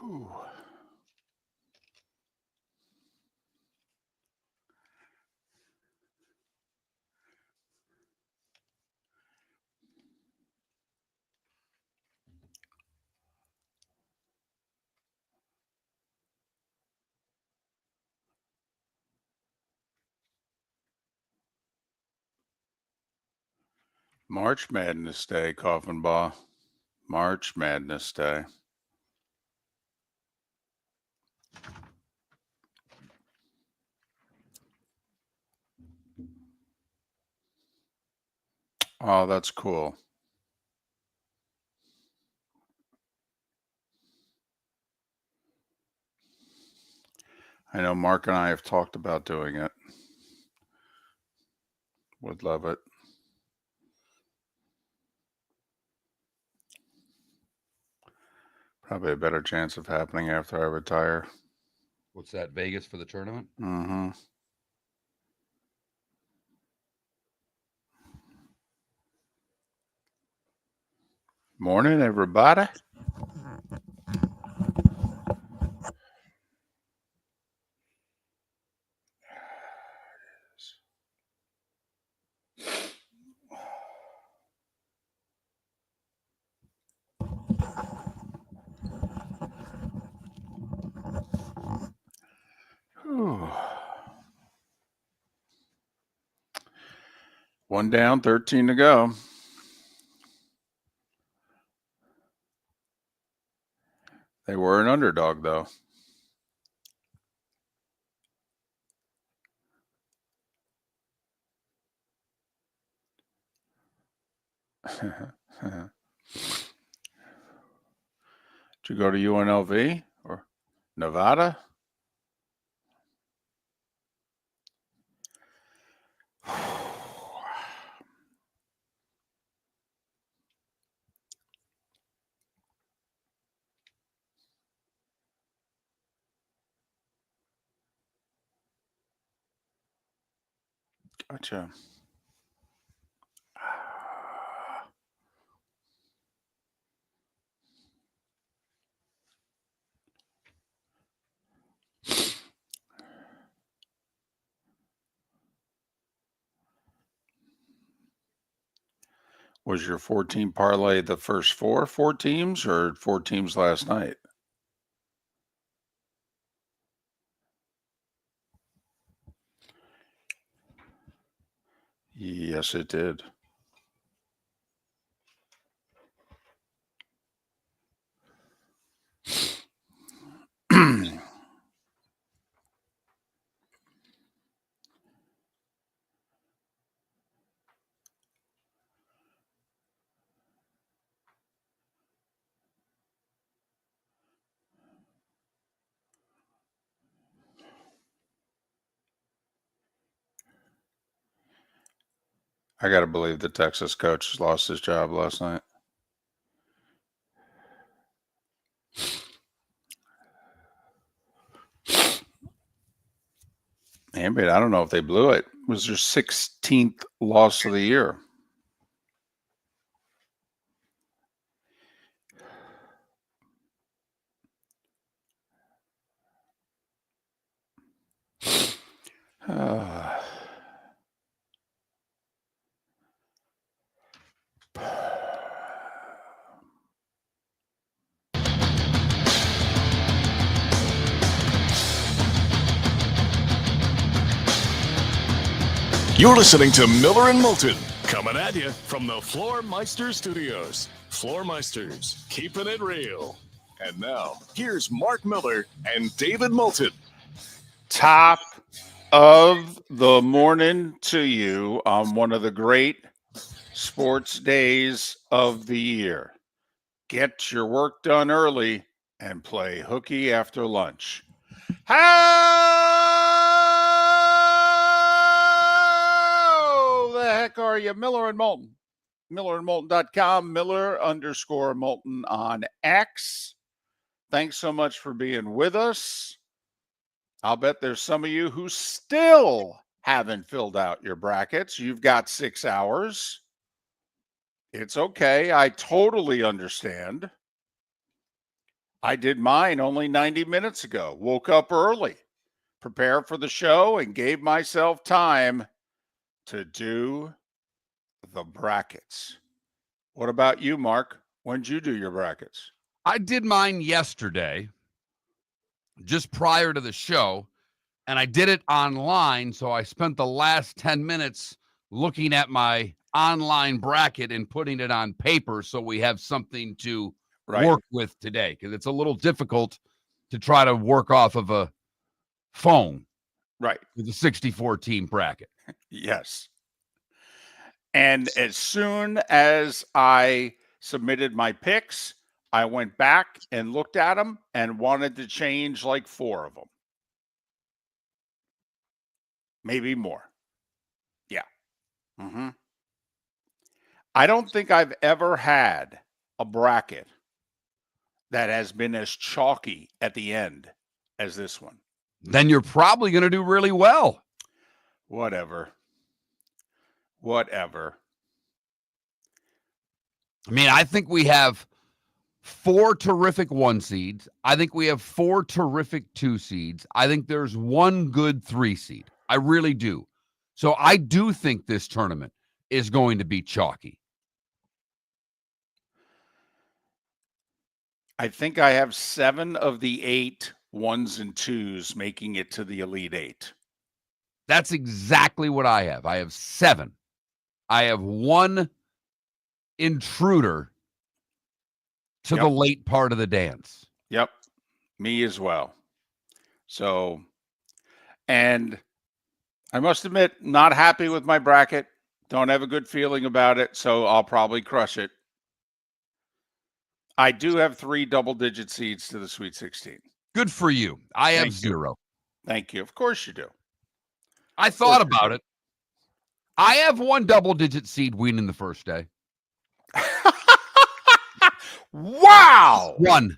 Whew. March Madness Day, Coffin Ball. March Madness Day. Oh, that's cool. I know Mark and I have talked about doing it. Would love it. Probably a better chance of happening after I retire. What's that, Vegas for the tournament? Mm-hmm. Morning, everybody. Whew. One down, 13 to go. They were an underdog, though. Did you go to UNLV or Nevada? Gotcha. Was your 14 parlay the first four teams or 4 teams last night? Yes, it did. I got to believe the Texas coach lost his job last night. But I don't know if they blew it. It was their 16th loss of the year. You're listening to Miller and Moulton, coming at you from the Floormeister Studios. Floormeisters, keeping it real. And now, here's Mark Miller and David Moulton. Top of the morning to you on one of the great sports days of the year. Get your work done early and play hooky after lunch. How the heck are you? Miller and Moulton. MillerandMoulton.com, Miller_Moulton on X. Thanks so much for being with us. I'll bet there's some of you who still haven't filled out your brackets. You've got 6 hours. It's okay. I totally understand. I did mine only 90 minutes ago. Woke up early, prepared for the show, and gave myself time to do the brackets. What about you, Mark? When did you do your brackets? I did mine yesterday, just prior to the show, and I did it online. So I spent the last 10 minutes looking at my online bracket and putting it on paper so we have something to work with today, because it's a little difficult to try to work off of a phone. Right. With a 64 team bracket. Yes. And as soon as I submitted my picks, I went back and looked at them and wanted to change like 4 of them. Maybe more. Yeah. I don't think I've ever had a bracket that has been as chalky at the end as this one. Then you're probably going to do really well. Whatever. I mean, I think we have 4 terrific 1 seeds. I think we have 4 terrific 2 seeds. I think there's 1 good 3 seed. I really do. So I do think this tournament is going to be chalky. I think I have 7 of the 8 1s and 2s making it to the Elite 8. That's exactly what I have. I have 7. I have 1 intruder to the late part of the dance. Yep. Me as well. So, and I must admit, not happy with my bracket. Don't have a good feeling about it, so I'll probably crush it. I do have 3 double-digit seeds to the Sweet 16. Good for you. I have 0. Thank you. Of course you do. I thought about it. I have 1 double-digit seed winning the first day. Wow! 1.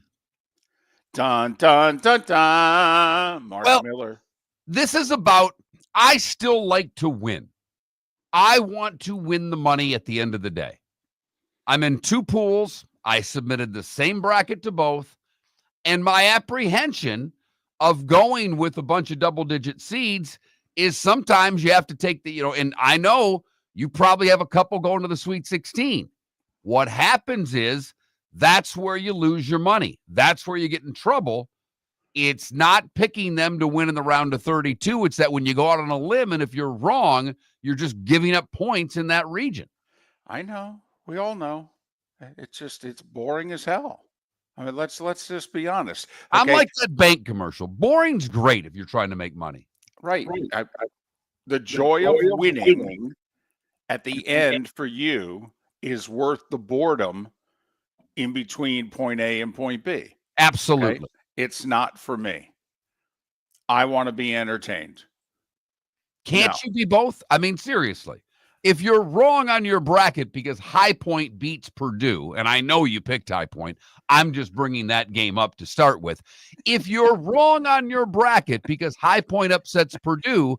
Dun, dun, dun, dun. Mark Miller. This is about, I still like to win. I want to win the money at the end of the day. I'm in 2 pools. I submitted the same bracket to both. And my apprehension of going with a bunch of double-digit seeds is sometimes you have to take the, and I know you probably have a couple going to the Sweet 16. What happens is that's where you lose your money. That's where you get in trouble. It's not picking them to win in the round of 32. It's that when you go out on a limb, and if you're wrong, you're just giving up points in that region. I know. We all know. It's boring as hell. I mean, let's just be honest. Okay? I'm like that bank commercial. Boring's great if you're trying to make money. Right. The joy of winning at the end for you is worth the boredom in between point A and point B. Absolutely. Okay? It's not for me. I want to be entertained. Can't you be both? I mean, seriously. If you're wrong on your bracket because High Point beats Purdue, and I know you picked High Point, I'm just bringing that game up to start with. If you're wrong on your bracket because High Point upsets Purdue,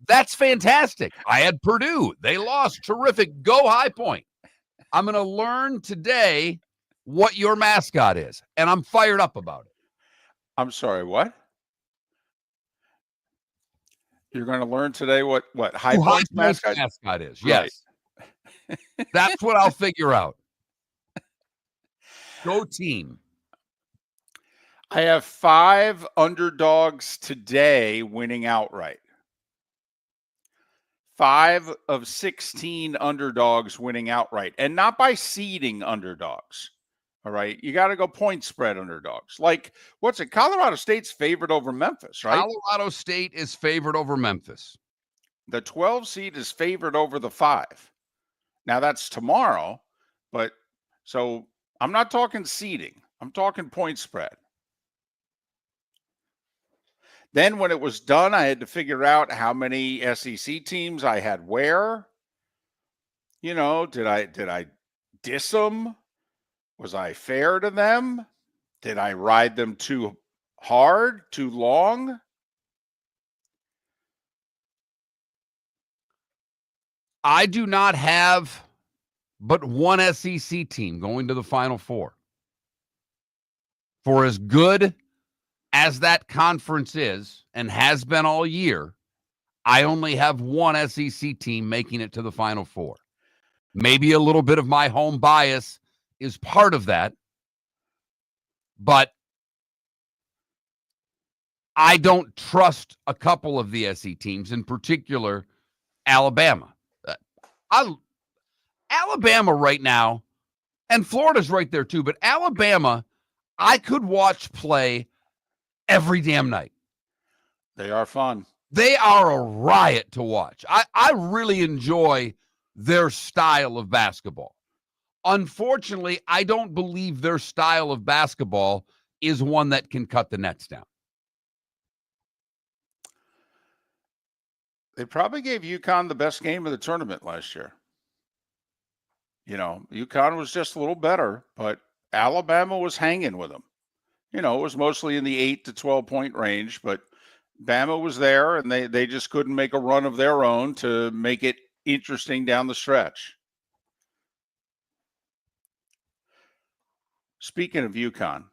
that's fantastic. I had Purdue. They lost. Terrific. Go High Point. I'm going to learn today what your mascot is, and I'm fired up about it. I'm sorry, what? You're going to learn today what High Point's mascot is. Yes. Right. That's what I'll figure out. Go team. I have 5 underdogs today winning outright. 5 of 16 underdogs winning outright, and not by seeding underdogs. All right. You got to go point spread underdogs. Like, what's it? Colorado State's favored over Memphis, right? Colorado State is favored over Memphis. The 12 seed is favored over the 5. Now that's tomorrow, but so I'm not talking seeding. I'm talking point spread. Then when it was done, I had to figure out how many SEC teams I had where. Did I diss them? Was I fair to them? Did I ride them too hard, too long? I do not have but one SEC team going to the Final Four. For as good as that conference is and has been all year, I only have one SEC team making it to the Final Four. Maybe a little bit of my home bias is part of that, but I don't trust a couple of the SEC teams, in particular Alabama. Alabama right now, and Florida's right there too, but Alabama, I could watch play every damn night. They are fun. They are a riot to watch. I really enjoy their style of basketball. Unfortunately, I don't believe their style of basketball is one that can cut the nets down. They probably gave UConn the best game of the tournament last year. You know, UConn was just a little better, but Alabama was hanging with them. You know, it was mostly in the 8 to 12 point range, but Bama was there, and they just couldn't make a run of their own to make it interesting down the stretch. Speaking of UConn,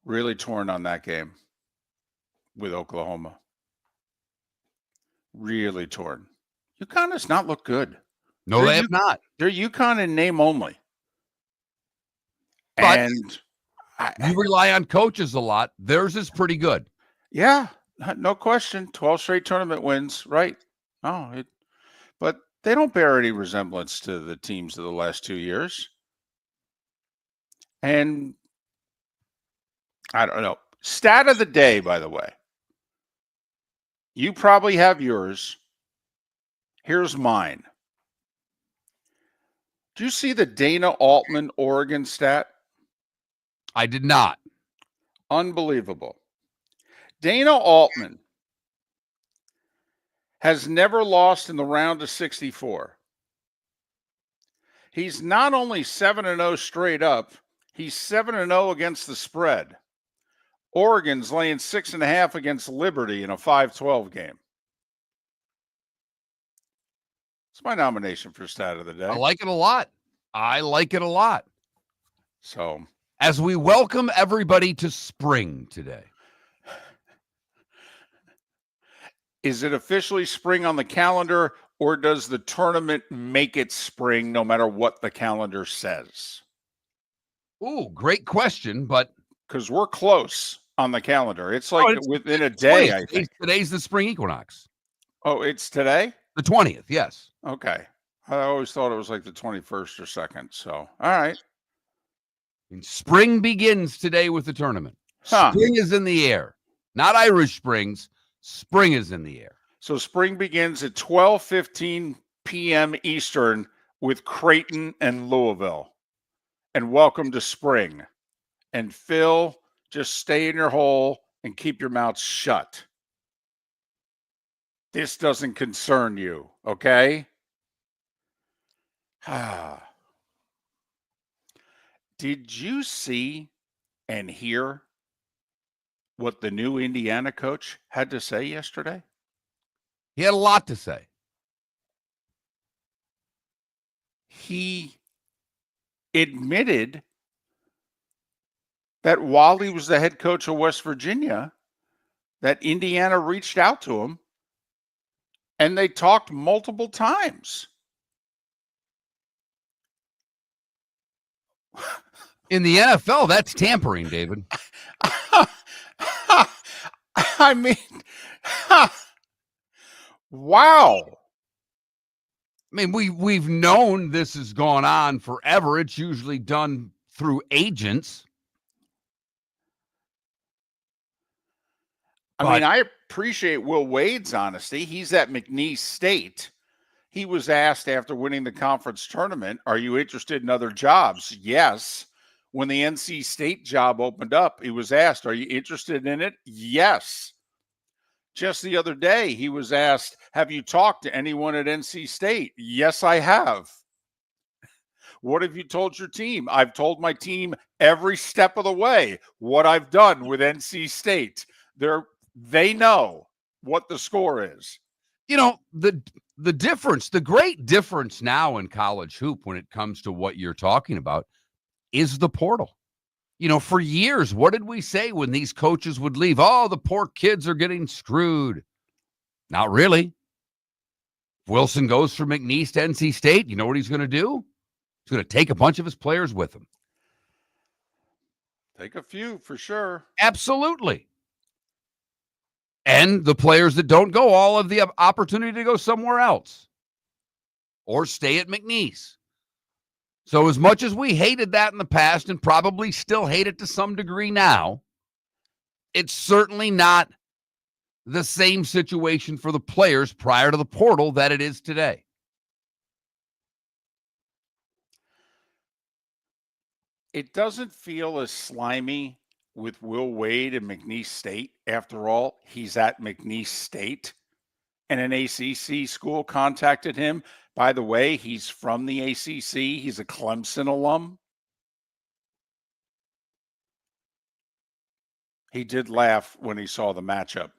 really torn on that game with Oklahoma. Really torn. UConn does not look good. No, they have not. They're UConn in name only. But and you rely on coaches a lot. Theirs is pretty good. Yeah, no question. 12 straight tournament wins, right? But they don't bear any resemblance to the teams of the last 2 years. And I don't know. Stat of the day, by the way. You probably have yours. Here's mine. Do you see the Dana Altman Oregon stat? I did not. Unbelievable. Dana Altman has never lost in the round of 64. He's not only 7-0 straight up, he's 7-0 against the spread. Oregon's laying 6.5 against Liberty in a 5-12 game. It's my nomination for stat of the day. I like it a lot. So, as we welcome everybody to spring today. Is it officially spring on the calendar, or does the tournament make it spring no matter what the calendar says? Ooh, great question, but because we're close on the calendar. It's like within a day, I think. Today's the spring equinox. Oh, it's today? The 20th, yes. Okay. I always thought it was like the 21st or 2nd. So, all right. And spring begins today with the tournament. Spring is in the air. Not Irish Springs. Spring is in the air. So spring begins at 12:15 p.m. Eastern with Creighton and Louisville. And welcome to spring. And Phil, just stay in your hole and keep your mouth shut. This doesn't concern you, okay? Did you see and hear what the new Indiana coach had to say yesterday? He had a lot to say. He admitted that while he was the head coach of West Virginia, that Indiana reached out to him and they talked multiple times. In the NFL, that's tampering, David. I mean, wow. I mean, we've known this has gone on forever. It's usually done through agents. I mean, I appreciate Will Wade's honesty. He's at McNeese State. He was asked after winning the conference tournament, are you interested in other jobs? Yes. When the NC State job opened up, he was asked, are you interested in it? Yes. Just the other day, he was asked, have you talked to anyone at NC State? Yes, I have. What have you told your team? I've told my team every step of the way what I've done with NC State. They know what the score is. You know, the difference, the great difference now in college hoop when it comes to what you're talking about, is the portal. For years, what did we say when these coaches would leave? Oh, the poor kids are getting screwed. Not really. If Wilson goes from McNeese to NC State, you know what he's going to do? He's going to take a bunch of his players with him. Take a few for sure. Absolutely. And the players that don't go, all of the opportunity to go somewhere else or stay at McNeese. So as much as we hated that in the past and probably still hate it to some degree now, it's certainly not the same situation for the players prior to the portal that it is today. It doesn't feel as slimy with Will Wade and McNeese State. After all, he's at McNeese State, and an ACC school contacted him. By the way, he's from the ACC. He's a Clemson alum. He did laugh when he saw the matchup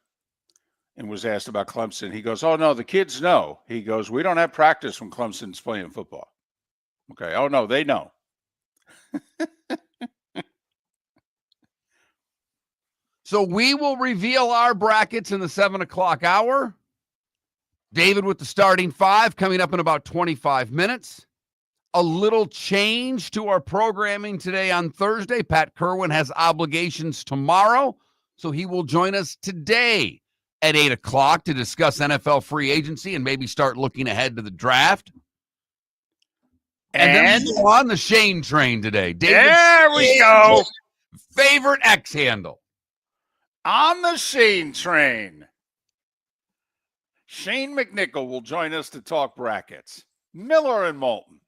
and was asked about Clemson. He goes, oh, no, the kids know. He goes, we don't have practice when Clemson's playing football. Okay. Oh, no, they know. So we will reveal our brackets in the 7 o'clock hour. David with the starting five coming up in about 25 minutes. A little change to our programming today on Thursday. Pat Kirwan has obligations tomorrow, so he will join us today at 8 o'clock to discuss NFL free agency and maybe start looking ahead to the draft. And then we go on the Shane train today. David's there we go. Favorite X handle. On the Shane train. Shane McNichol will join us to talk brackets. Miller and Moulton.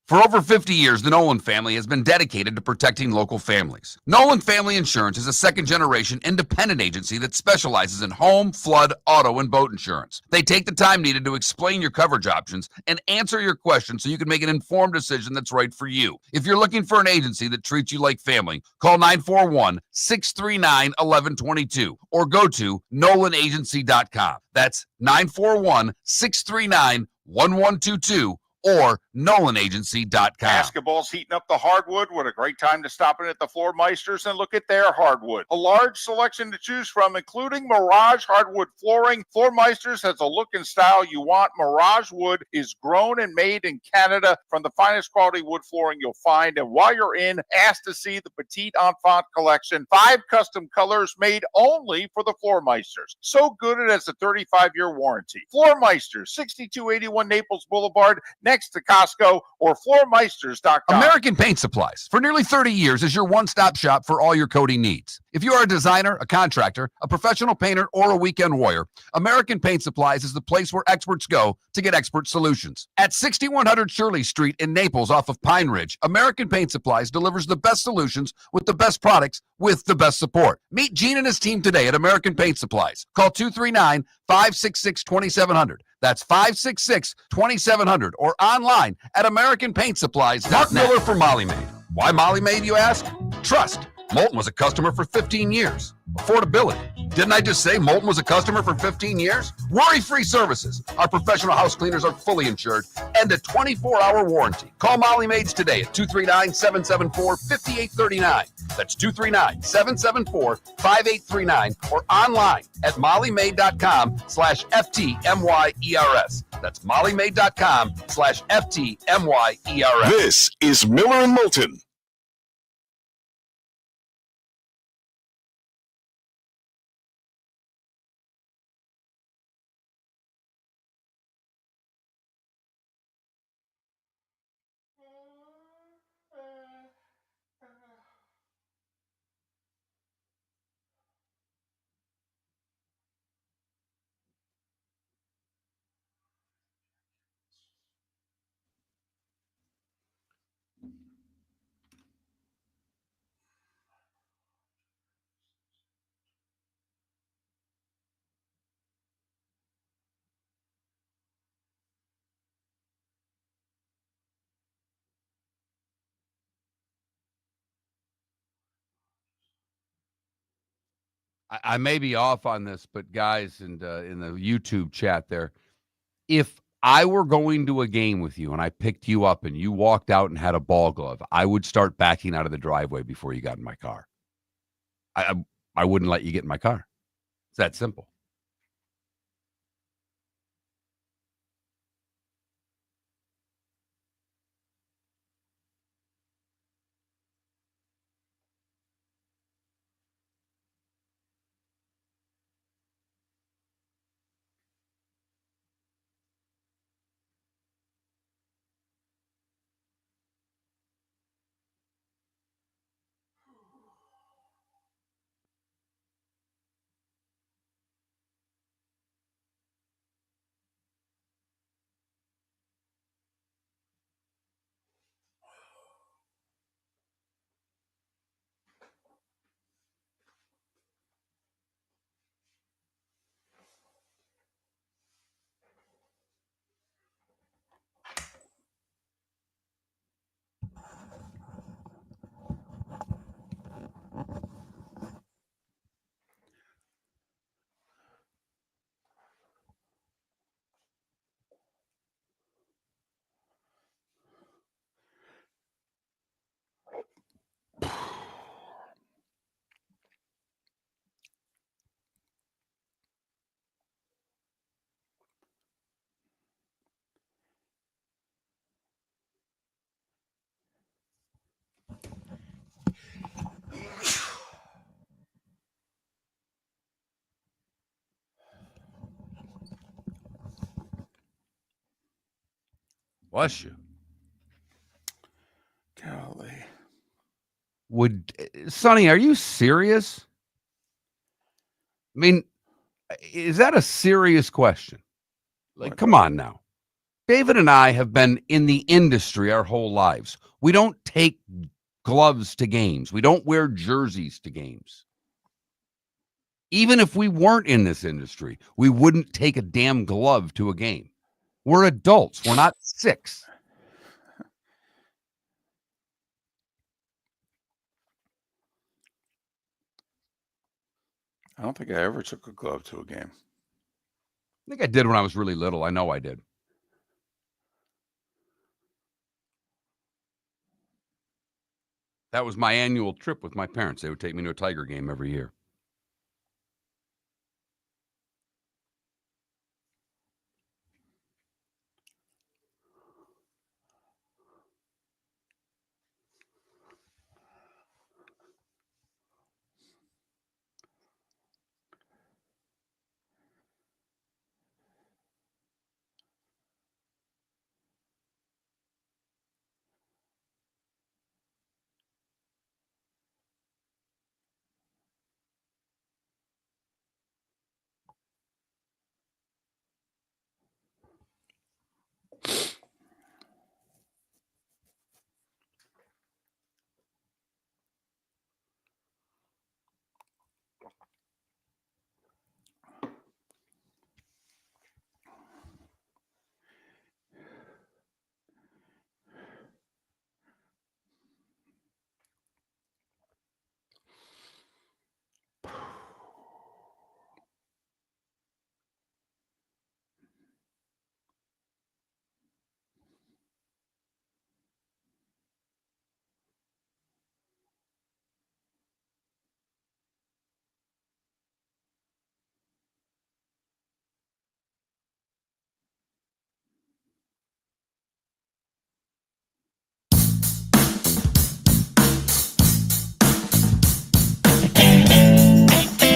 For over 50 years, the Nolan family has been dedicated to protecting local families. Nolan Family Insurance is a second-generation independent agency that specializes in home, flood, auto, and boat insurance. They take the time needed to explain your coverage options and answer your questions so you can make an informed decision that's right for you. If you're looking for an agency that treats you like family, call 941-639-1122 or go to nolanagency.com. That's 941-639-1122. or nolanagency.com. Basketball's heating up the hardwood. What a great time to stop in at the Floor Meisters and look at their hardwood. A large selection to choose from, including Mirage hardwood flooring. Floor Meisters has a look and style you want. Mirage wood is grown and made in Canada from the finest quality wood flooring you'll find. And while you're in, ask to see the Petite Enfant collection. 5 custom colors made only for the Floor Meisters. So good it has a 35-year warranty. Floor Meisters, 6281 Naples Boulevard, next to Costco, or floormeisters.com. American Paint Supplies, for nearly 30 years, is your one-stop shop for all your coating needs. If you are a designer, a contractor, a professional painter, or a weekend warrior, American Paint Supplies is the place where experts go to get expert solutions. At 6100 Shirley Street in Naples off of Pine Ridge, American Paint Supplies delivers the best solutions with the best products with the best support. Meet Gene and his team today at American Paint Supplies. Call 239-566-2700. That's 566-2700 or online at AmericanPaintSupplies.net. Mark Miller for Molly Maid. Why Molly Maid, you ask? Trust. Moulton was a customer for 15 years. Affordability. Didn't I just say Moulton was a customer for 15 years? Worry-free services. Our professional house cleaners are fully insured and a 24-hour warranty. Call Molly Maids today at 239-774-5839. That's 239-774-5839 or online at mollymaid.com/FTMYERS. That's mollymaid.com/FTMYERS. This is Miller and Moulton. I may be off on this, but guys, and in the YouTube chat there, if I were going to a game with you and I picked you up and you walked out and had a ball glove, I would start backing out of the driveway before you got in my car. I wouldn't let you get in my car. It's that simple. Bless you. Golly. Sonny, are you serious? I mean, is that a serious question? Like, come on now. David and I have been in the industry our whole lives. We don't take gloves to games. We don't wear jerseys to games. Even if we weren't in this industry, we wouldn't take a damn glove to a game. We're adults. We're not 6. I don't think I ever took a glove to a game. I think I did when I was really little. I know I did. That was my annual trip with my parents. They would take me to a Tiger game every year.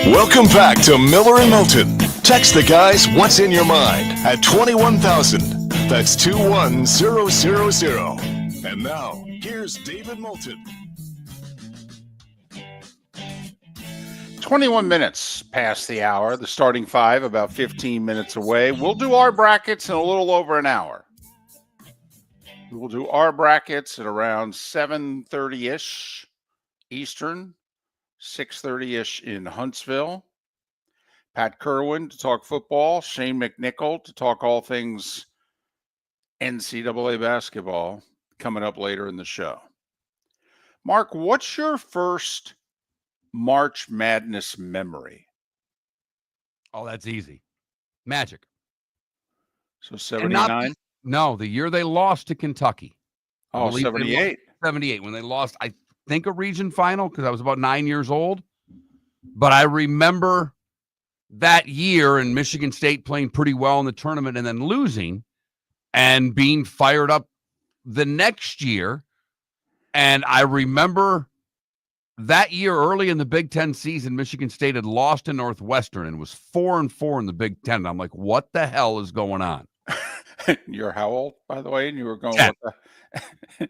Welcome back to Miller and Moulton. Text the guys what's in your mind at 21,000. That's 21000. And now, here's David Moulton. 21 minutes past the hour, the starting 5, about 15 minutes away. We'll do our brackets in a little over an hour. We will do our brackets at around 7:30-ish Eastern, 6:30-ish in Huntsville. Pat Kirwan to talk football, Shane McNichol to talk all things NCAA basketball coming up later in the show. Mark, what's your first March Madness memory? Oh, that's easy. Magic. So And not 79. no, the year they lost to Kentucky. I Oh, believe they lost 78. 78 when they lost, I think, a region final because I was about 9 years old. But I remember that year and Michigan State playing pretty well in the tournament and then losing and being fired up the next year. And I remember that year early in the Big Ten season, Michigan State had lost to Northwestern and was 4-4 in the Big Ten. And I'm like, what the hell is going on? You're how old, by the way? And you were going, 10. what the?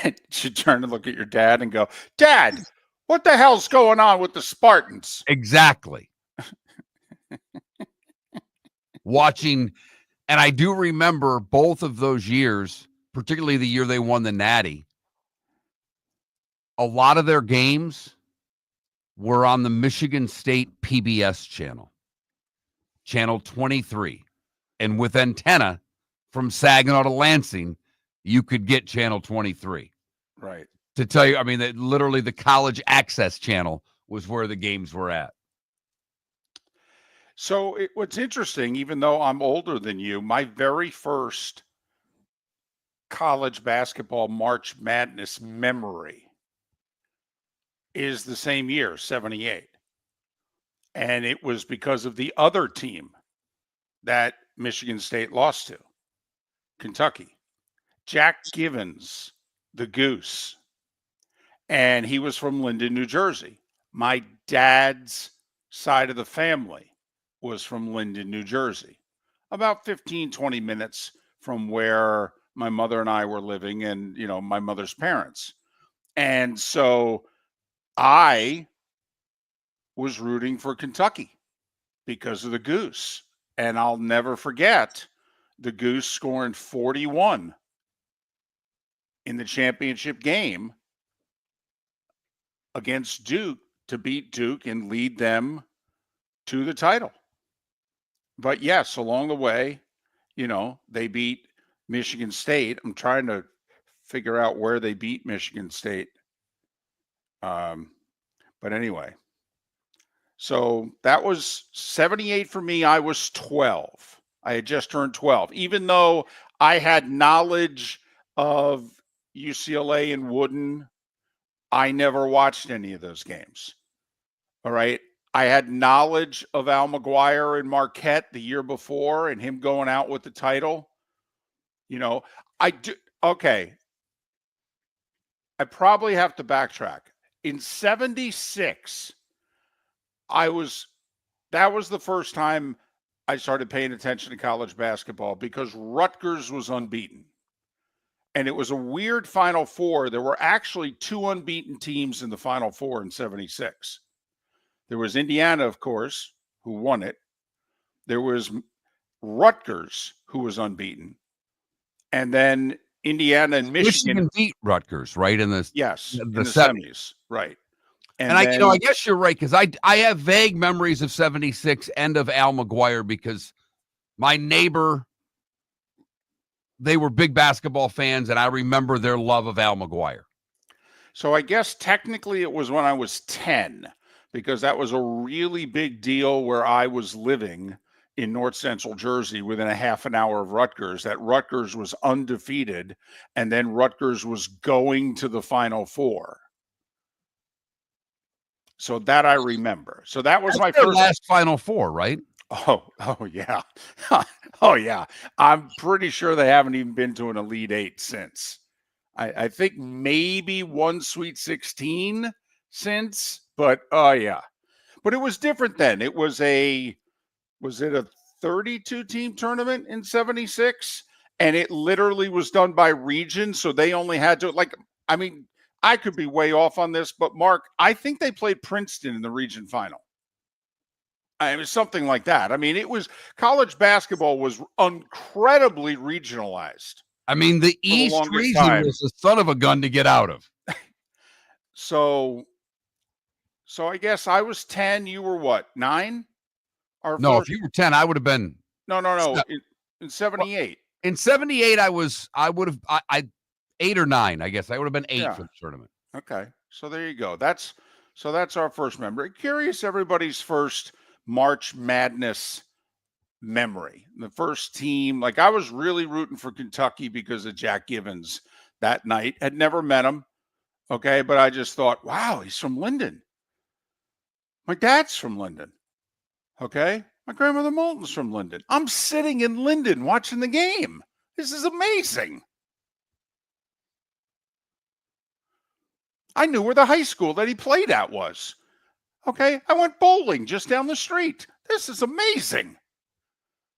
You should turn and look at your dad and go, Dad, what the hell's going on with the Spartans? Exactly. Watching, and I do remember both of those years, particularly the year they won the Natty. A lot of their games were on the Michigan State PBS channel, channel 23. And with antenna from Saginaw to Lansing, you could get channel 23. Right. To tell you, I mean, that literally the college access channel was where the games were at. So what's interesting, even though I'm older than you, my very first college basketball March Madness memory is the same year, 78. And it was because of the other team that Michigan State lost to, Kentucky. Jack Givens, the Goose. And he was from Linden, New Jersey. My dad's side of the family was from Linden, New Jersey. About 15, 20 minutes from where my mother and I were living and, you know, my mother's parents. And so I was rooting for Kentucky because of the Goose. And I'll never forget the Goose scoring 41 in the championship game against Duke to beat Duke and lead them to the title. But yes, along the way, you know, they beat Michigan State. I'm trying to figure out where they beat Michigan State. But anyway, so that was 78 for me. I was 12. I had just turned 12, even though I had knowledge of UCLA and Wooden. I never watched any of those games. All right. I had knowledge of Al McGuire and Marquette the year before and him going out with the title. You know, I do. Okay. I probably have to backtrack. In 76, that was the first time I started paying attention to college basketball because Rutgers was unbeaten. And it was a weird Final Four. There were actually two unbeaten teams in the Final Four in 76. There was Indiana, of course, who won it. There was Rutgers, who was unbeaten. And then Indiana and Michigan beat Rutgers, right? In the semis, right? And then, I guess you're right because I have vague memories of 76 and of Al McGuire because my neighbor, they were big basketball fans, and I remember their love of Al McGuire. So I guess technically it was when I was 10 because that was a really big deal where I was living in North Central Jersey within a half an hour of Rutgers, that Rutgers was undefeated, and then Rutgers was going to the Final Four. So that I remember. So that was my first last Final Four, right? Oh yeah. Oh yeah. I'm pretty sure they haven't even been to an Elite Eight since. I think maybe one Sweet 16 since, but oh yeah. But it was different then. It was it a 32 team tournament in 76? And it literally was done by region. So they only had to, I could be way off on this, but Mark, I think they played Princeton in the region final. It was something like that. I mean, it was college basketball was incredibly regionalized. I mean, the East region was the son of a gun to get out of. So I guess I was 10. You were what, 9? If you were 10, I would have been. No. In 78. In 78, I would have 8 or 9, I guess. I would have been 8 for the tournament. Okay. So there you go. That's our first memory. Curious everybody's first March Madness memory. The first team, like I was really rooting for Kentucky because of Jack Givens that night. Had never met him. Okay. But I just thought, wow, he's from Linden. My dad's from Linden. Okay. My grandmother Moulton's from Linden. I'm sitting in Linden watching the game. This is amazing. I knew where the high school that he played at was. Okay. I went bowling just down the street. This is amazing.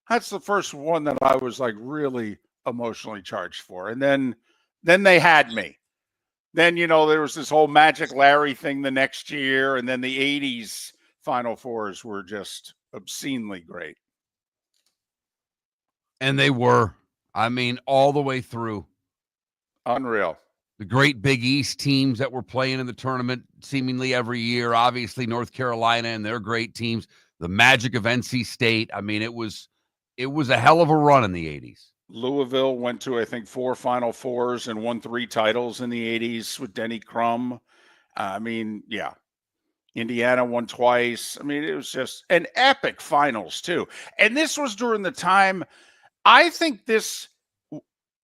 That's the first one that I was like really emotionally charged for. And then they had me. Then, you know, there was this whole Magic Larry thing the next year. And then the 80s Final Fours were just obscenely great. And they were, I mean, all the way through. Unreal. The great Big East teams that were playing in the tournament seemingly every year. Obviously, North Carolina and their great teams. The magic of NC State. I mean, it was a hell of a run in the 80s. Louisville went to, I think, 4 Final Fours and won 3 titles in the 80s with Denny Crum. I mean, yeah. Indiana won twice. I mean, it was just an epic finals, too. And this was during the time, I think this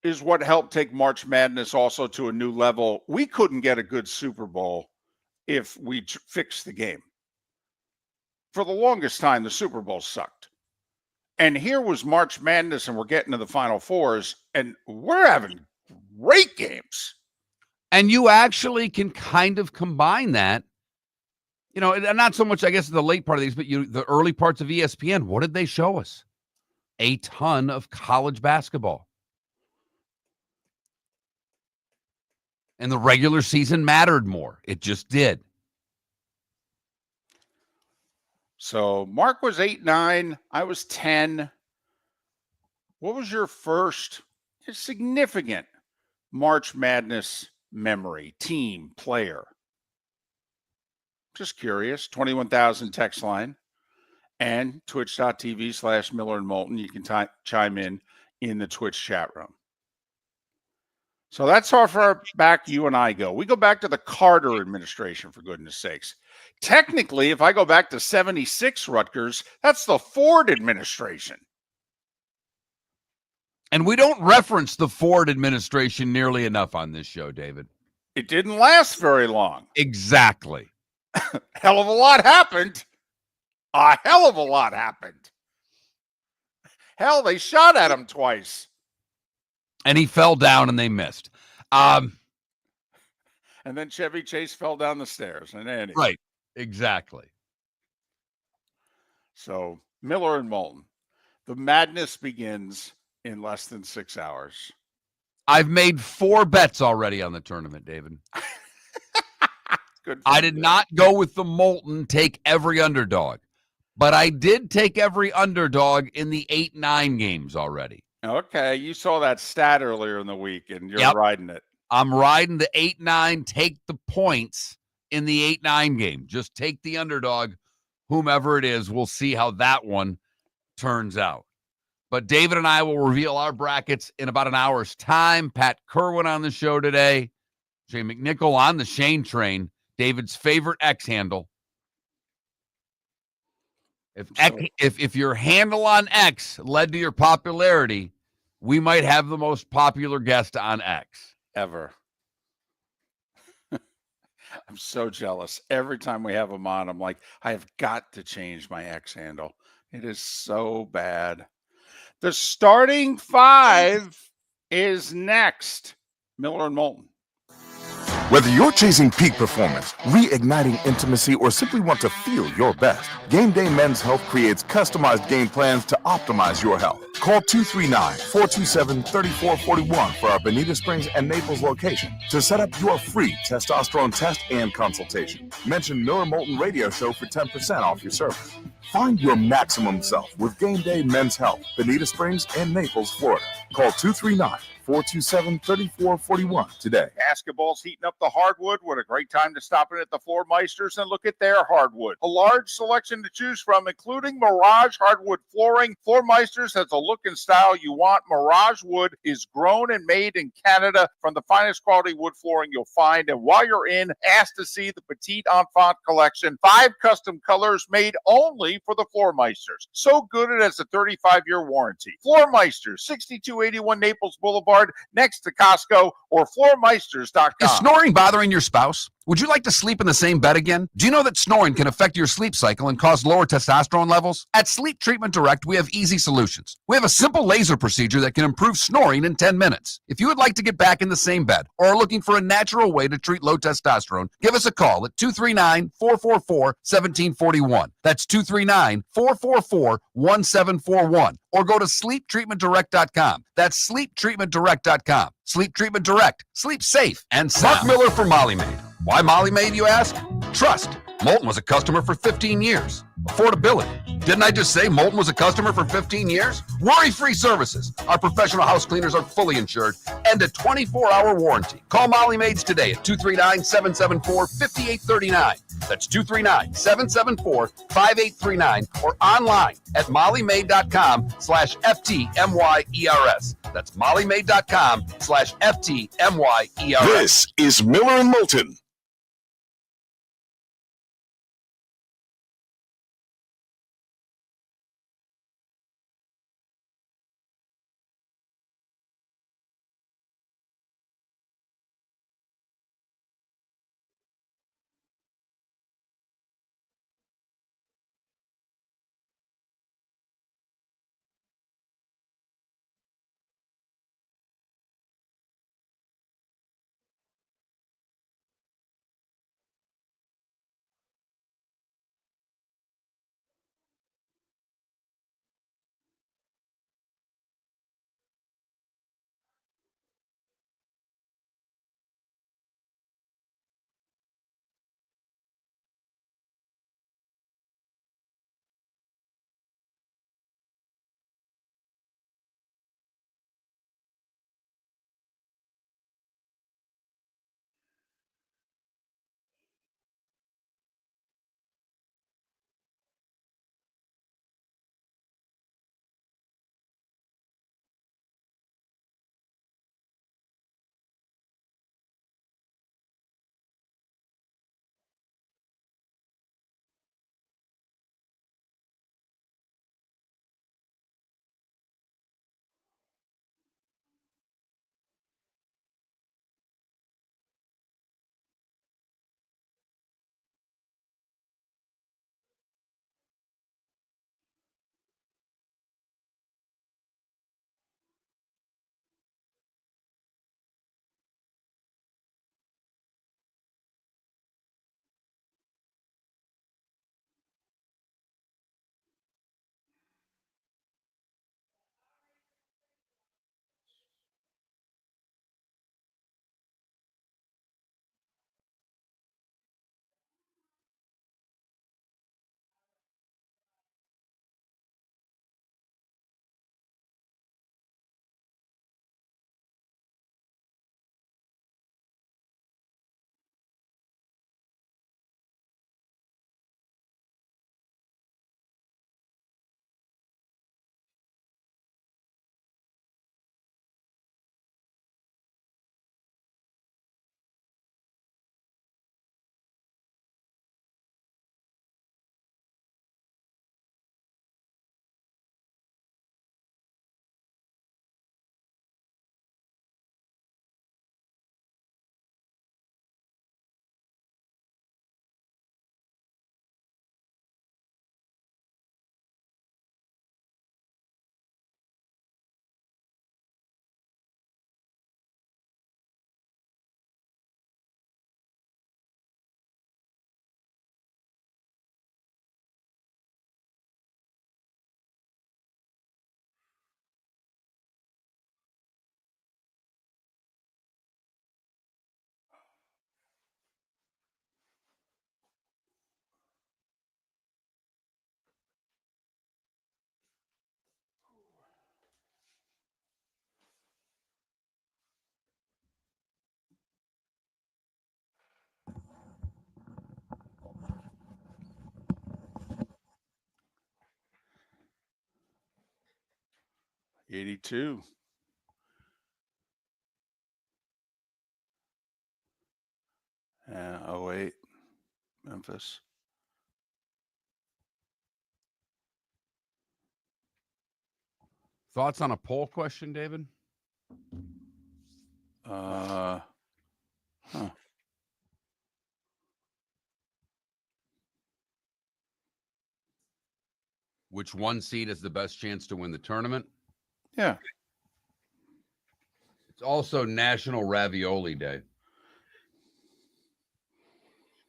is what helped take March Madness also to a new level. We couldn't get a good Super Bowl if we fixed the game. For the longest time, the Super Bowl sucked. And here was March Madness, and we're getting to the Final Fours, and we're having great games. And you actually can kind of combine that. You know, and not so much, I guess, the late part of these, but the early parts of ESPN, what did they show us? A ton of college basketball. And the regular season mattered more. It just did. So Mark was 8-9. I was 10. What was your first significant March Madness memory, team, player? Just curious. 21,000 text line and twitch.tv/Miller and Moulton. You can chime in the Twitch chat room. So that's how far back you and I go. We go back to the Carter administration, for goodness sakes. Technically, if I go back to 76 Rutgers, that's the Ford administration. And we don't reference the Ford administration nearly enough on this show, David. It didn't last very long. Exactly. Hell of a lot happened. A hell of a lot happened. Hell, they shot at him twice. And he fell down and they missed. And then Chevy Chase fell down the stairs. And anyway. Right. Exactly. So Miller and Moulton. The madness begins in less than 6 hours. I've made 4 bets already on the tournament, David. Good. I did not go with the Moulton take every underdog, but I did take every underdog in the 8-9 games already. Okay, you saw that stat earlier in the week, and you're riding it. I'm riding the 8-9, take the points in the 8-9 game. Just take the underdog, whomever it is. We'll see how that one turns out. But David and I will reveal our brackets in about an hour's time. Pat Kirwan on the show today. Jay McNichol on the Shane train. David's favorite X handle. If your handle on X led to your popularity, we might have the most popular guest on X ever. I'm so jealous. Every time we have him on, I'm like, I have got to change my X handle. It is so bad. The starting 5 is next. Miller and Moulton. Whether you're chasing peak performance, reigniting intimacy, or simply want to feel your best, Game Day Men's Health creates customized game plans to optimize your health. Call 239-427-3441 for our Bonita Springs and Naples location to set up your free testosterone test and consultation. Mention Miller Moulton Radio Show for 10% off your service. Find your maximum self with Game Day Men's Health, Bonita Springs and Naples, Florida. Call 239 427-3441 today. Basketball's heating up the hardwood. What a great time to stop in at the Floor Meisters and look at their hardwood. A large selection to choose from, including Mirage hardwood flooring. Floor Meisters has a look and style you want. Mirage wood is grown and made in Canada from the finest quality wood flooring you'll find. And while you're in, ask to see the Petite Enfant collection. 5 custom colors made only for the Floor Meisters. So good it has a 35-year warranty. Floor Meisters, 6281 Naples Boulevard, next to Costco, or floormeisters.com. Is snoring bothering your spouse? Would you like to sleep in the same bed again? Do you know that snoring can affect your sleep cycle and cause lower testosterone levels? At Sleep Treatment Direct, we have easy solutions. We have a simple laser procedure that can improve snoring in 10 minutes. If you would like to get back in the same bed or are looking for a natural way to treat low testosterone, give us a call at 239-444-1741. That's 239-444-1741. Or go to sleeptreatmentdirect.com. That's sleeptreatmentdirect.com. Sleep Treatment Direct. Sleep safe and sound. Mark Miller for Molly Maid. Why Molly Maid, you ask? Trust. Moulton was a customer for 15 years. Affordability. Didn't I just say Moulton was a customer for 15 years? Worry-free services. Our professional house cleaners are fully insured and a 24-hour warranty. Call Molly Maids today at 239-774-5839. That's 239-774-5839 or online at mollymaid.com/FTMYERS. That's mollymaid.com/FTMYERS. This is Miller and Moulton. 82. Yeah, 08, Memphis. Thoughts on a poll question, David? Huh. Which one seed has the best chance to win the tournament? Yeah. It's also National Ravioli Day.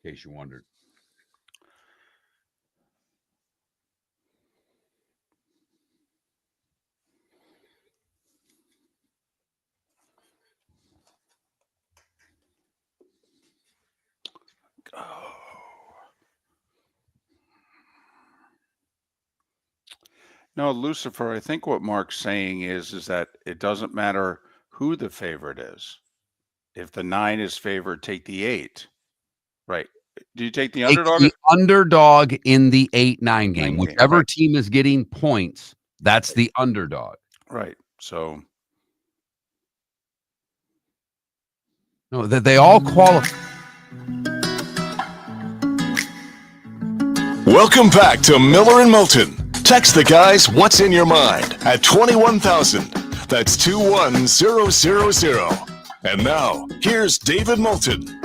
In case you wondered. Oh. No, Lucifer, I think what Mark's saying is that it doesn't matter who the favorite is. If the 9 is favored, take the 8. Right. Do you take the Take underdog? the underdog in the 8-9 game. 9 game, Whichever right. team is getting points, that's the underdog. Right. So no, that they all qualify. Welcome back to Miller and Moulton. Text the guys what's in your mind at 21,000. That's 21000. And now, here's David Moulton.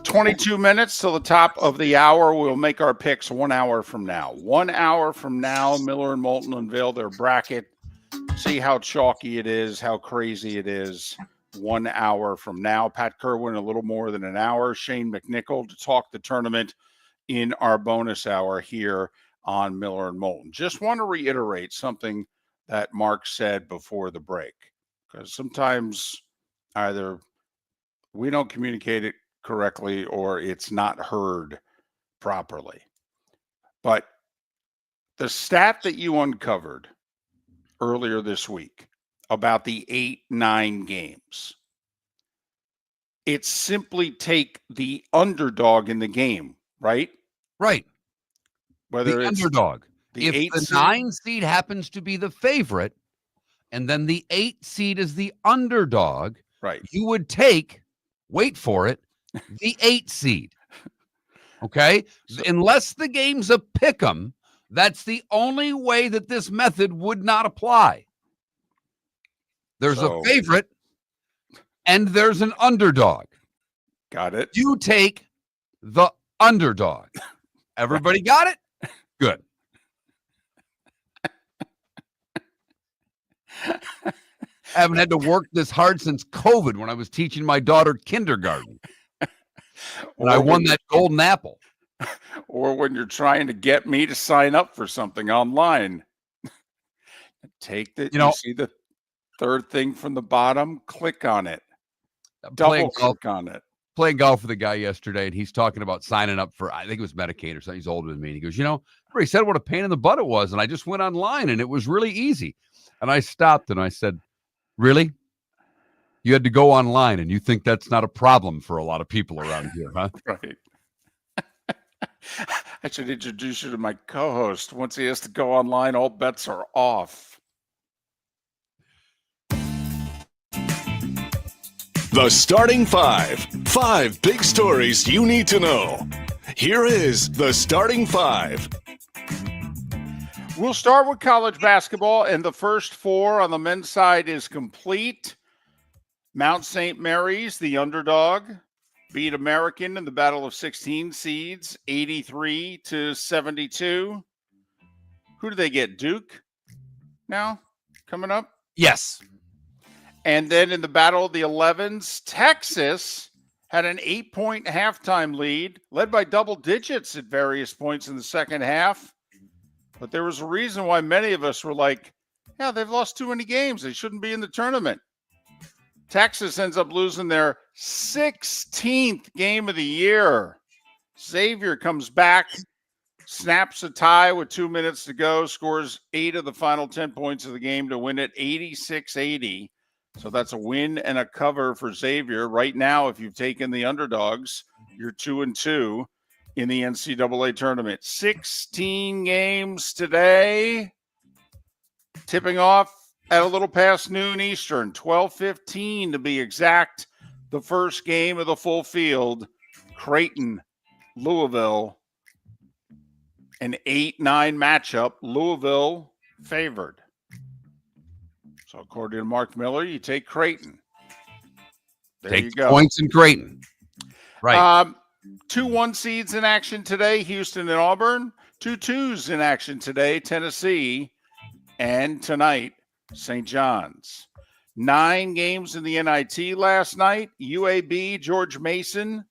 22 minutes till the top of the hour. We'll make our picks 1 hour from now. 1 hour from now, Miller and Moulton unveil their bracket. See how chalky it is, how crazy it is. 1 hour from now. Pat Kirwan, a little more than an hour. Shane McNichol to talk the tournament in our bonus hour here on Miller and Moulton. Just want to reiterate something that Mark said before the break, because sometimes either we don't communicate it correctly or it's not heard properly. But the stat that you uncovered earlier this week about the 8-9 games, it's simply take the underdog in the game, right? Right. Whether The it's underdog. the If 8 the seed, 9 seed happens to be the favorite, and then the 8 seed is the underdog, right? you would take, wait for it, the 8 seed. Okay? So- Unless the game's a pick 'em, that's the only way that this method would not apply. There's So- a favorite and there's an underdog. Got it. You take the underdog. Everybody got it? Good. I haven't had to work this hard since COVID when I was teaching my daughter kindergarten. And I won that golden apple. Or when you're trying to get me to sign up for something online. Take the, you see the third thing from the bottom, click on it. Double click on it. Playing golf with a guy yesterday, and he's talking about signing up for, I think it was Medicaid or something. He's older than me. And he goes, he said what a pain in the butt it was. And I just went online and it was really easy. And I stopped and I said, really? You had to go online and you think that's not a problem for a lot of people around here, huh? Right. I should introduce you to my co-host. Once he has to go online, all bets are off. The starting 5. 5 big stories you need to know. Here is the starting 5. We'll start with college basketball, and the first 4 on the men's side is complete. Mount St. Mary's, the underdog, beat American in the battle of 16 seeds, 83-72. Who do they get? Duke now coming up? Yes. And then in the battle of the 11s, Texas had an 8-point halftime lead, led by double digits at various points in the second half. But there was a reason why many of us were like, yeah, they've lost too many games. They shouldn't be in the tournament. Texas ends up losing their 16th game of the year. Xavier comes back, snaps a tie with 2 minutes to go, scores 8 of the final 10 points of the game to win it 86-80. So that's a win and a cover for Xavier. Right now, if you've taken the underdogs, you're 2-2 in the NCAA tournament. 16 games today. Tipping off at a little past noon Eastern, 12:15 to be exact. The first game of the full field, Creighton, Louisville, an 8-9 matchup. Louisville favored. So according to Mark Miller, you take Creighton. There Take you the go. points in Creighton. Right. 2 1 seeds in action today, Houston and Auburn. 2 2s in action today, Tennessee. And tonight, St. John's. 9 games in the NIT last night. UAB, George Mason,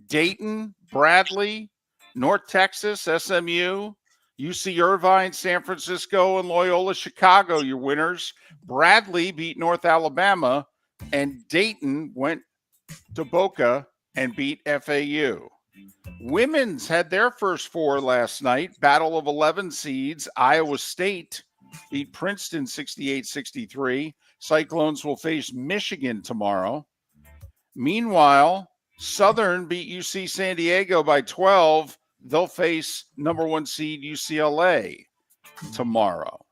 Dayton, Bradley, North Texas, SMU, UC Irvine, San Francisco, and Loyola Chicago, your winners. Bradley beat North Alabama, and Dayton went to Boca and beat FAU. Women's had their first 4 last night. Battle of 11 seeds. Iowa State beat Princeton 68-63. Cyclones will face Michigan tomorrow. Meanwhile, Southern beat UC San Diego by 12. They'll face number 1 seed UCLA tomorrow.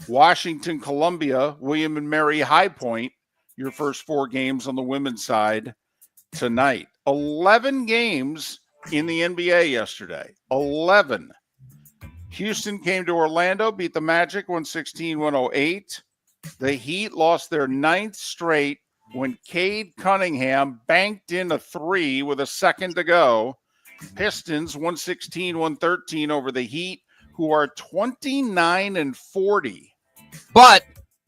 Washington, Columbia, William and Mary High Point, your first 4 games on the women's side tonight. 11 games in the NBA yesterday. 11. Houston came to Orlando, beat the Magic 116-108. The Heat lost their 9th straight when Cade Cunningham banked in a 3 with a second to go. Pistons 116-113 over the Heat, who are 29-40. But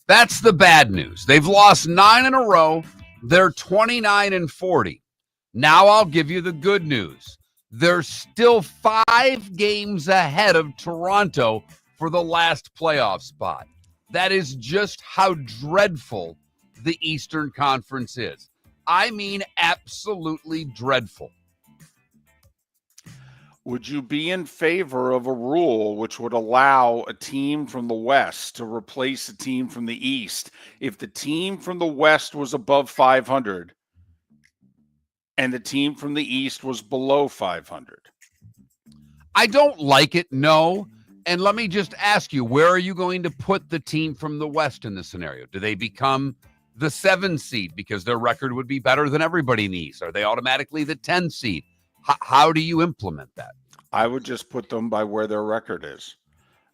that's the bad news. They've lost 9 in a row. They're 29-40. Now I'll give you the good news. They're still 5 games ahead of Toronto for the last playoff spot. That is just how dreadful the Eastern Conference is. I mean, absolutely dreadful. Would you be in favor of a rule which would allow a team from the West to replace a team from the East if the team from the West was above 500 and the team from the East was below 500? I don't like it, no. And let me just ask you, where are you going to put the team from the West in this scenario? Do they become the 7 seed because their record would be better than everybody in the East? Are they automatically the 10 seed? How do you implement that? I would just put them by where their record is.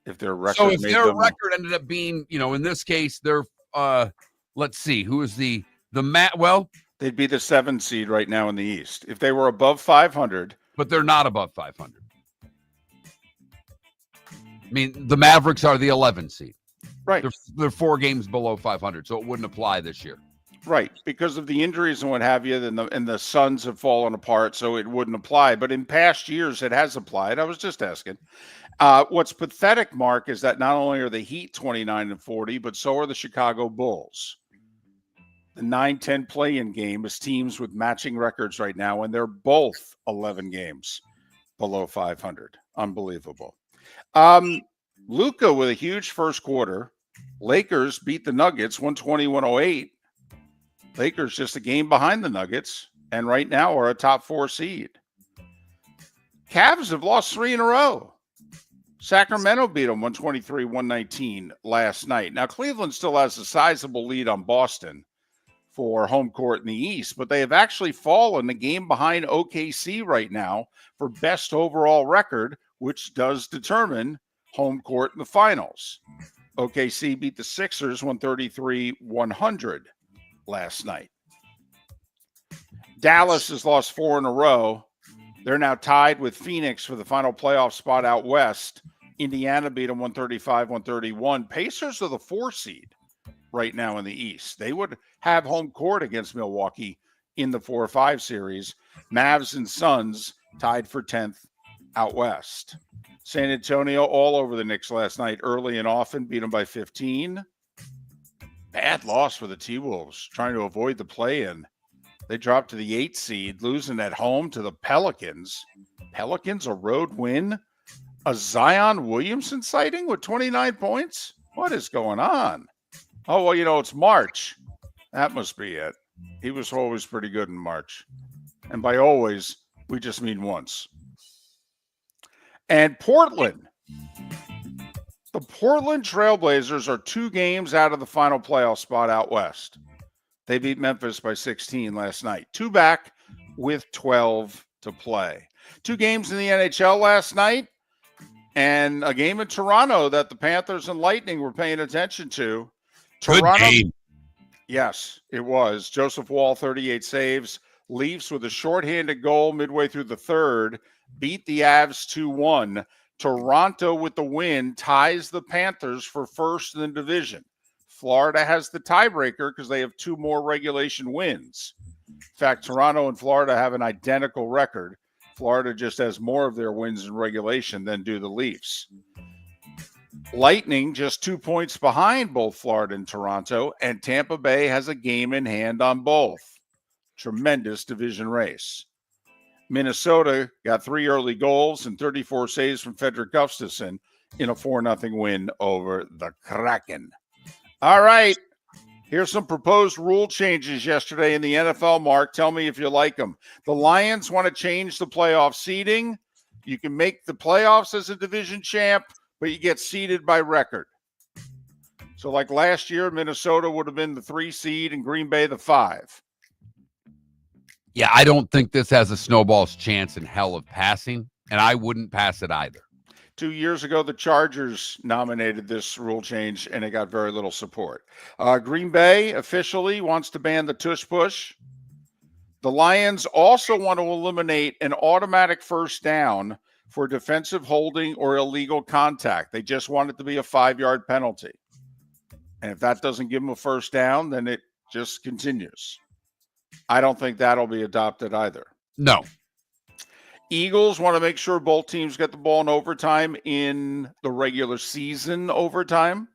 If their record, so if made their them, record ended up being, in this case, they're let's see, who is the they'd be the 7 seed right now in the East. If they were above 500, but they're not above 500. I mean, the Mavericks are the 11 seed. Right. They're 4 games below 500, so it wouldn't apply this year. Right, because of the injuries and what have you, and the Suns have fallen apart, so it wouldn't apply. But in past years, it has applied. I was just asking. What's pathetic, Mark, is that not only are the Heat 29-40, but so are the Chicago Bulls. The 9-10 play-in game is teams with matching records right now, and they're both 11 games below 500. Unbelievable. Luka with a huge first quarter. Lakers beat the Nuggets 120-108. Lakers just a game behind the Nuggets, and right now are a top 4 seed. Cavs have lost 3 in a row. Sacramento beat them 123-119 last night. Now, Cleveland still has a sizable lead on Boston for home court in the East, but they have actually fallen a game behind OKC right now for best overall record, which does determine home court in the finals. OKC beat the Sixers 133-100 last night. Dallas has lost 4 in a row. They're now tied with Phoenix for the final playoff spot out west. Indiana beat them 135-131. Pacers are the 4 seed right now in the East. They would have home court against Milwaukee in the 4-5 series. Mavs and Suns tied for 10th out west. San Antonio all over the Knicks last night, early and often, beat them by 15. Bad loss for the T-Wolves, trying to avoid the play-in. They dropped to the 8th seed, losing at home to the Pelicans. Pelicans, a road win? A Zion Williamson sighting with 29 points? What is going on? Oh, well, it's March. That must be it. He was always pretty good in March. And by always, we just mean once. And Portland The Portland Trailblazers are 2 games out of the final playoff spot out west. They beat Memphis by 16 last night. 2 back with 12 to play. 2 games in the NHL last night, and a game in Toronto that the Panthers and Lightning were paying attention to. Good game. Yes, it was. Joseph Wall, 38 saves. Leafs with a shorthanded goal midway through the third beat the Avs 2-1. Toronto with the win ties the Panthers for first in the division. Florida has the tiebreaker because they have 2 more regulation wins. In fact, Toronto and Florida have an identical record. Florida just has more of their wins in regulation than do the Leafs. Lightning just 2 points behind both Florida and Toronto, and Tampa Bay has a game in hand on both. Tremendous division race. Minnesota got 3 early goals and 34 saves from Fredrik Gustafsson in a 4-0 win over the Kraken. All right, here's some proposed rule changes yesterday in the NFL, Mark. Tell me if you like them. The Lions want to change the playoff seeding. You can make the playoffs as a division champ, but you get seeded by record. So like last year, Minnesota would have been the 3 seed and Green Bay the 5. Yeah, I don't think this has a snowball's chance in hell of passing, and I wouldn't pass it either. 2 years ago, the Chargers nominated this rule change, and it got very little support. Green Bay officially wants to ban the tush push. The Lions also want to eliminate an automatic first down for defensive holding or illegal contact. They just want it to be a 5-yard penalty. And if that doesn't give them a first down, then it just continues. I don't think that'll be adopted either. No. Eagles want to make sure both teams get the ball in overtime in the regular season overtime.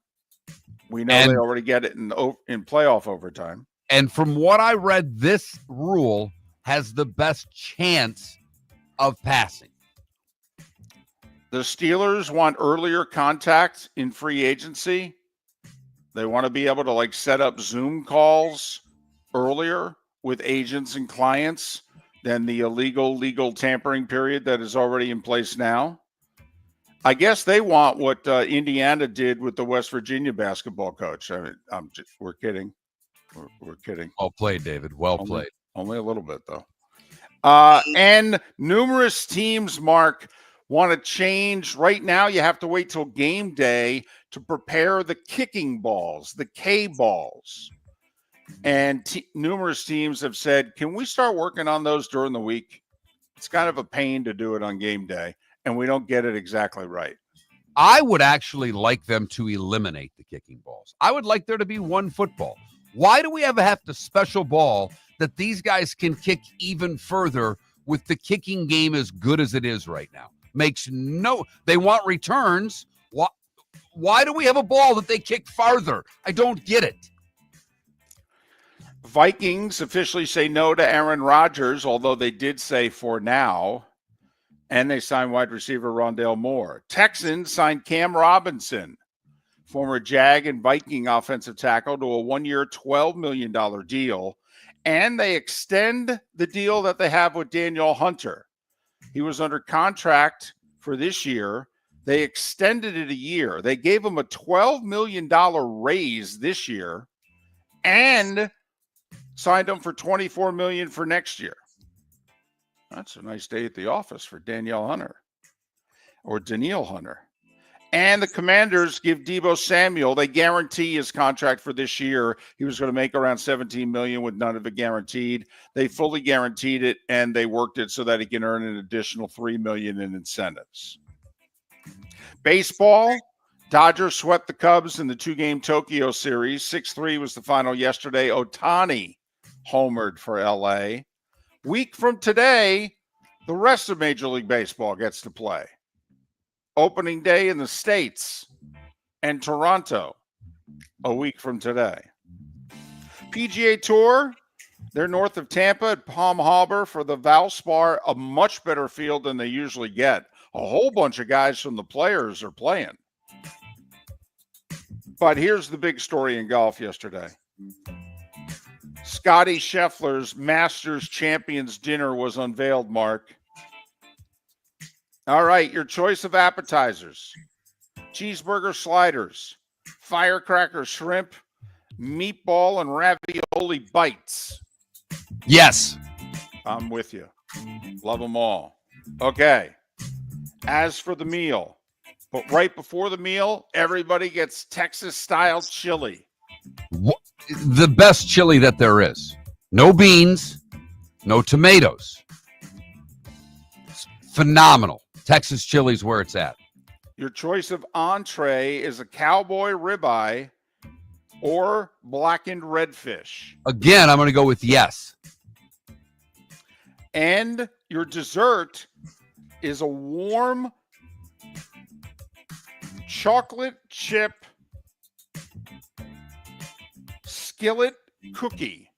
We know they already get it in playoff overtime. And from what I read, this rule has the best chance of passing. The Steelers want earlier contact in free agency. They want to be able to set up Zoom calls earlier with agents and clients than the legal tampering period that is already in place now. I guess they want what Indiana did with the West Virginia basketball coach. I mean, we're kidding. We're kidding. Well played, David. Well played. Only a little bit, though. And numerous teams, Mark, want to change. Right now, you have to wait till game day to prepare the kicking balls, the K balls. And numerous teams have said, can we start working on those during the week? It's kind of a pain to do it on game day, and we don't get it exactly right. I would actually like them to eliminate the kicking balls. I would like there to be one football. Why do we have to special ball that these guys can kick even further with the kicking game as good as it is right now? They want returns. Why do we have a ball that they kick farther? I don't get it. Vikings officially say no to Aaron Rodgers, although they did say for now, and they signed wide receiver Rondale Moore. Texans signed Cam Robinson, former Jag and Viking offensive tackle, to a 1-year, $12 million deal, and they extend the deal that they have with Daniel Hunter. He was under contract for this year. They extended it a year. They gave him a $12 million raise this year and signed him for $24 million for next year. That's a nice day at the office for Danielle Hunter or Danielle Hunter. And the Commanders give Deebo Samuel, they guarantee his contract for this year. He was going to make around $17 million with none of it guaranteed. They fully guaranteed it, and they worked it so that he can earn an additional $3 million in incentives. Baseball, Dodgers swept the Cubs in the 2-game Tokyo series. 6-3 was the final yesterday. Ohtani homered for LA. Week from today, the rest of Major League Baseball gets to play. Opening day in the States and Toronto a week from today. PGA Tour, they're north of Tampa at Palm Harbor for the Valspar, a much better field than they usually get. A whole bunch of guys from the Players are playing. But here's the big story in golf yesterday. Scotty Scheffler's Masters Champions Dinner was unveiled, Mark. All right, your choice of appetizers. cheeseburger sliders, firecracker shrimp, meatball and ravioli bites. Yes. I'm with you. Love them all. Okay. As for the meal, but right before the meal, everybody gets Texas-style chili. The best chili that there is. No beans, no tomatoes. It's phenomenal. Texas chili's where it's at. Your choice of entree is a cowboy ribeye or blackened redfish. Again, I'm going to go with yes. And your dessert is a warm chocolate chip skillet cookie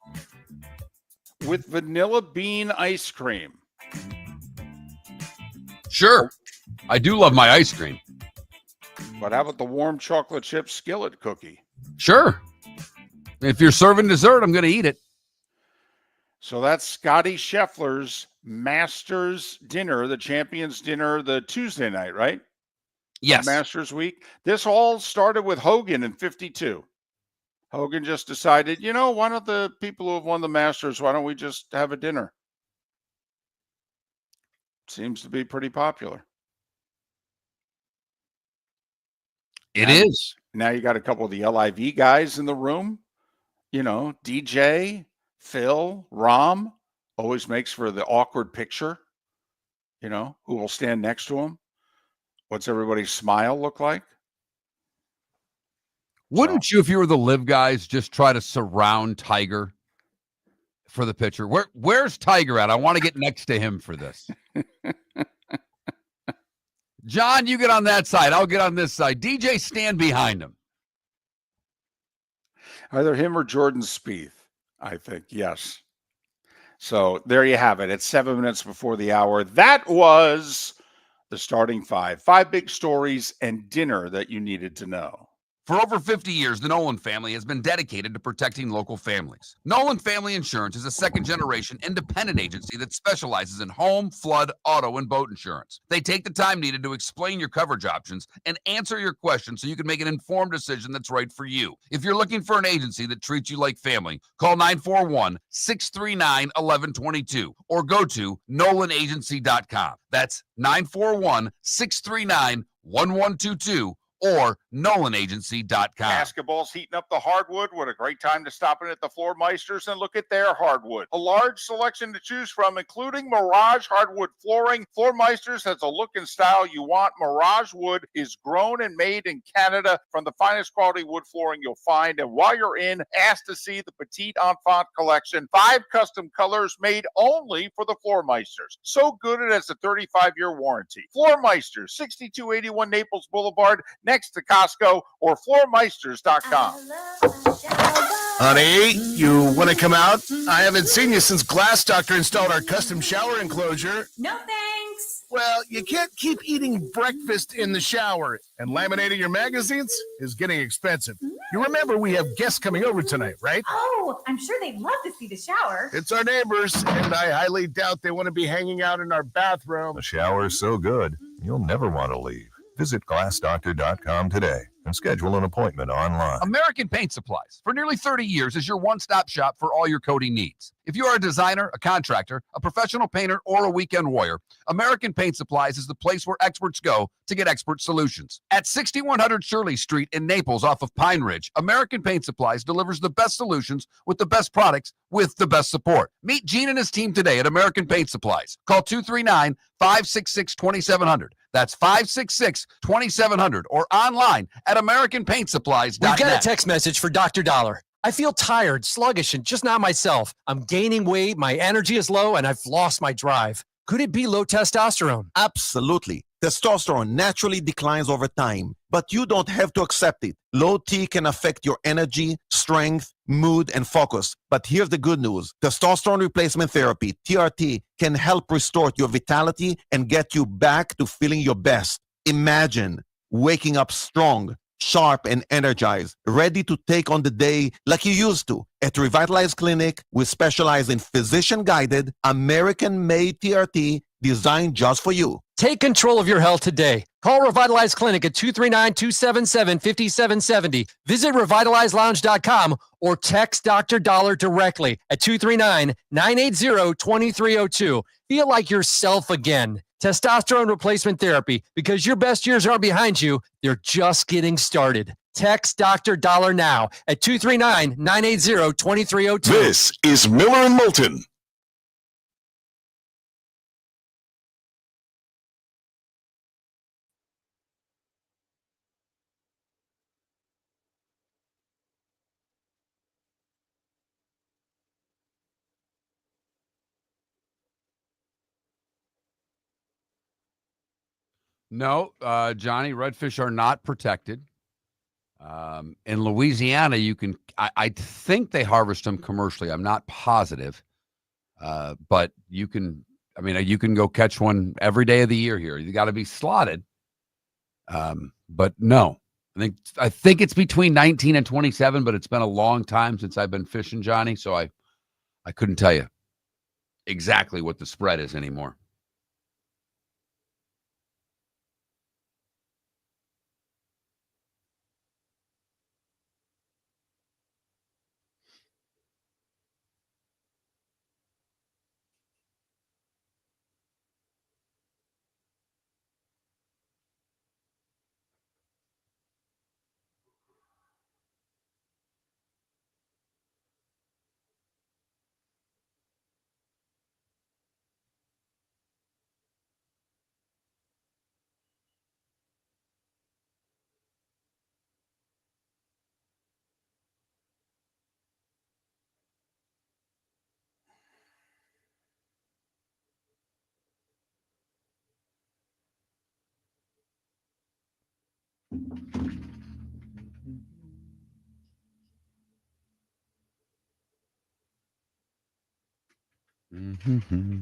with vanilla bean ice cream. Sure. I do love my ice cream. But how about the warm chocolate chip skillet cookie? Sure. If you're serving dessert, I'm going to eat it. So that's Scotty Scheffler's Masters dinner, the Champions dinner, the Tuesday night, right? Yes. Masters week. This all started with Hogan in 52. Hogan just decided, why don't the people who have won the Masters, why don't we just have a dinner? Seems to be pretty popular. It is. Now you got a couple of the LIV guys in the room. DJ, Phil, Rom, always makes for the awkward picture. Who will stand next to him? What's everybody's smile look like? Wouldn't you, if you were the live guys, just try to surround Tiger for the picture? Where's Tiger at? I want to get next to him for this. John, you get on that side. I'll get on this side. DJ, stand behind him. Either him or Jordan Spieth, I think. Yes. So there you have it. It's 7 minutes before the hour. That was the starting five. 5 big stories and dinner that you needed to know. For over 50 years, the Nolan family has been dedicated to protecting local families. Nolan Family Insurance is a second-generation independent agency that specializes in home, flood, auto, and boat insurance. They take the time needed to explain your coverage options and answer your questions so you can make an informed decision that's right for you. If you're looking for an agency that treats you like family, call 941-639-1122 or go to NolanAgency.com. That's 941-639-1122. or NolanAgency.com. Basketball's heating up the hardwood. What a great time to stop in at the Floor Meisters and look at their hardwood. A large selection to choose from, including Mirage hardwood flooring. Floor Meisters has a look and style you want. Mirage wood is grown and made in Canada from the finest quality wood flooring you'll find. And while you're in, ask to see the Petite Enfant collection. 5 custom colors made only for the Floor Meisters. So good it has a 35-year warranty. Floor Meisters, 6281 Naples Boulevard, next to Costco, or floormeisters.com. Honey, you want to come out? I haven't seen you since Glass Doctor installed our custom shower enclosure. No thanks. Well, you can't keep eating breakfast in the shower, and laminating your magazines is getting expensive. You remember we have guests coming over tonight, right? Oh, I'm sure they'd love to see the shower. It's our neighbors, and I highly doubt they want to be hanging out in our bathroom. The shower's so good, you'll never want to leave. Visit glassdoctor.com today and schedule an appointment online. American Paint Supplies, for nearly 30 years, is your one-stop shop for all your coating needs. If you are a designer, a contractor, a professional painter, or a weekend warrior, American Paint Supplies is the place where experts go to get expert solutions. At 6100 Shirley Street in Naples off of Pine Ridge, American Paint Supplies delivers the best solutions with the best products with the best support. Meet Gene and his team today at American Paint Supplies. Call 239-566-2700. That's 566-2700 or online at AmericanPaintSupplies.net. We've got a text message for Dr. Dollar. I feel tired, sluggish, and just not myself. I'm gaining weight, my energy is low, and I've lost my drive. Could it be low testosterone? Absolutely. Testosterone naturally declines over time, but you don't have to accept it. Low T can affect your energy, strength, mood, and focus. But here's the good news. Testosterone replacement therapy, TRT, can help restore your vitality and get you back to feeling your best. Imagine waking up strong, sharp, and energized, ready to take on the day like you used to. At Revitalize Clinic, we specialize in physician-guided, American-made TRT designed just for you. Take control of your health today. Call Revitalize Clinic at 239-277-5770. Visit revitalizelounge.com or text Dr. Dollar directly at 239-980-2302. Feel like yourself again. Testosterone replacement therapy, because your best years aren't behind you, they're just getting started. Text Dr. Dollar now at 239-980-2302. This is Miller and Moulton. No, Johnny, redfish are not protected. In Louisiana, you can, I think they harvest them commercially. I'm not positive. But you can go catch one every day of the year here. You got to be slotted. But no, I think it's between 19 and 27, but it's been a long time since I've been fishing, Johnny. So I couldn't tell you exactly what the spread is anymore. Mm-hmm.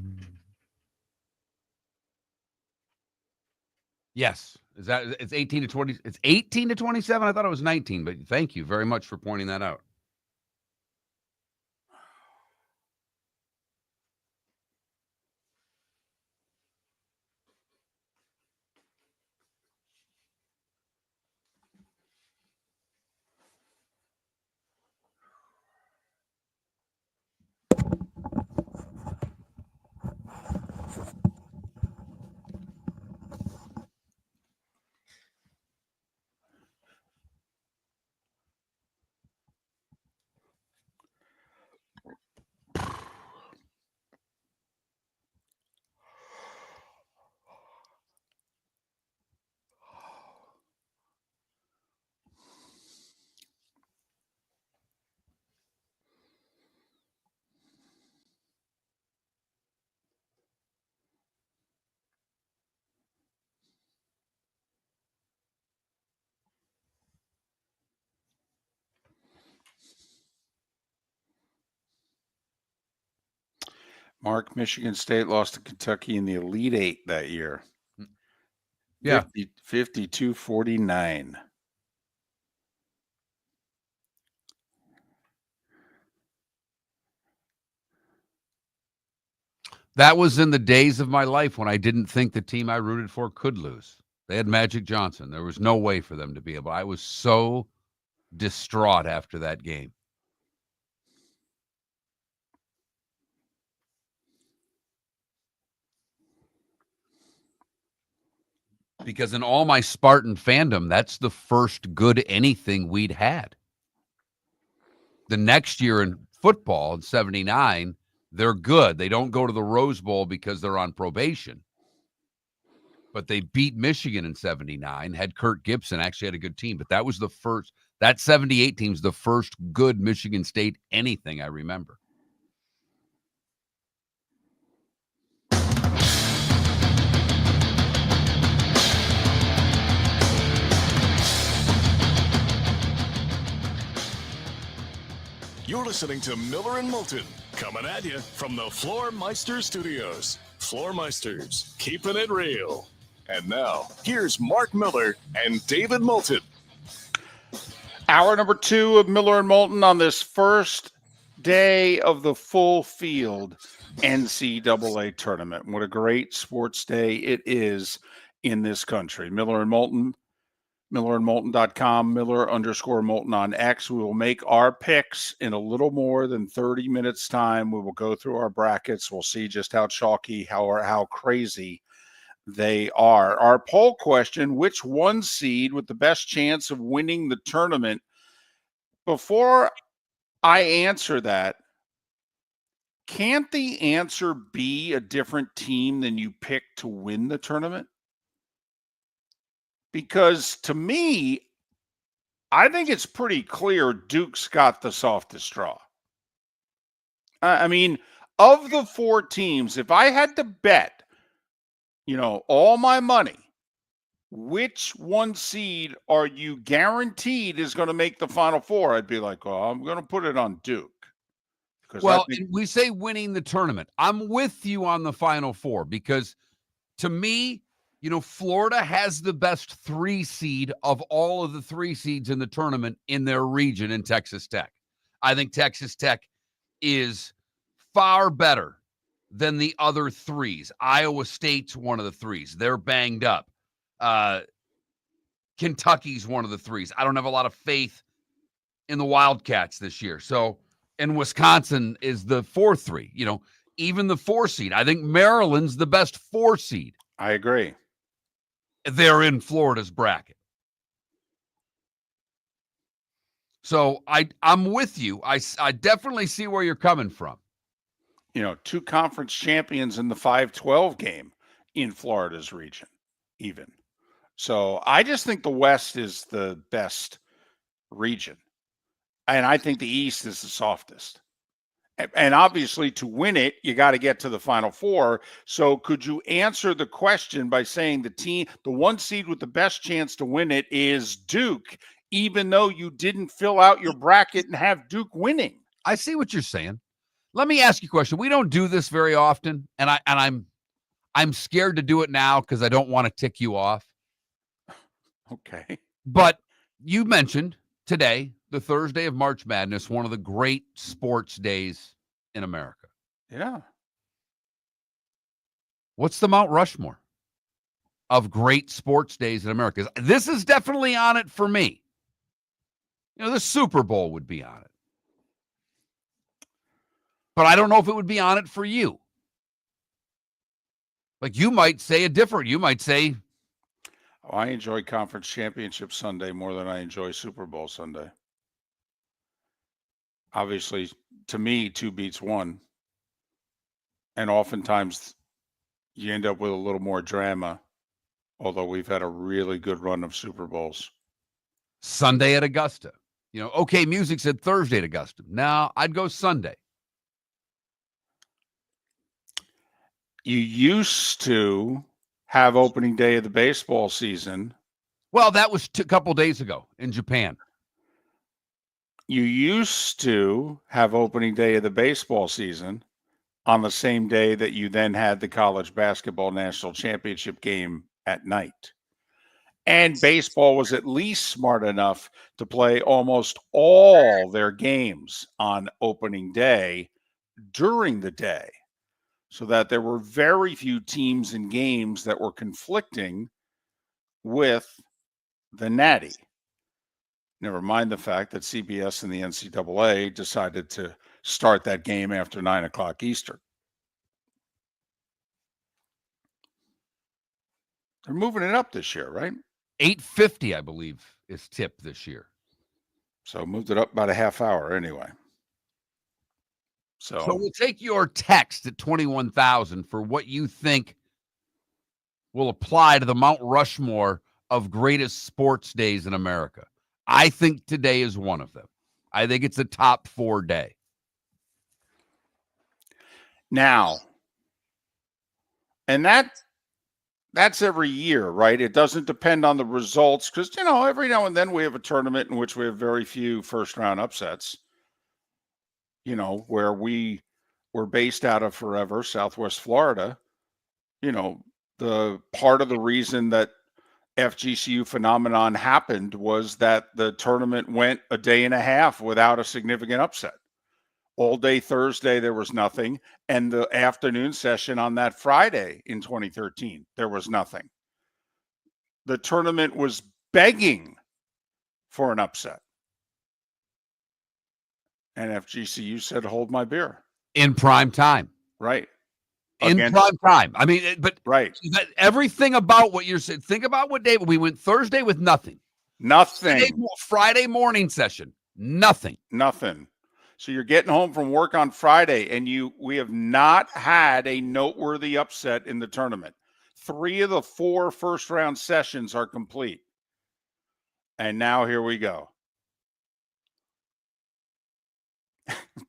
Yes. It's 18 to 20. It's 18 to 27. I thought it was 19, but thank you very much for pointing that out. Mark, Michigan State lost to Kentucky in the Elite Eight that year. Yeah. 52-49. That was in the days of my life when I didn't think the team I rooted for could lose. They had Magic Johnson. There was no way for them to be able. I was so distraught after that game. Because in all my Spartan fandom, that's the first good anything we'd had. The next year in football in 79, they're good. They don't go to the Rose Bowl because they're on probation. But they beat Michigan in 79, had Kurt Gibson, actually had a good team. But that was the first, that 78 team's the first good Michigan State anything I remember. You're listening to Miller and Moulton, coming at you from the Floormeister Studios. Floormeisters, keeping it real. And now, here's Mark Miller and David Moulton. Hour number 2 of Miller and Moulton on this first day of the full field. NCAA tournament. What a great sports day it is in this country. Miller and Moulton, millerandmoulton.com, Miller_Moulton on X. We will make our picks in a little more than 30 minutes time. We will go through our brackets. We'll see just how chalky, how crazy they are. Our poll question, which one seed with the best chance of winning the tournament? Before I answer that, can't the answer be a different team than you pick to win the tournament? Because to me, I think it's pretty clear Duke's got the softest draw. I mean, of the four teams, if I had to bet, all my money, which one seed are you guaranteed is going to make the Final Four? I'd be like, well, I'm going to put it on Duke. Well, we say winning the tournament. I'm with you on the Final Four because to me, Florida has the best 3 seed of all of the 3 seeds in the tournament in their region in Texas Tech. I think Texas Tech is far better than the other 3s. Iowa State's one of the 3s. They're banged up. Kentucky's one of the 3s. I don't have a lot of faith in the Wildcats this year. And Wisconsin is the 4-3. Even the 4 seed. I think Maryland's the best 4 seed. I agree. They're in Florida's bracket. So I'm with you. I definitely see where you're coming from. 2 conference champions in the 5-12 game in Florida's region, even. So I just think the West is the best region. And I think the East is the softest. And obviously, to win it, you got to get to the Final Four. So could you answer the question by saying the 1 seed with the best chance to win it is Duke, even though you didn't fill out your bracket and have Duke winning? I see what you're saying. Let me ask you a question. We don't do this very often, and I'm scared to do it now because I don't want to tick you off. Okay. But you mentioned today, the Thursday of March Madness, one of the great sports days in America. Yeah. What's the Mount Rushmore of great sports days in America? This is definitely on it for me. The Super Bowl would be on it. But I don't know if it would be on it for you. Like you might say you might say. Oh, I enjoy Conference Championship Sunday more than I enjoy Super Bowl Sunday. Obviously, to me, 2 beats 1. And oftentimes you end up with a little more drama, although we've had a really good run of Super Bowls. Sunday at Augusta. OK Music said Thursday at Augusta. Now, I'd go Sunday. You used to have opening day of the baseball season. Well, that was a couple days ago in Japan. You used to have opening day of the baseball season on the same day that you then had the college basketball national championship game at night. And baseball was at least smart enough to play almost all their games on opening day during the day, so that there were very few teams and games that were conflicting with the Natty. Never mind the fact that CBS and the NCAA decided to start that game after 9 o'clock Eastern. They're moving it up this year, right? 8:50, I believe, is tip this year. So moved it up about a half hour anyway. So we'll take your text at 21,000 for what you think will apply to the Mount Rushmore of greatest sports days in America. I think today is one of them. I think it's a top 4 day. Now, and that's every year, right? It doesn't depend on the results because, every now and then we have a tournament in which we have very few first-round upsets. Where we were based out of forever, Southwest Florida, the part of the reason that FGCU phenomenon happened was that the tournament went a day and a half without a significant upset. All day Thursday, there was nothing. And the afternoon session on that Friday in 2013, there was nothing. The tournament was begging for an upset. And FGCU said, hold my beer. In prime time. Right. In prime time. I mean, but right. Everything about what you're saying, think about what day we went Thursday with nothing. Nothing. Friday morning session. Nothing. Nothing. So you're getting home from work on Friday, and we have not had a noteworthy upset in the tournament. 3 of the 4 first-round sessions are complete. And now here we go.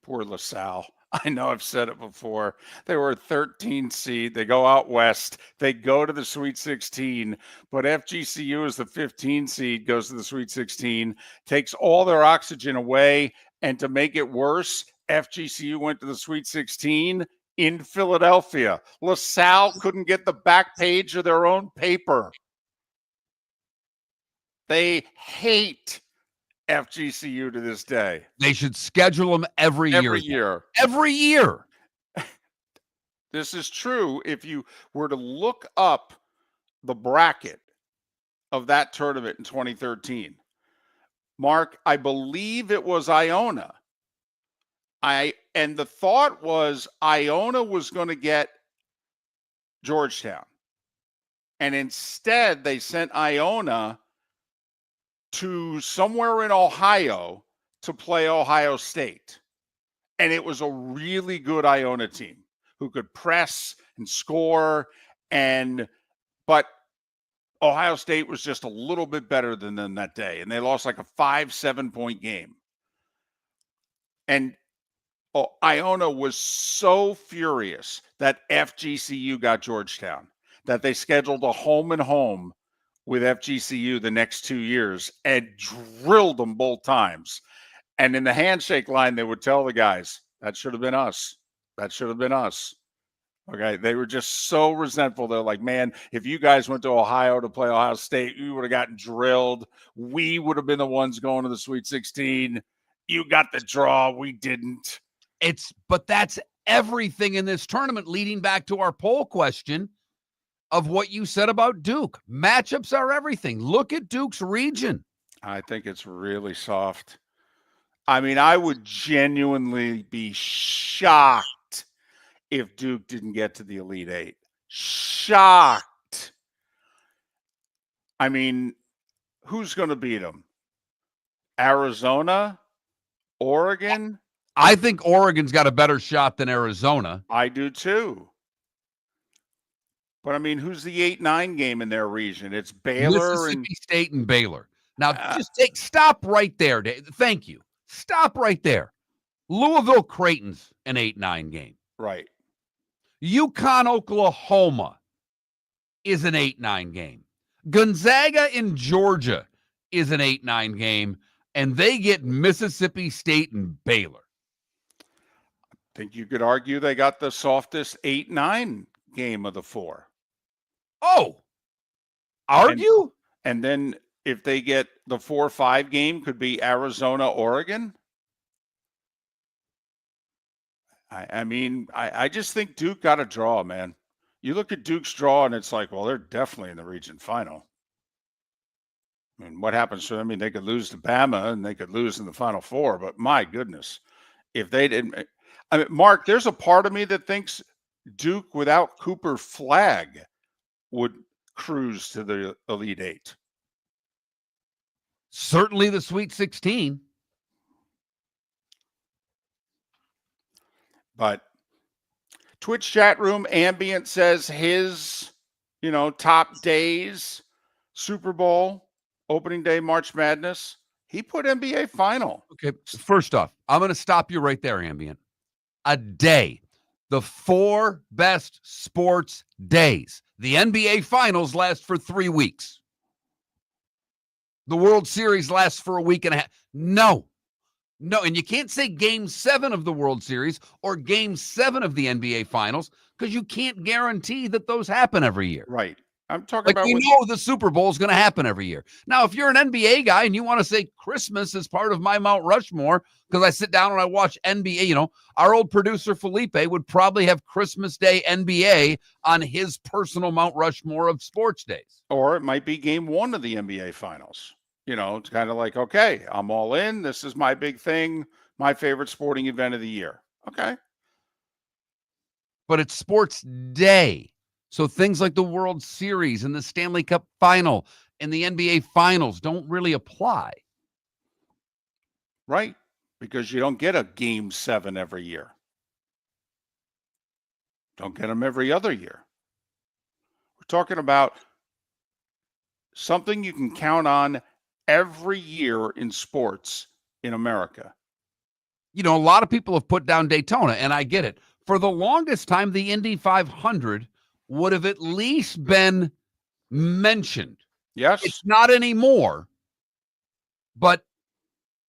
Poor LaSalle. I know I've said it before. They were a 13 seed. They go out west. They go to the Sweet 16. But FGCU is the 15 seed, goes to the Sweet 16, takes all their oxygen away. And to make it worse, FGCU went to the Sweet 16 in Philadelphia. LaSalle couldn't get the back page of their own paper. They hate FGCU to this day. They should schedule them every year. Every year. This is true. If you were to look up the bracket of that tournament in 2013, Mark, I believe it was Iona. And the thought was Iona was going to get Georgetown. And instead, they sent Iona to somewhere in Ohio to play Ohio State. And it was a really good Iona team who could press and score. But Ohio State was just a little bit better than them that day. And they lost like a 5-7 point game. And Iona was so furious that FGCU got Georgetown that they scheduled a home and home with FGCU the next 2 years and drilled them both times. And in the handshake line, they would tell the guys, that should have been us. That should have been us. Okay. They were just so resentful. They're like, man, if you guys went to Ohio to play Ohio State, you would have gotten drilled. We would have been the ones going to the Sweet 16. You got the draw. We didn't. But that's everything in this tournament, leading back to our poll question of what you said about Duke. Matchups are everything. Look at Duke's region. I think it's really soft. I mean, I would genuinely be shocked if Duke didn't get to the Elite Eight. Shocked. I mean, who's going to beat them? Arizona? Oregon? I think Oregon's got a better shot than Arizona. I do too. But I mean, who's the 8-9 game in their region? It's Baylor, Mississippi State, and Baylor. Now, stop right there, Dave. Thank you. Stop right there. Louisville Creighton's an 8-9 game. Right. UConn, Oklahoma is an 8-9 game. Gonzaga in Georgia is an 8-9 game, and they get Mississippi State and Baylor. I think you could argue they got the softest 8-9 game of the 4. Oh, argue? And then if they get the 4-5 game, could be Arizona, Oregon. I mean, I just think Duke got a draw, man. You look at Duke's draw, and it's like, well, they're definitely in the region final. I mean, what happens to them? I mean, they could lose to Bama, and they could lose in the Final Four. But my goodness, if they didn't, I mean, Mark, there's a part of me that thinks Duke without Cooper Flagg would cruise to the Elite Eight. Certainly the Sweet 16. But Twitch chat room Ambient says his, top days, Super Bowl, opening day, March Madness, he put NBA final. Okay, first off, I'm going to stop you right there, Ambient. A day. The 4 best sports days. The NBA finals last for 3 weeks. The World Series lasts for a week and a half. No, and you can't say Game 7 of the World Series or Game 7 of the NBA Finals because you can't guarantee that those happen every year. Right. I'm talking Like about we with, know the Super Bowl is going to happen every year. Now, if you're an NBA guy and you want to say Christmas is part of my Mount Rushmore because I sit down and I watch NBA, our old producer Felipe would probably have Christmas Day NBA on his personal Mount Rushmore of sports days. or it might be game 1 of the NBA Finals. It's kind of like, okay, I'm all in. This is my big thing, my favorite sporting event of the year. Okay. But it's sports day. So things like the World Series and the Stanley Cup Final and the NBA Finals don't really apply. Right. Because you don't get a game 7 every year. Don't get them every other year. We're talking about something you can count on every year in sports in America. A lot of people have put down Daytona, and I get it. For the longest time, the Indy 500 would have at least been mentioned. Yes. It's not anymore. But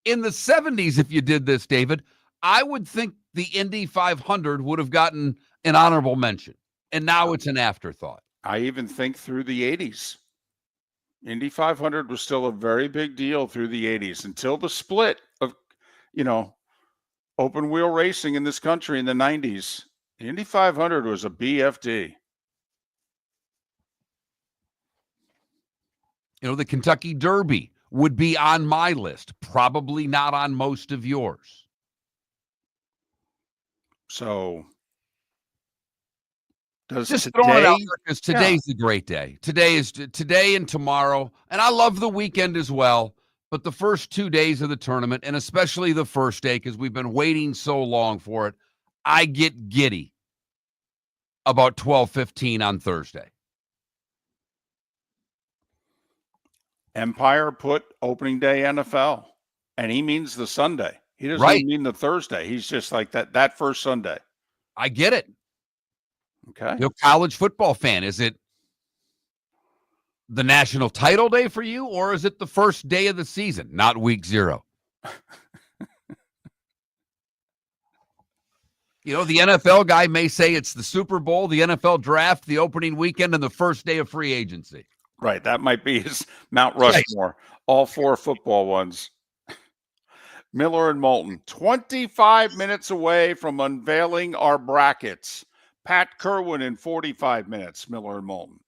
in the 70s, if you did this, David, I would think the Indy 500 would have gotten an honorable mention. And now it's an afterthought. I even think through the 80s. Indy 500 was still a very big deal through the 80s until the split of, open wheel racing in this country in the 90s. The Indy 500 was a BFD. The Kentucky Derby would be on my list, probably not on most of yours. So does just today, throwing it out there because today's a great day. Today and tomorrow, and I love the weekend as well. But the first 2 days of the tournament, and especially the first day, because we've been waiting so long for it, I get giddy about 12:15 on Thursday. Empire put opening day NFL, and he means the Sunday. He doesn't even mean the Thursday. He's just like that first Sunday. I get it. Okay. College football fan, is it the national title day for you, or is it the first day of the season, not week 0? The NFL guy may say it's the Super Bowl, the NFL draft, the opening weekend, and the first day of free agency. Right. That might be his Mount Rushmore. All 4 football ones. Miller and Moulton, 25 minutes away from unveiling our brackets. Pat Kirwan in 45 minutes, Miller and Moulton.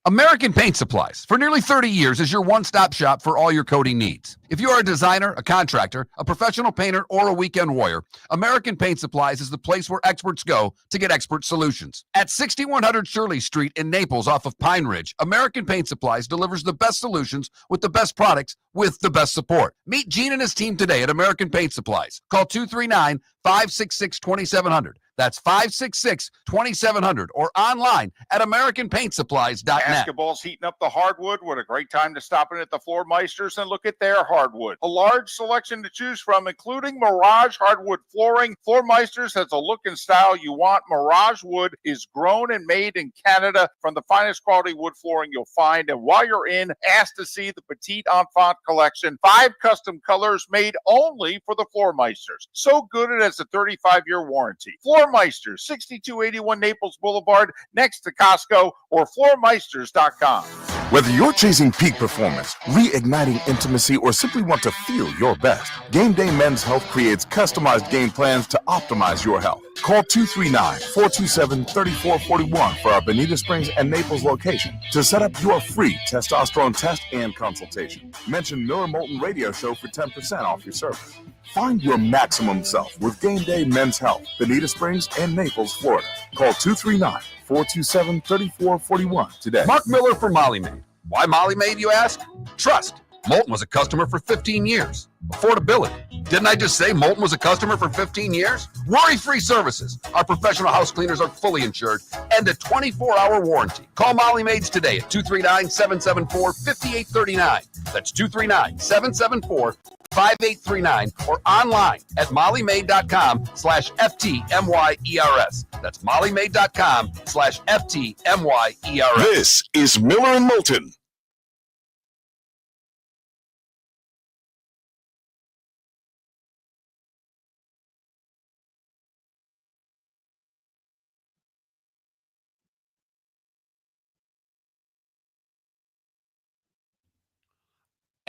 American Paint Supplies, for nearly 30 years, is your one-stop shop for all your coating needs. If you are a designer, a contractor, a professional painter, or a weekend warrior, American Paint Supplies is the place where experts go to get expert solutions. At 6100 Shirley Street in Naples off of Pine Ridge, American Paint Supplies delivers the best solutions with the best products with the best support. Meet Gene and his team today at American Paint Supplies. Call 239-566-2700. That's 566-2700 or online at AmericanPaintSupplies.net. Basketball's heating up the hardwood. What a great time to stop in at the Floor Meisters and look at their hardwood. A large selection to choose from, including Mirage hardwood flooring. Floor Meisters has a look and style you want. Mirage wood is grown and made in Canada from the finest quality wood flooring you'll find. And while you're in, ask to see the Petite Enfant collection. 5 custom colors made only for the Floor Meisters. So good it has a 35-year warranty. Floor Meisters, 6281 Naples Boulevard, next to Costco, or floormeisters.com. Whether you're chasing peak performance, reigniting intimacy, or simply want to feel your best, Game Day Men's Health creates customized game plans to optimize your health. Call 239-427-3441 for our Bonita Springs and Naples location to set up your free testosterone test and consultation. Mention Miller Moulton Radio Show for 10% off your service. Find your maximum self with Game Day Men's Health, Bonita Springs and Naples, Florida. Call 239-427-3441 today. Mark Miller for Molly Maid. Why Molly Maid, you ask? Trust. Moulton was a customer for 15 years. Affordability. Didn't I just say Moulton was a customer for 15 years? Worry-free services. Our professional house cleaners are fully insured and a 24-hour warranty. Call Molly Maids today at 239-774-5839. That's 239-774-5839 or online at mollymaid.com/FTMYERS. That's mollymaid.com/FTMYERS. This is Miller and Moulton.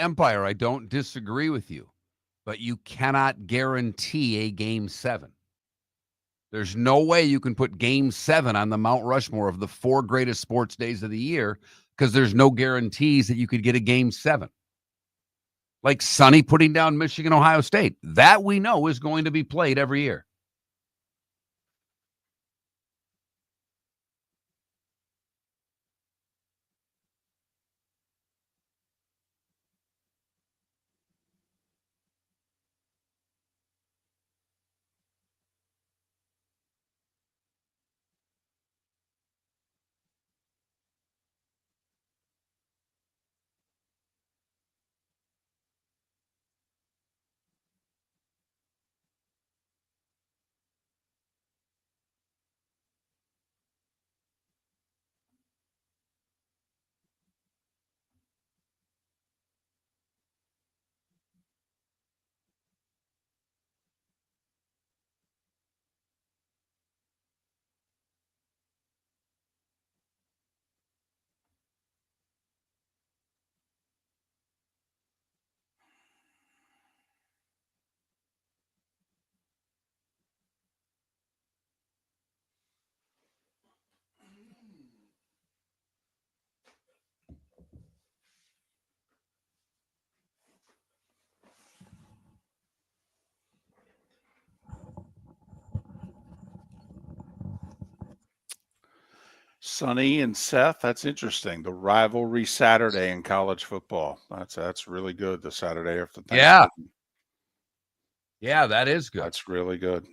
Empire, I don't disagree with you, but you cannot guarantee a Game 7. There's no way you can put Game 7 on the Mount Rushmore of the 4 greatest sports days of the year because there's no guarantees that you could get a Game 7. Like Sonny putting down Michigan, Ohio State. That we know is going to be played every year. Sonny and Seth, that's interesting. The rivalry Saturday in college football. That's really good. The Saturday after Thanksgiving. Yeah, that is good. That's really good.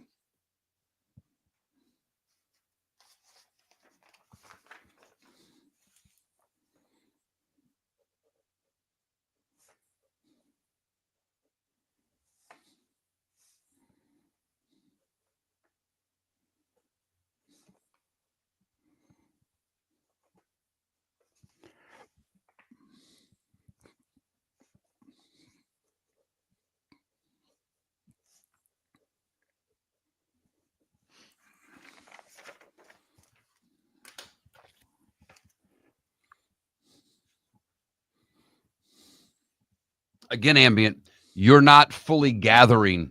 Again, Ambient, you're not fully gathering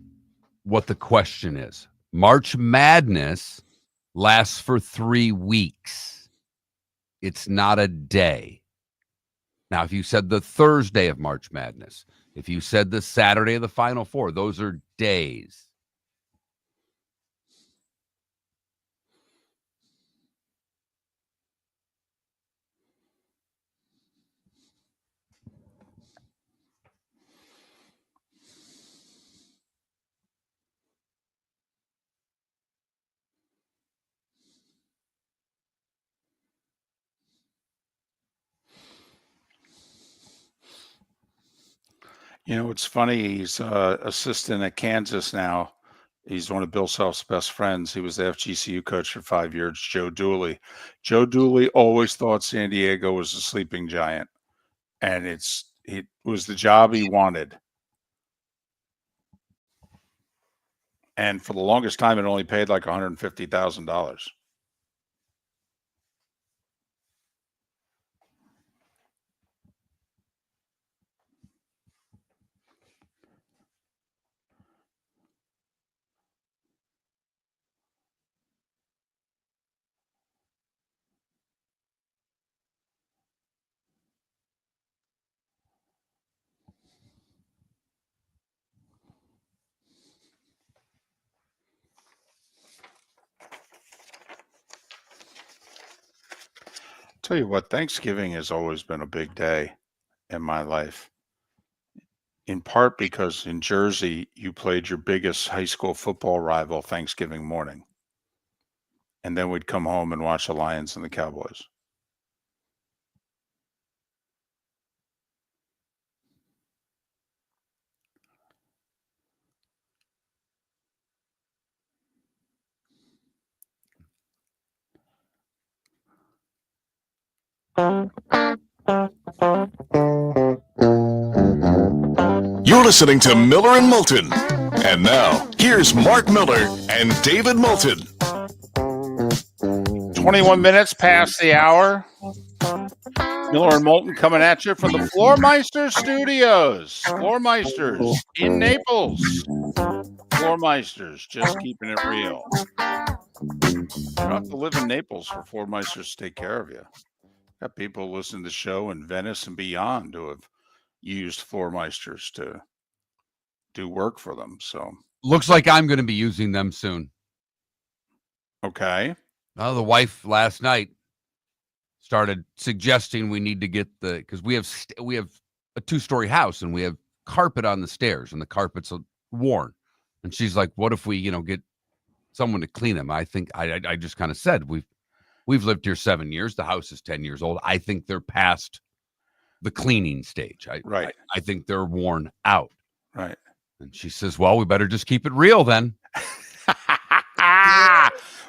what the question is. March Madness lasts for 3 weeks. It's not a day. Now, if you said the Thursday of March Madness, if you said the Saturday of the Final Four, those are days. You know, it's funny. He's assistant at Kansas now. He's one of Bill Self's best friends. He was the FGCU coach for 5 years, Joe Dooley. Joe Dooley always thought San Diego was a sleeping giant, and it was the job he wanted. And for the longest time, it only paid like $150,000. Tell you what, Thanksgiving has always been a big day in my life. In part because in Jersey, you played your biggest high school football rival Thanksgiving morning. And then we'd come home and watch the Lions and the Cowboys. You're listening to Miller and Moulton. And now, here's Mark Miller and David Moulton. 21 minutes past the hour. Miller and Moulton coming at you from the Floormeister Studios. Floormeisters in Naples. Floormeisters, just keeping it real. You don't have to live in Naples for Floormeisters to take care of you. Got people listening to the show in Venice and beyond who have used Floormeisters to do work for them. So looks like I'm going to be using them soon. Okay. The wife last night started suggesting we need to get because we have a 2-story house and we have carpet on the stairs and the carpet's worn. And she's like, what if we, get someone to clean them? I think I just kind of said, we've lived here 7 years. The house is 10 years old. I think they're past the cleaning stage. Right. I think they're worn out. Right. And she says, well, we better just keep it real then.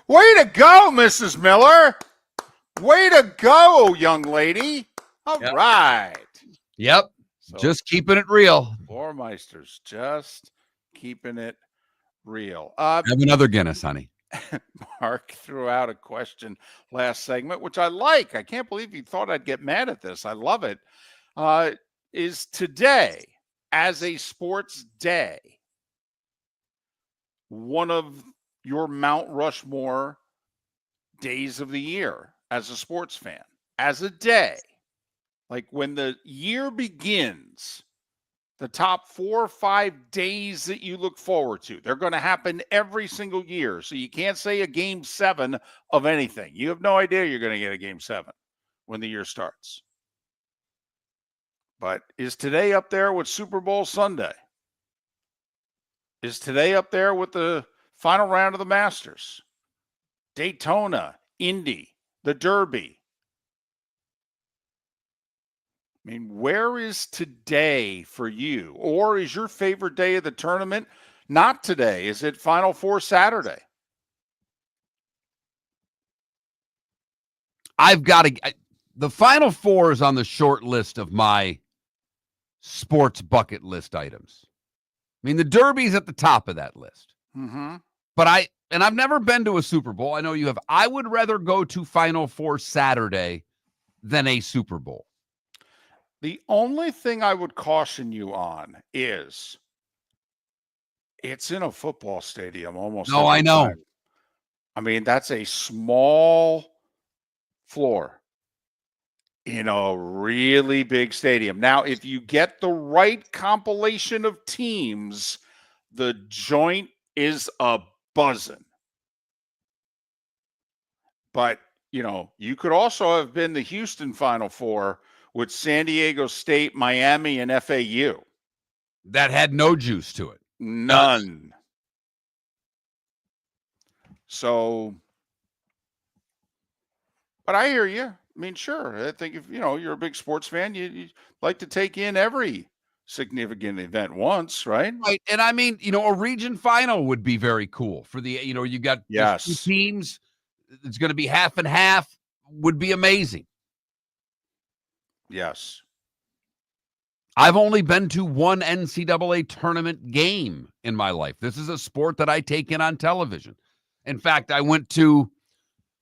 Way to go, Mrs. Miller. Way to go, young lady. All right. Yep. So, just keeping it real. Floormeisters, just keeping it real. Have another Guinness, honey. Mark threw out a question last segment, which I like. I can't believe you thought I'd get mad at this. I love it. Is today, as a sports day, one of your Mount Rushmore days of the year as a sports fan? As a day, like when the year begins, the top 4 or 5 days that you look forward to, they're going to happen every single year. So you can't say a game 7 of anything. You have no idea you're going to get a game 7 when the year starts. But is today up there with Super Bowl Sunday? Is today up there with the final round of the Masters? Daytona, Indy, the Derby. I mean, where is today for you? Or is your favorite day of the tournament not today? Is it Final Four Saturday? The Final Four is on the short list of my sports bucket list items. I mean, the Derby's at the top of that list. Mm-hmm. But I've never been to a Super Bowl. I know you have. I would rather go to Final Four Saturday than a Super Bowl. The only thing I would caution you on is it's in a football stadium almost. No, I know. Time. I mean, that's a small floor in a really big stadium. Now, if you get the right compilation of teams, the joint is a buzzing. But, you could also have been the Houston Final Four with San Diego State, Miami, and FAU. That had no juice to it. None. So, but I hear you. I mean, sure. I think if, you're a big sports fan, you like to take in every significant event once, right? Right. And I mean, a region final would be very cool for the, you got 2 teams. It's going to be half and half. Would be amazing. Yes. I've only been to one NCAA tournament game in my life. This is a sport that I take in on television. In fact, I went to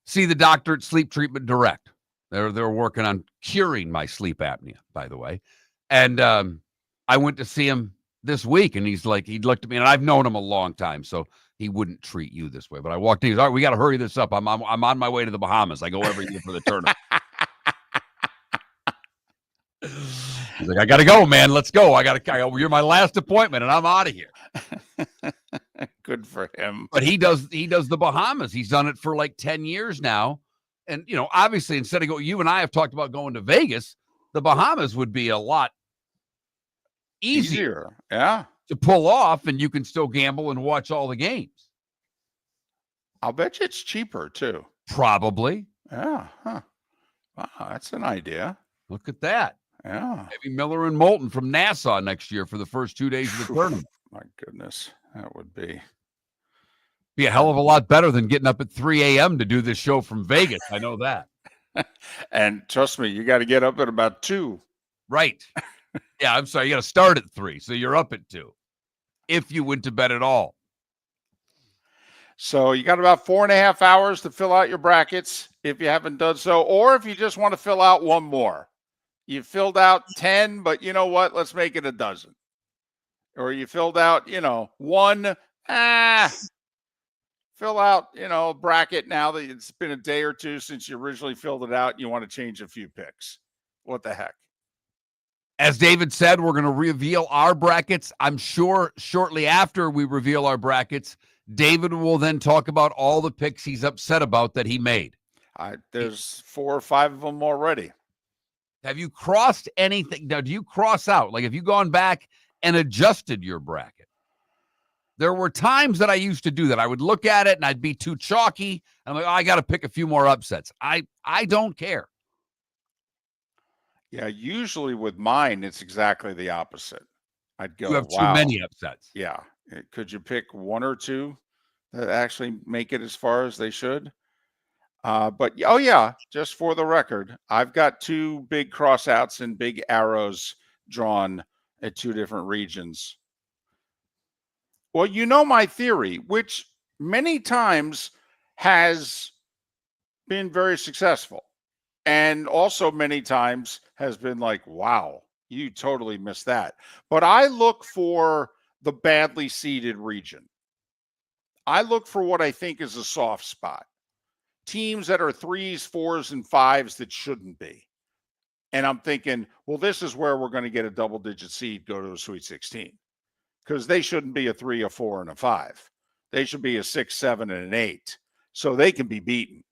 see the doctor at Sleep Treatment Direct. They're working on curing my sleep apnea, by the way. And I went to see him this week, and he looked at me, and I've known him a long time, so he wouldn't treat you this way. But I walked in, he's all right, we got to hurry this up. I'm on my way to the Bahamas. I go every year for the tournament. He's like, I got to go, man. Let's go. You're my last appointment, and I'm out of here. Good for him. But he does the Bahamas. He's done it for like 10 years now. And, obviously, instead of you and I have talked about going to Vegas, the Bahamas would be a lot easier. Yeah. To pull off, and you can still gamble and watch all the games. I'll bet you it's cheaper, too. Probably. Yeah. Huh. Wow, that's an idea. Look at that. Yeah. Maybe Miller and Moulton from Nassau next year for the first 2 days of the tournament. My goodness. That would be a hell of a lot better than getting up at 3 a.m. to do this show from Vegas. I know that. And trust me, you got to get up at about 2. Right. Yeah, I'm sorry. You got to start at 3, so you're up at 2 if you went to bed at all. So you got about 4.5 hours to fill out your brackets if you haven't done so, or if you just want to fill out one more. You filled out 10, but you know what? Let's make it a dozen. Or you filled out, one. Fill out, a bracket now that it's been a day or two since you originally filled it out. And you want to change a few picks. What the heck? As David said, we're going to reveal our brackets. I'm sure shortly after we reveal our brackets, David will then talk about all the picks he's upset about that he made. There's 4 or 5 of them already. Have you crossed anything? Now, do you cross out? Like, have you gone back and adjusted your bracket? There were times that I used to do that. I would look at it and I'd be too chalky. I'm like, I got to pick a few more upsets. I don't care. Yeah, usually with mine, it's exactly the opposite. I'd go, You have wow. too many upsets. Yeah. Could you pick 1 or 2 that actually make it as far as they should? But, oh, yeah, just for the record, I've got 2 big crossouts and big arrows drawn at 2 different regions. Well, my theory, which many times has been very successful, and also many times has been like, wow, you totally missed that. But I look for the badly seeded region. I look for what I think is a soft spot. Teams that are 3s, 4s, and 5s that shouldn't be. And I'm thinking, well, this is where we're going to get a double-digit seed go to a Sweet 16. Because they shouldn't be a 3, a 4, and a 5. They should be a 6, 7, and an 8. So they can be beaten.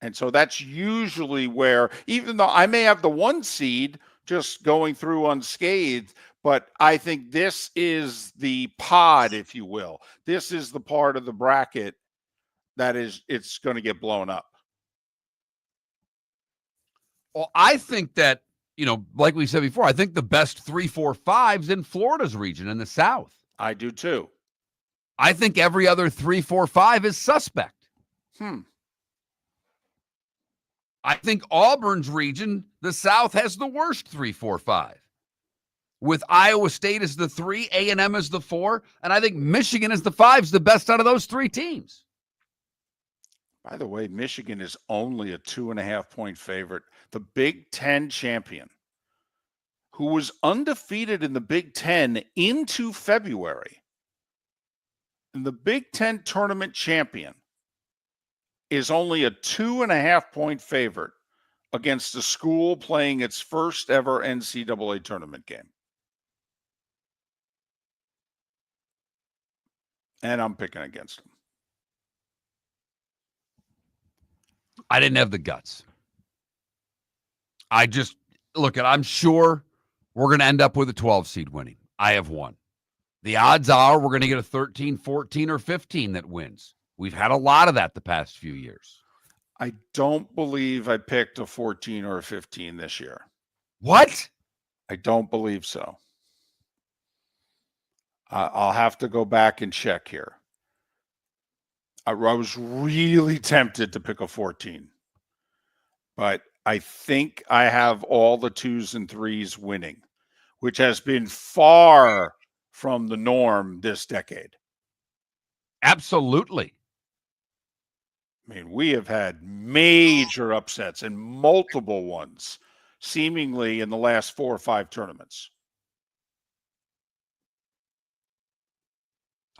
And so that's usually where, even though I may have the 1 seed just going through unscathed, but I think this is the pod, if you will. This is the part of the bracket that it's going to get blown up. Well, I think that, like we said before, I think the best 3, 4, 5s in Florida's region in the South. I do too. I think every other 3, 4, 5 is suspect. I think Auburn's region, the South, has the worst 3, 4, 5. With Iowa State as the 3, A&M as the 4, and I think Michigan as the 5 is the best out of those 3 teams. By the way, Michigan is only a 2.5-point favorite. The Big Ten champion, who was undefeated in the Big Ten into February, and the Big Ten tournament champion is only a 2.5-point favorite against a school playing its first ever NCAA tournament game. And I'm picking against them. I didn't have the guts. I'm sure we're going to end up with a 12 seed winning. I have 1. The odds are we're going to get a 13, 14, or 15 that wins. We've had a lot of that the past few years. I don't believe I picked a 14 or a 15 this year. What? I don't believe so. I'll have to go back and check here. I was really tempted to pick a 14, but I think I have all the 2s and 3s winning, which has been far from the norm this decade. Absolutely. I mean, we have had major upsets and multiple ones seemingly in the last 4 or 5 tournaments.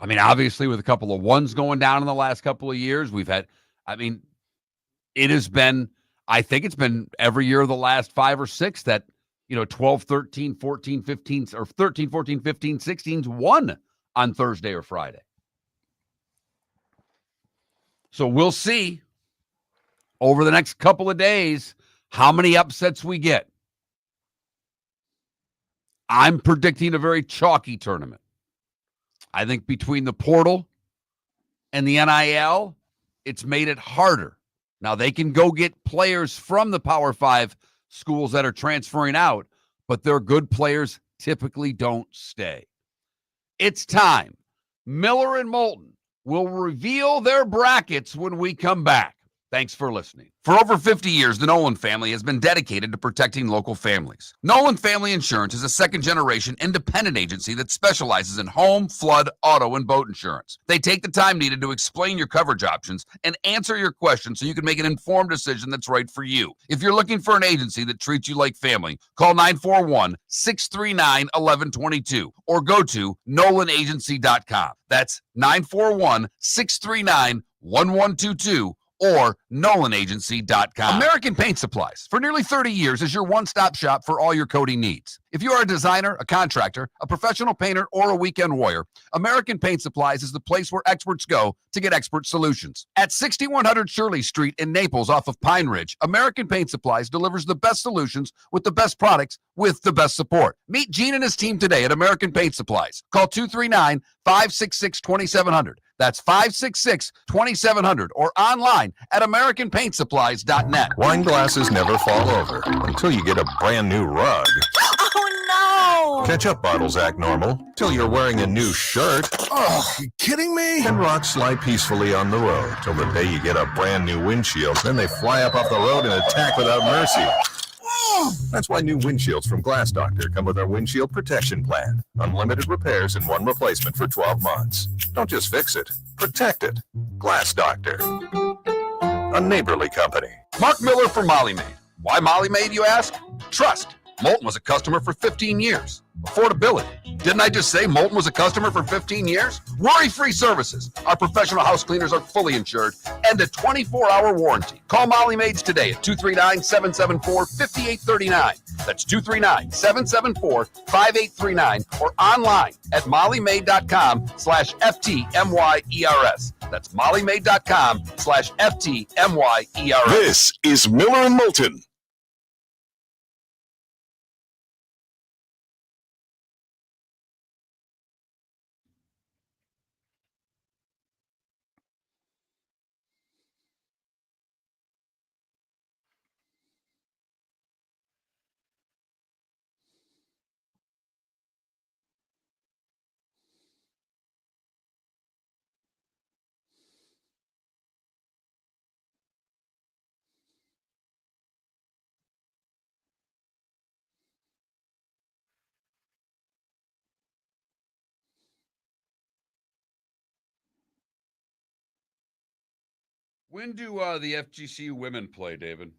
I mean, obviously, with a couple of 1s going down in the last couple of years, we've had, it has been, I think it's been every year of the last 5 or 6 that, 12, 13, 14, 15, or 13, 14, 15, 16s won on Thursday or Friday. So we'll see over the next couple of days how many upsets we get. I'm predicting a very chalky tournament. I think between the portal and the NIL, it's made it harder. Now, they can go get players from the Power 5 schools that are transferring out, but their good players typically don't stay. It's time. Miller and Moulton will reveal their brackets when we come back. Thanks for listening. For over 50 years, the Nolan family has been dedicated to protecting local families. Nolan Family Insurance is a second-generation independent agency that specializes in home, flood, auto, and boat insurance. They take the time needed to explain your coverage options and answer your questions so you can make an informed decision that's right for you. If you're looking for an agency that treats you like family, call 941-639-1122 or go to nolanagency.com. That's 941-639-1122 or nolanagency.com. American Paint Supplies, for nearly 30 years, is your one-stop shop for all your coating needs. If you are a designer, a contractor, a professional painter, or a weekend warrior, American Paint Supplies is the place where experts go to get expert solutions. At 6100 Shirley Street in Naples off of Pine Ridge, American Paint Supplies delivers the best solutions with the best products with the best support. Meet Gene and his team today at American Paint Supplies. Call 239-566-2700. That's 566-2700 or online at AmericanPaintSupplies.net. Wine glasses never fall over until you get a brand new rug. Oh no! Ketchup bottles act normal till you're wearing a new shirt. Oh, you kidding me? And rocks slide peacefully on the road till the day you get a brand new windshield. Then they fly up off the road and attack without mercy. That's why new windshields from Glass Doctor come with our windshield protection plan. Unlimited repairs and one replacement for 12 months. Don't just fix it, protect it. Glass Doctor. A neighborly company. Mark Miller for Molly Maid. Why Molly Maid, you ask? Trust. Moulton was a customer for 15 years. Affordability. Didn't I just say Moulton was a customer for 15 years? Worry-free services. Our professional house cleaners are fully insured and a 24-hour warranty. Call Molly Maids today at 239-774-5839. That's 239-774-5839 or online at mollymaid.com/FTMYERS. That's mollymaid.com/FTMYERS. This is Miller and Moulton. When do the FGC women play, David?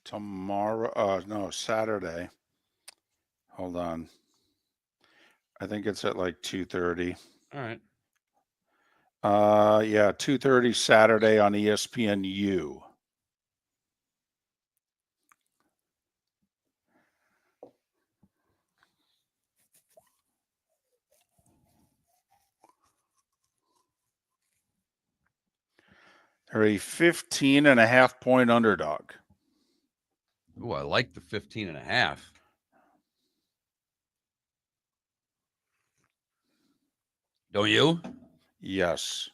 Tomorrow, no, Saturday. Hold on. I think it's at like 2:30. All right. Yeah, 2:30 Saturday on ESPNU. They're a 15.5-point underdog. Oh, I like the 15.5. Don't you? Yes.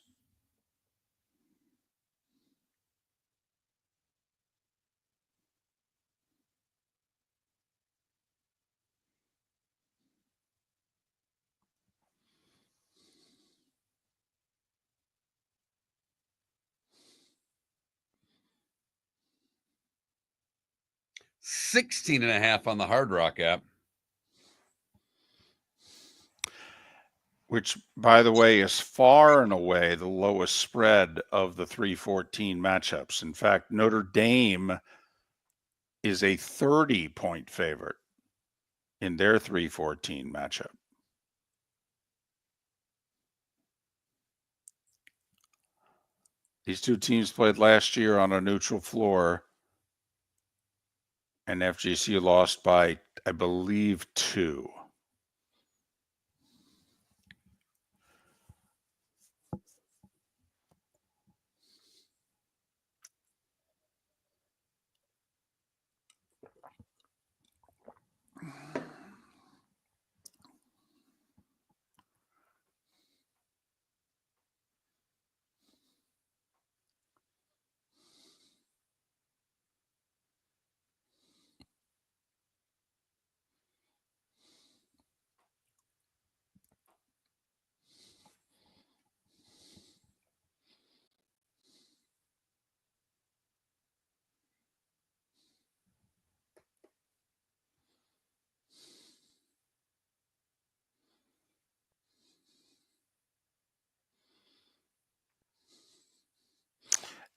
$16.5 on the Hard Rock app. Which, by the way, is far and away the lowest spread of the 314 matchups. In fact, Notre Dame is a 30-point favorite in their 314 matchup. These two teams played last year on a neutral floor, and FGC lost by, I believe, 2.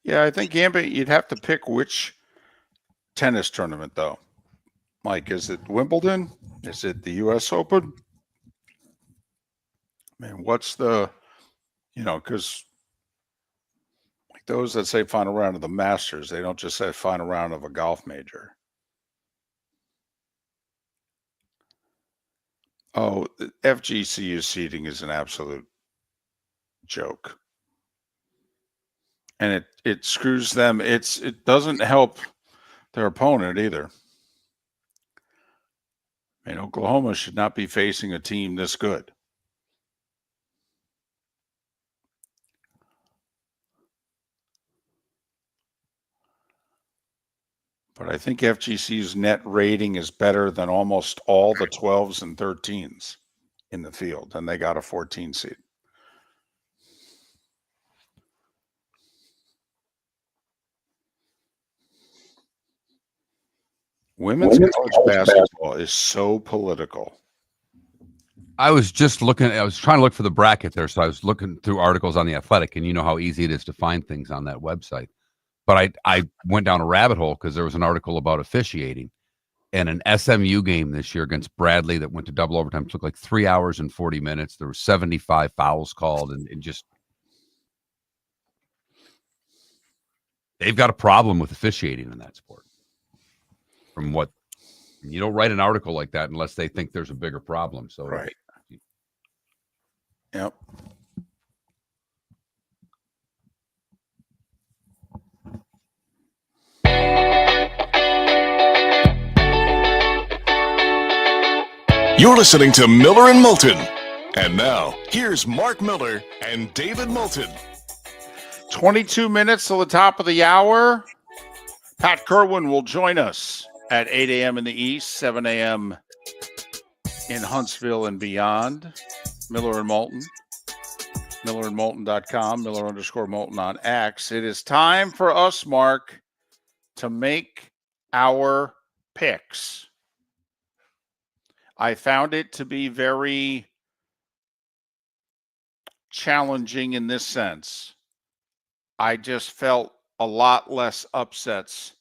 Yeah, I think Gambit, you'd have to pick which tennis tournament, though. Mike, is it Wimbledon? Is it the U.S. Open? Man, what's the, because like those that say final round of the Masters, they don't just say final round of a golf major. Oh, the FGCU seating is an absolute joke. And it screws them. It doesn't help their opponent either. I mean, Oklahoma should not be facing a team this good. But I think FGC's net rating is better than almost all the 12s and 13s in the field, and they got a 14 seed. Women's college basketball is so political. I was just looking, I was trying to look for the bracket there. So I was looking through articles on The Athletic, and you know how easy it is to find things on that website. But I went down a rabbit hole because there was an article about officiating, and an SMU game this year against Bradley that went to double overtime took like 3 hours and 40 minutes. There were 75 fouls called, and just they've got a problem with officiating in that sport. From what you don't write an article like that unless they think there's a bigger problem. So right. Yep. You're listening to Miller and Moulton. And now, here's Mark Miller and David Moulton. 22 minutes till the top of the hour. Pat Kirwan will join us at 8 a.m. in the East, 7 a.m. in Huntsville and beyond. Miller and Moulton. MillerandMoulton.com, Miller_Moulton on X. It is time for us, Mark, to make our picks. I found it to be very challenging in this sense. I just felt a lot less upsets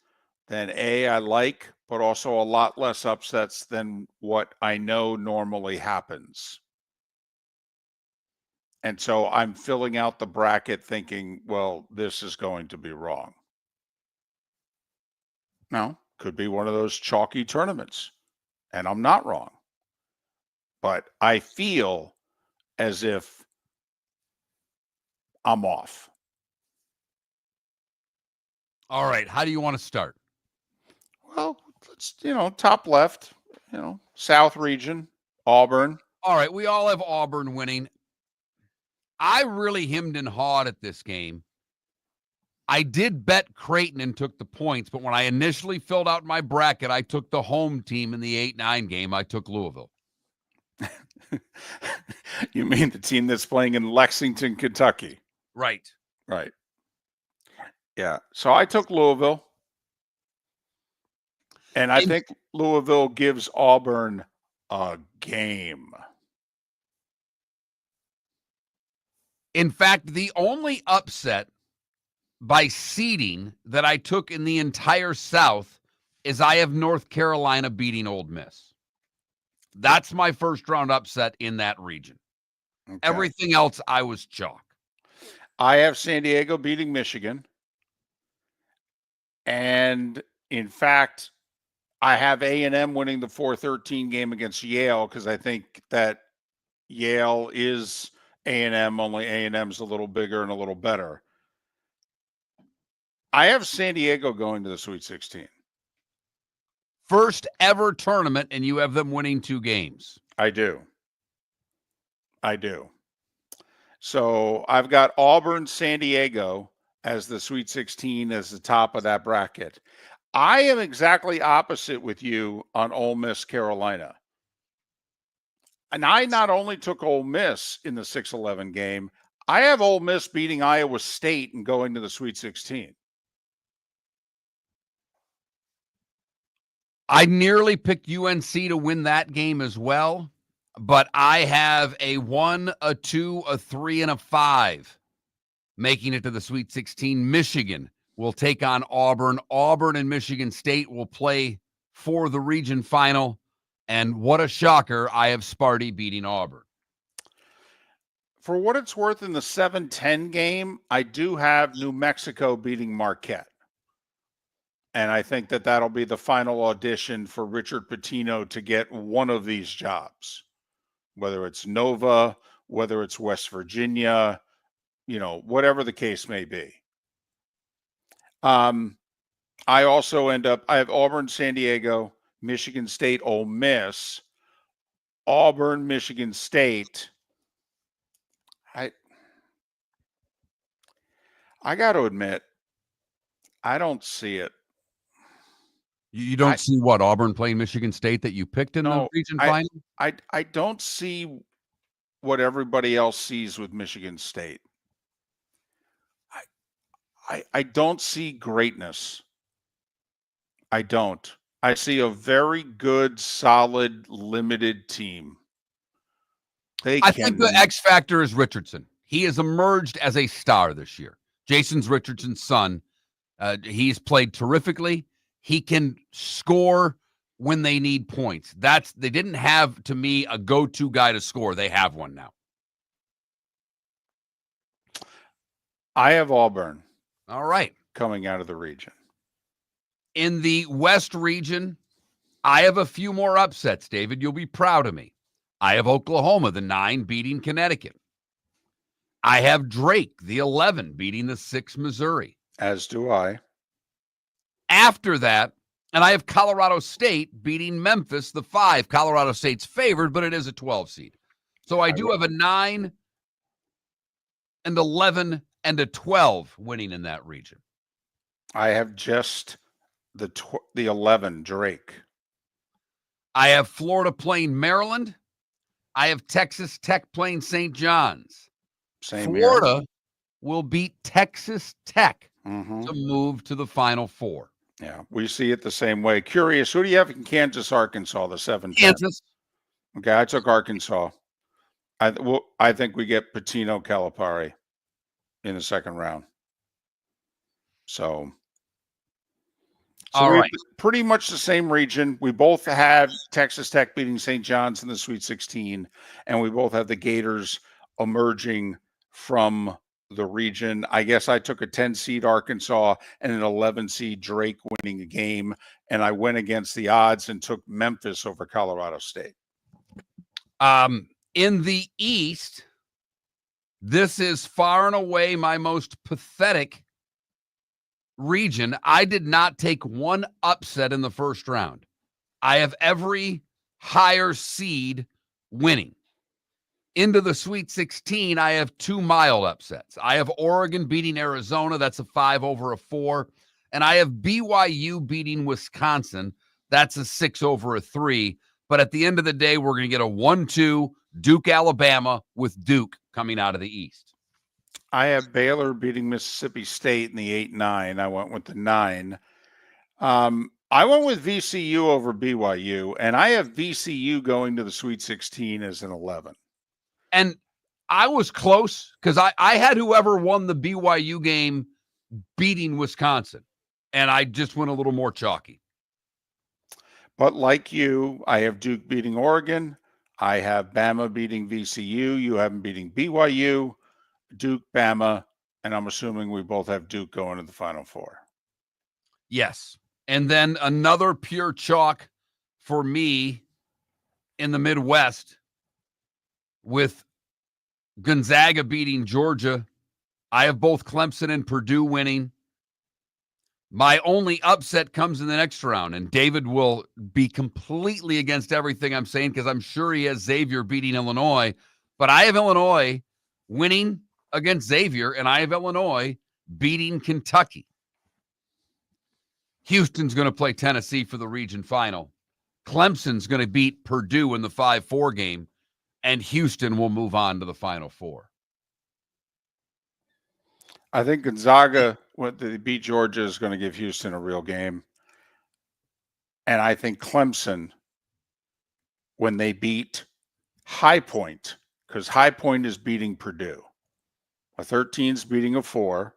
than I like, but also a lot less upsets than what I know normally happens. And so I'm filling out the bracket thinking, well, this is going to be wrong. No, could be one of those chalky tournaments, and I'm not wrong. But I feel as if I'm off. all right, how do you want to start? Well, let's, top left, South region, Auburn. All right, we all have Auburn winning. I really hemmed and hawed at this game. I did bet Creighton and took the points, but when I initially filled out my bracket, I took the home team in the 8-9 game. I took Louisville. You mean the team that's playing in Lexington, Kentucky? Right. Right. Yeah. So I took Louisville. And I think Louisville gives Auburn a game. In fact, the only upset by seeding that I took in the entire South is I have North Carolina beating Ole Miss. That's my first round upset in that region. Okay. Everything else, I was chalk. I have San Diego beating Michigan. And in fact, I have A&M winning the 4-13 game against Yale because I think that Yale is A&M, only A&M's a little bigger and a little better. I have San Diego going to the Sweet 16. First ever tournament, and you have them winning 2 games. I do. So I've got Auburn, San Diego as the Sweet 16 as the top of that bracket. I am exactly opposite with you on Ole Miss, Carolina. And I not only took Ole Miss in the 6-11 game, I have Ole Miss beating Iowa State and going to the Sweet 16. I nearly picked UNC to win that game as well, but I have a 1, a 2, a 3, and a 5 Making it to the Sweet 16, Michigan will take on Auburn. Auburn and Michigan State will play for the region final. And what a shocker, I have Sparty beating Auburn. For what it's worth, in the 7-10 game, I do have New Mexico beating Marquette. And I think that that'll be the final audition for Richard Pitino to get one of these jobs, whether it's Nova, whether it's West Virginia, whatever the case may be. I also I have Auburn, San Diego, Michigan State, Ole Miss, Auburn, Michigan State. I got to admit, I don't see it. You don't see what, Auburn playing Michigan State that you picked in the region final? I don't see what everybody else sees with Michigan State. I don't see greatness. I don't. I see a very good, solid, limited team. I think the X factor is Richardson. He has emerged as a star this year. Jason's Richardson's son. He's played terrifically. He can score when they need points. They didn't have, to me, a go-to guy to score. They have one now. I have Auburn. All right. Coming out of the region. In the West region, I have a few more upsets, David. You'll be proud of me. I have Oklahoma, the 9, beating Connecticut. I have Drake, the 11, beating the 6 Missouri. As do I. After that, and I have Colorado State beating Memphis, the 5. Colorado State's favored, but it is a 12 seed. So I do have a 9 and 11 and a 12 winning in that region. I have just the 11, Drake. I have Florida playing Maryland. I have Texas Tech playing St. John's. Florida will beat Texas Tech to move to the Final Four. Yeah, we see it the same way. Curious, who do you have in Kansas, Arkansas, the 7? Kansas. Okay, I took Arkansas. I think we get Pitino Calipari in the second round. So all right. Pretty much the same region. We both have Texas Tech beating St. John's in the Sweet 16, and we both have the Gators emerging from the region. I guess I took a 10-seed Arkansas and an 11-seed Drake winning a game, and I went against the odds and took Memphis over Colorado State. In the East, this is far and away my most pathetic region. I did not take one upset in the first round. I have every higher seed winning. Into the Sweet 16, I have 2 mild upsets. I have Oregon beating Arizona. That's a 5 over a 4. And I have BYU beating Wisconsin. That's a 6 over a 3. But at the end of the day, we're going to get a 1-2 Duke, Alabama with Duke coming out of the East. I have Baylor beating Mississippi State in the 8-9. I went with the 9. I went with VCU over BYU, and I have VCU going to the Sweet 16 as an 11. And I was close because I had whoever won the BYU game beating Wisconsin, and I just went a little more chalky. But like you, I have Duke beating Oregon. I have Bama beating VCU. You have them beating BYU, Duke, Bama, and I'm assuming we both have Duke going to the Final Four. Yes. And then another pure chalk for me in the Midwest with Gonzaga beating Georgia. I have both Clemson and Purdue winning. My only upset comes in the next round, and David will be completely against everything I'm saying because I'm sure he has Xavier beating Illinois, but I have Illinois winning against Xavier, and I have Illinois beating Kentucky. Houston's going to play Tennessee for the region final. Clemson's going to beat Purdue in the 5-4 game, and Houston will move on to the Final Four. I think Gonzaga, when they beat Georgia, is going to give Houston a real game. And I think Clemson, when they beat High Point, because High Point is beating Purdue. A 13 is beating a 4.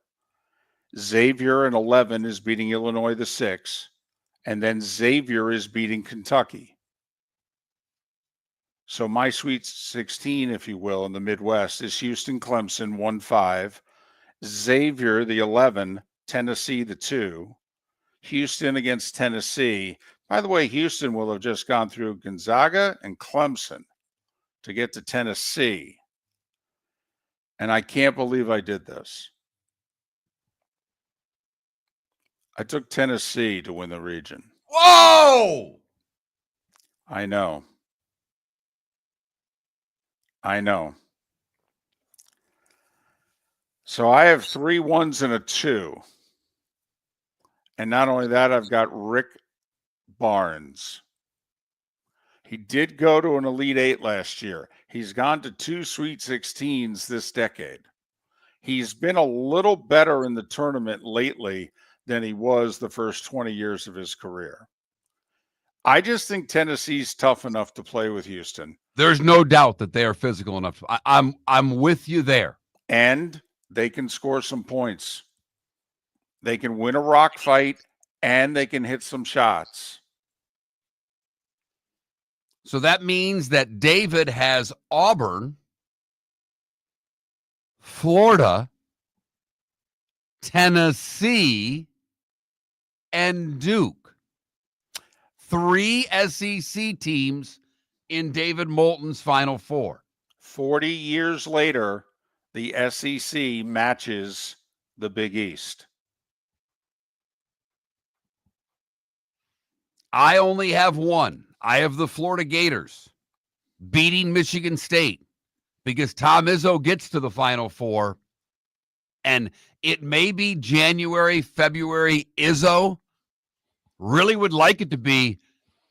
Xavier and 11 is beating Illinois the 6. And then Xavier is beating Kentucky. So my Sweet 16, if you will, in the Midwest is Houston, Clemson, 1-5. Xavier, the 11, Tennessee, the 2. Houston against Tennessee. By the way, Houston will have just gone through Gonzaga and Clemson to get to Tennessee. And I can't believe I did this. I took Tennessee to win the region. Whoa! I know. So I have 3 1s and a 2. And not only that, I've got Rick Barnes. He did go to an Elite 8 last year. He's gone to 2 Sweet 16s this decade. He's been a little better in the tournament lately than he was the first 20 years of his career. I just think Tennessee's tough enough to play with Houston. There's no doubt that they are physical enough. I'm with you there. And they can score some points. They can win a rock fight, and they can hit some shots. So that means that David has Auburn, Florida, Tennessee, and Duke. 3 SEC teams in David Moulton's Final Four. 40 years later, the SEC matches the Big East. I only have one. I have the Florida Gators beating Michigan State because Tom Izzo gets to the Final Four, and it may be January, February. Izzo really would like it to be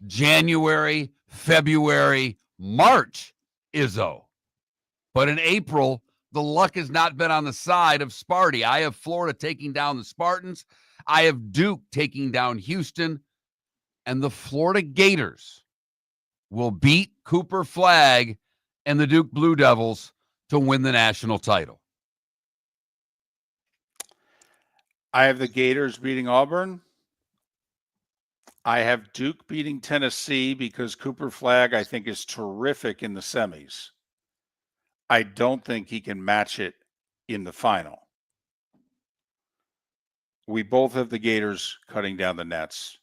January, February, March Izzo. But in April, the luck has not been on the side of Sparty. I have Florida taking down the Spartans. I have Duke taking down Houston. And the Florida Gators will beat Cooper Flagg and the Duke Blue Devils to win the national title. I have the Gators beating Auburn. I have Duke beating Tennessee because Cooper Flagg, I think, is terrific in the semis. I don't think he can match it in the final. We both have the Gators cutting down the nets.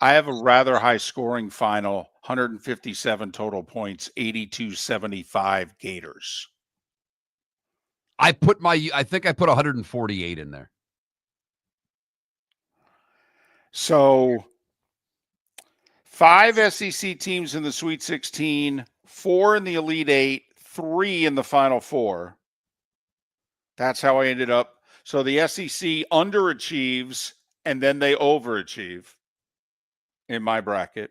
I have a rather high scoring final, 157 total points, 82-75 Gators. I think I put 148 in there. So 5 SEC teams in the Sweet 16, 4 in the Elite 8, 3 in the Final Four. That's how I ended up. So the SEC underachieves and then they overachieve in my bracket.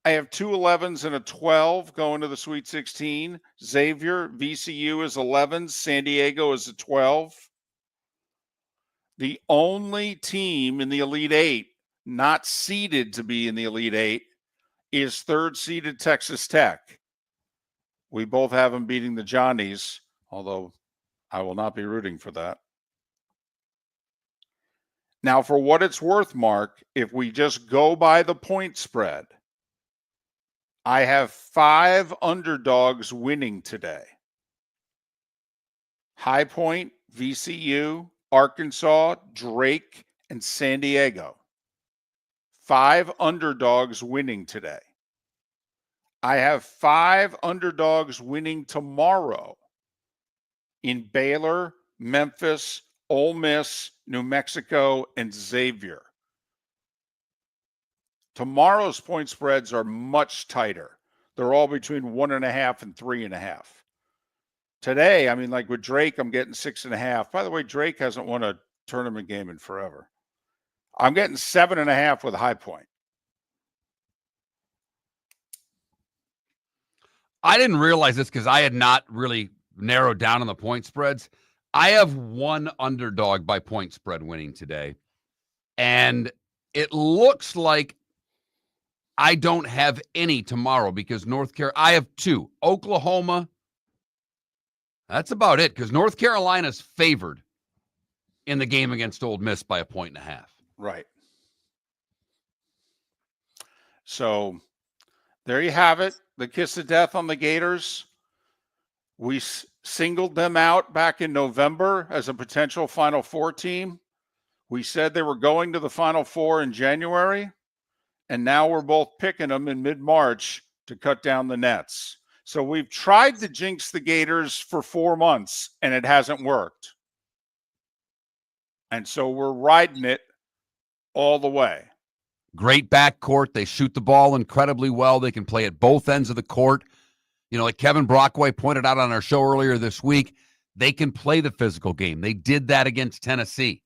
I have 2 11s and a 12 going to the Sweet 16. Xavier, VCU is 11s. San Diego is a 12. The only team in the Elite 8 not seeded to be in the Elite 8 is 3rd seeded Texas Tech. We both have them beating the Johnnies, although I will not be rooting for that. Now, for what it's worth, Mark, if we just go by the point spread, I have 5 underdogs winning today. High Point, VCU, Arkansas, Drake, and San Diego. 5 underdogs winning today. I have 5 underdogs winning tomorrow in Baylor, Memphis, Ole Miss, New Mexico, and Xavier. Tomorrow's point spreads are much tighter. They're all between 1.5 and 3.5. Today, I mean, like with Drake, I'm getting 6.5. By the way, Drake hasn't won a tournament game in forever. I'm getting 7.5 with High Point. I didn't realize this because I had not really narrowed down on the point spreads. I have 1 underdog by point spread winning today. And it looks like I don't have any tomorrow because North Carolina, I have 2. Oklahoma That's about it, because North Carolina's favored in the game against Ole Miss by 1.5. Right. So there you have it. The kiss of death on the Gators. We singled them out back in November as a potential Final Four team. We said they were going to the Final Four in January, and now we're both picking them in mid-March to cut down the nets. So we've tried to jinx the Gators for 4 months, and it hasn't worked. And so we're riding it all the way. Great backcourt. They shoot the ball incredibly well. They can play at both ends of the court. You know, like Kevin Brockway pointed out on our show earlier this week, they can play the physical game. They did that against Tennessee.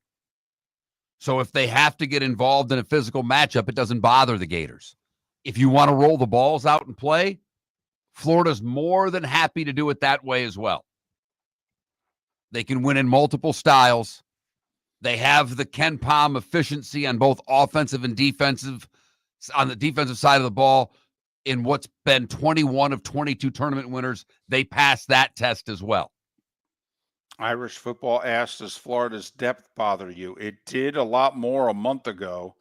So if they have to get involved in a physical matchup, it doesn't bother the Gators. If you want to roll the balls out and play, Florida's more than happy to do it that way as well. They can win in multiple styles. They have the Ken Pom efficiency on both offensive and defensive, on the defensive side of the ball. In what's been 21 of 22 tournament winners, they passed that test as well. Irish football asked, does Florida's depth bother you? It did a lot more a month ago.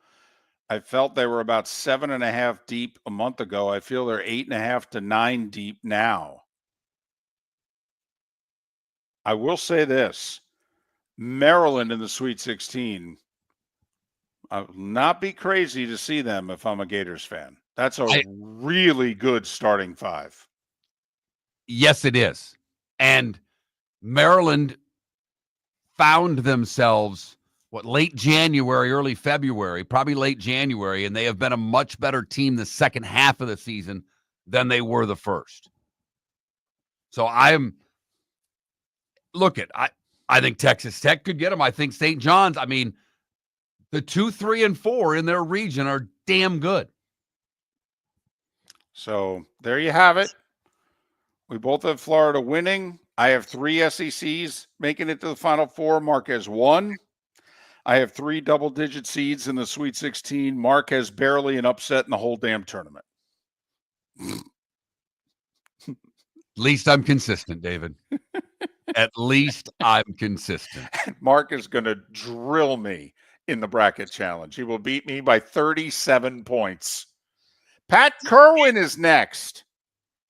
I felt they were about 7.5 deep a month ago. I feel they're 8.5 to 9 deep now. I will say this. Maryland in the Sweet 16. I will not be crazy to see them if I'm a Gators fan. That's a really good starting five. Yes, it is. And Maryland found themselves, late January, early February, probably late January, and they have been a much better team the second half of the season than they were the first. So I think Texas Tech could get them. I think St. John's, the 2, 3, and 4 in their region are damn good. So there you have it. We both have Florida winning. I have 3 SECs making it to the Final Four. Mark has 1. I have 3 double-digit seeds in the Sweet 16. Mark has barely an upset in the whole damn tournament. At least I'm consistent, David. At least I'm consistent. Mark is going to drill me in the bracket challenge. He will beat me by 37 points. Pat Kirwan is next.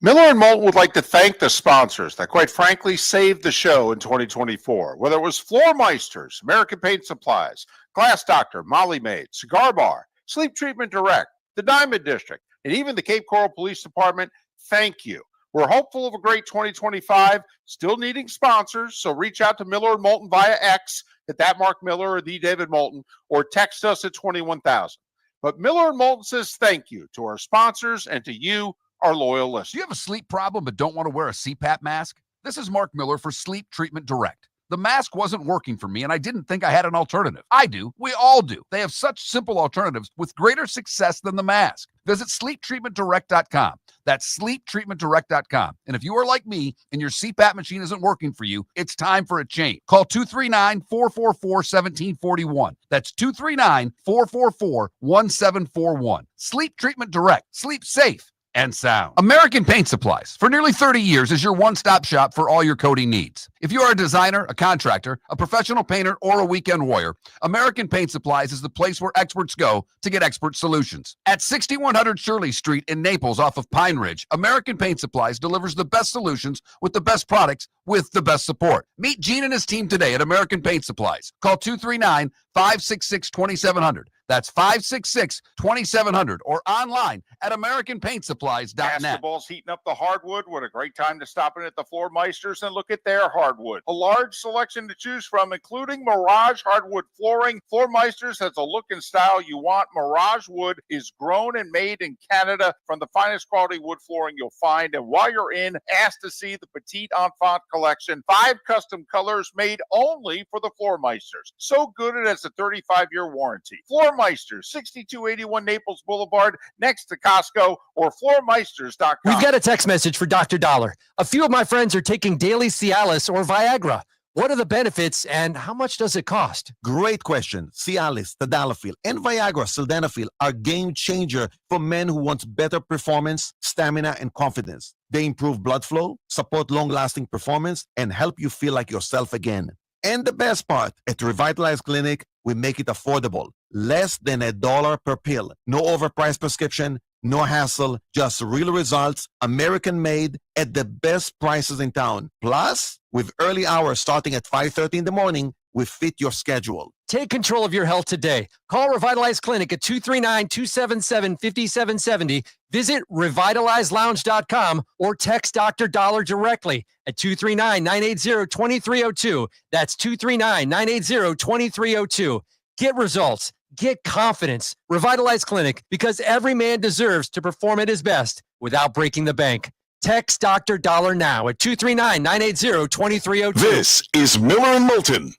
Miller and Moulton would like to thank the sponsors that, quite frankly, saved the show in 2024. Whether it was Floor Meisters, American Paint Supplies, Glass Doctor, Molly Maid, Cigar Bar, Sleep Treatment Direct, the Diamond District, and even the Cape Coral Police Department, thank you. We're hopeful of a great 2025, still needing sponsors, so reach out to Miller and Moulton via X at that Mark Miller or the David Moulton, or text us at 21,000. But Miller and Moulton says thank you to our sponsors and to you, our loyal listeners. Do you have a sleep problem but don't want to wear a CPAP mask? This is Mark Miller for Sleep Treatment Direct. The mask wasn't working for me, and I didn't think I had an alternative. I do. We all do. They have such simple alternatives with greater success than the mask. Visit sleeptreatmentdirect.com. That's sleeptreatmentdirect.com. And if you are like me and your CPAP machine isn't working for you, it's time for a change. Call 239-444-1741. That's 239-444-1741. Sleep Treatment Direct. Sleep safe and sound. American Paint Supplies, for nearly 30 years, is your one-stop shop for all your coating needs. If you are a designer, a contractor, a professional painter, or a weekend warrior, American Paint Supplies is the place where experts go to get expert solutions. At 6100 Shirley Street in Naples off of Pine Ridge, American Paint Supplies delivers the best solutions with the best products with the best support. Meet Gene and his team today at American Paint Supplies. Call 239-566-2700. That's 566-2700 or online at AmericanPaintSupplies.net. Basketball's heating up the hardwood. What a great time to stop in at the Floor Meisters and look at their hardwood. A large selection to choose from, including Mirage hardwood flooring. Floor Meisters has a look and style you want. Mirage wood is grown and made in Canada from the finest quality wood flooring you'll find. And while you're in, ask to see the Petite Enfant collection. 5 custom colors made only for the Floor Meisters. So good it has a 35-year warranty. Floor Meisters, 6281 Naples Boulevard, next to Costco, or floormeisters.com. We've got a text message for Dr. Dollar. A few of my friends are taking daily Cialis or Viagra. What are the benefits and how much does it cost? Great question. Cialis, tadalafil, and Viagra, sildenafil are game changer for men who want better performance, stamina, and confidence. They improve blood flow, support long-lasting performance, and help you feel like yourself again. And the best part, at Revitalize Clinic, we make it affordable. Less than $1 per pill. No overpriced prescription, no hassle, just real results, American-made, at the best prices in town. Plus, with early hours starting at 5:30 in the morning, we fit your schedule. Take control of your health today. Call Revitalize Clinic at 239-277-5770. Visit revitalizelounge.com or text Dr. Dollar directly at 239-980-2302. That's 239-980-2302. Get results. Get confidence. Revitalize Clinic, because every man deserves to perform at his best without breaking the bank. Text Dr. Dollar now at 239-980-2302. This is Miller and Moulton.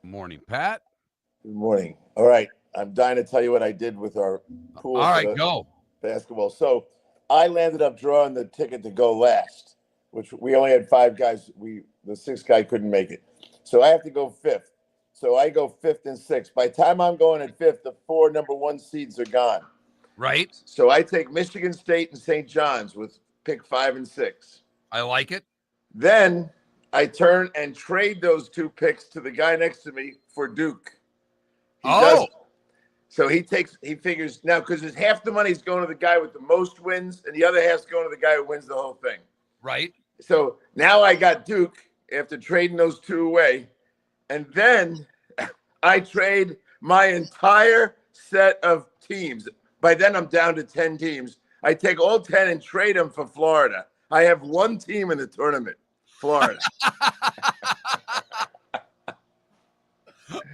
Morning, Pat. Good morning. All right. I'm dying to tell you what I did with our pool. All right, go. Basketball. So I landed up drawing the ticket to go last, which we only had 5 guys. The 6th guy couldn't make it. So I have to go 5th. So I go 5th and 6th. By the time I'm going at 5th, the 4 number 1 seeds are gone. Right. So I take Michigan State and St. John's with pick 5 and 6. I like it. Then I turn and trade those 2 picks to the guy next to me for Duke. So he figures now, because half the money's going to the guy with the most wins and the other half's going to the guy who wins the whole thing. Right. So now I got Duke after trading those 2 away. And then I trade my entire set of teams. By then I'm down to 10 teams. I take all 10 and trade them for Florida. I have 1 team in the tournament, Florida.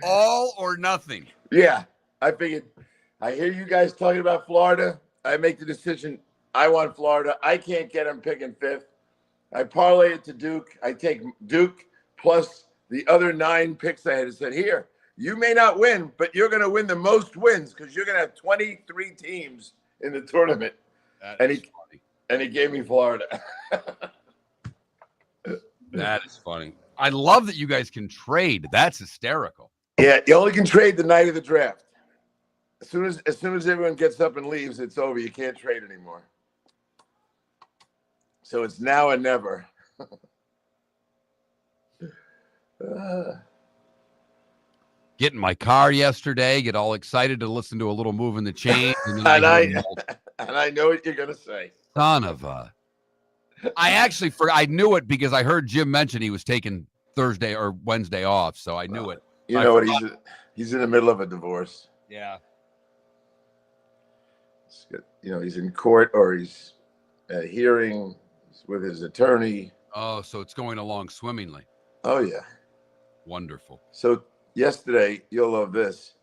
All or nothing. Yeah. I figured, I hear you guys talking about Florida. I make the decision. I want Florida. I can't get them picking 5th. I parlay it to Duke. I take Duke plus the other 9 picks I had said, here, you may not win, but you're going to win the most wins because you're going to have 23 teams in the tournament. And he gave me Florida. That is funny. I love that you guys can trade. That's hysterical. Yeah, you only can trade the night of the draft. As soon as everyone gets up and leaves, it's over. You can't trade anymore. So it's now or never. Get in my car yesterday, get all excited to listen to a little Move in the Chains. And I know what you're gonna say. Son of a. I knew it because I heard Jim mention he was taking Thursday or Wednesday off, so I knew it. You know what? He's in the middle of a divorce. Yeah. He's in court or he's at a hearing with his attorney. Oh, so it's going along swimmingly. Oh yeah. Wonderful. So yesterday, you'll love this.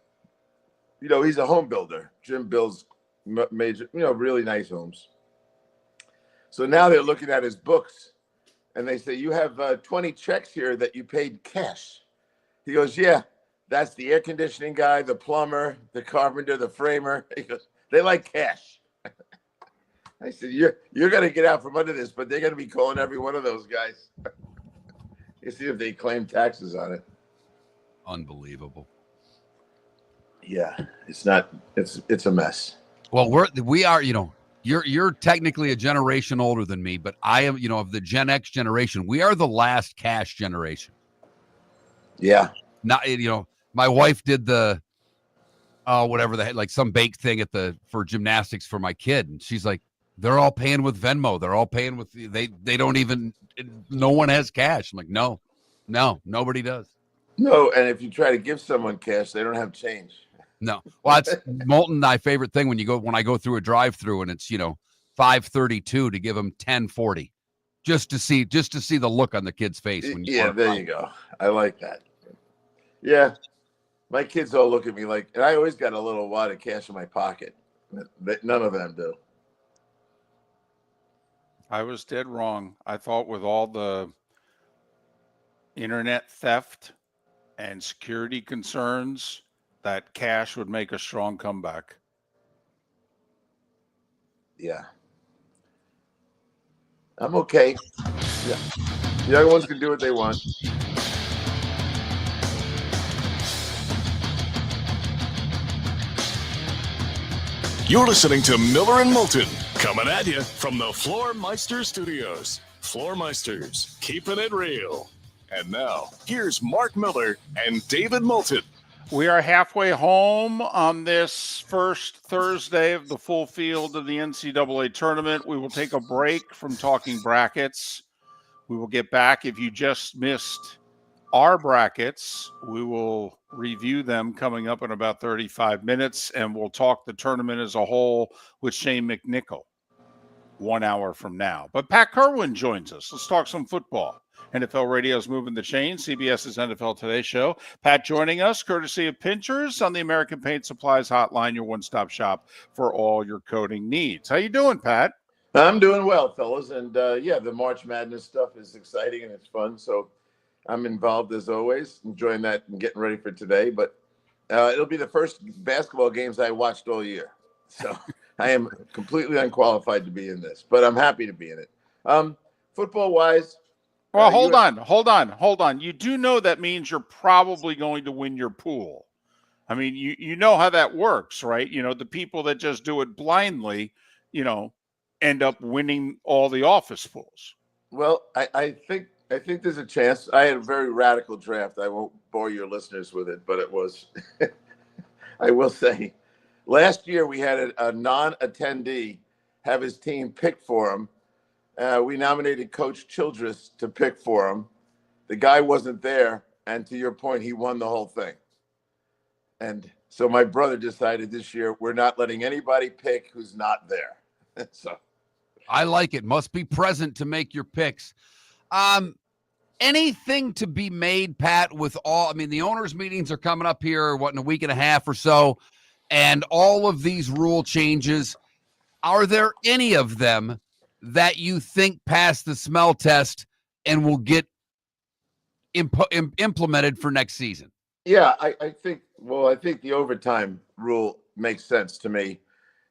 He's a home builder. Jim builds major, really nice homes. So now they're looking at his books and they say, you have 20 checks here that you paid cash. He goes, yeah, that's the air conditioning guy, the plumber, the carpenter, the framer. He goes, they like cash. I said, you're going to get out from under this, but they're going to be calling every one of those guys. You see if they claim taxes on it. Unbelievable. Yeah, it's not. It's a mess. Well, we are. You're technically a generation older than me, but I am. Of the Gen X generation, we are the last cash generation. Yeah. Not. My wife did the. Whatever they had, like some bake thing for gymnastics for my kid, and she's like, they're all paying with Venmo. They're all paying with they don't even. No one has cash. I'm like, no, nobody does. No, and if you try to give someone cash, they don't have change. No. Well, that's Moulton and I favorite thing when I go through a drive-through and it's $5.32 to give them $10.40, just to see the look on the kid's face. There you go. I like that. Yeah, my kids all look at me like, and I always got a little wad of cash in my pocket. None of them do. I was dead wrong. I thought with all the internet theft and security concerns that cash would make a strong comeback. Yeah. I'm okay. Yeah. The other ones can do what they want. You're listening to Miller and Moulton, coming at you from the Floor Meister Studios. Floor Meisters, keeping it real. And now, here's Mark Miller and David Moulton. We are halfway home on this first Thursday of the full field of the NCAA tournament. We will take a break from talking brackets. We will get back. If you just missed our brackets, we will review them coming up in about 35 minutes, and we'll talk the tournament as a whole with Shane McNichol 1 hour from now. But Pat Kirwan joins us. Let's talk some football. NFL Radio's moving the chain, CBS's NFL Today show. Pat joining us, courtesy of Pinchers on the American Paint Supplies Hotline, your one-stop shop for all your coating needs. How you doing, Pat? I'm doing well, fellas. And yeah, the March Madness stuff is exciting and it's fun. So I'm involved as always, enjoying that and getting ready for today. But it'll be the first basketball games I watched all year. So I am completely unqualified to be in this, but I'm happy to be in it. Football-wise, well, hold on. You do know that means you're probably going to win your pool. I mean, you know how that works, right? You know, the people that just do it blindly, you know, end up winning all the office pools. Well, I think there's a chance. I had a very radical draft. I won't bore your listeners with it, but it was, I will say, last year we had a non-attendee have his team pick for him. We nominated Coach Childress to pick for him. The guy wasn't there, and to your point, he won the whole thing. And so my brother decided this year we're not letting anybody pick who's not there. So I like it. Must be present to make your picks. Anything to be made, Pat, with all, I mean, the owners' meetings are coming up here, in a week and a half or so, and all of these rule changes, are there any of them that you think pass the smell test and will get implemented for next season? Yeah, I think the overtime rule makes sense to me.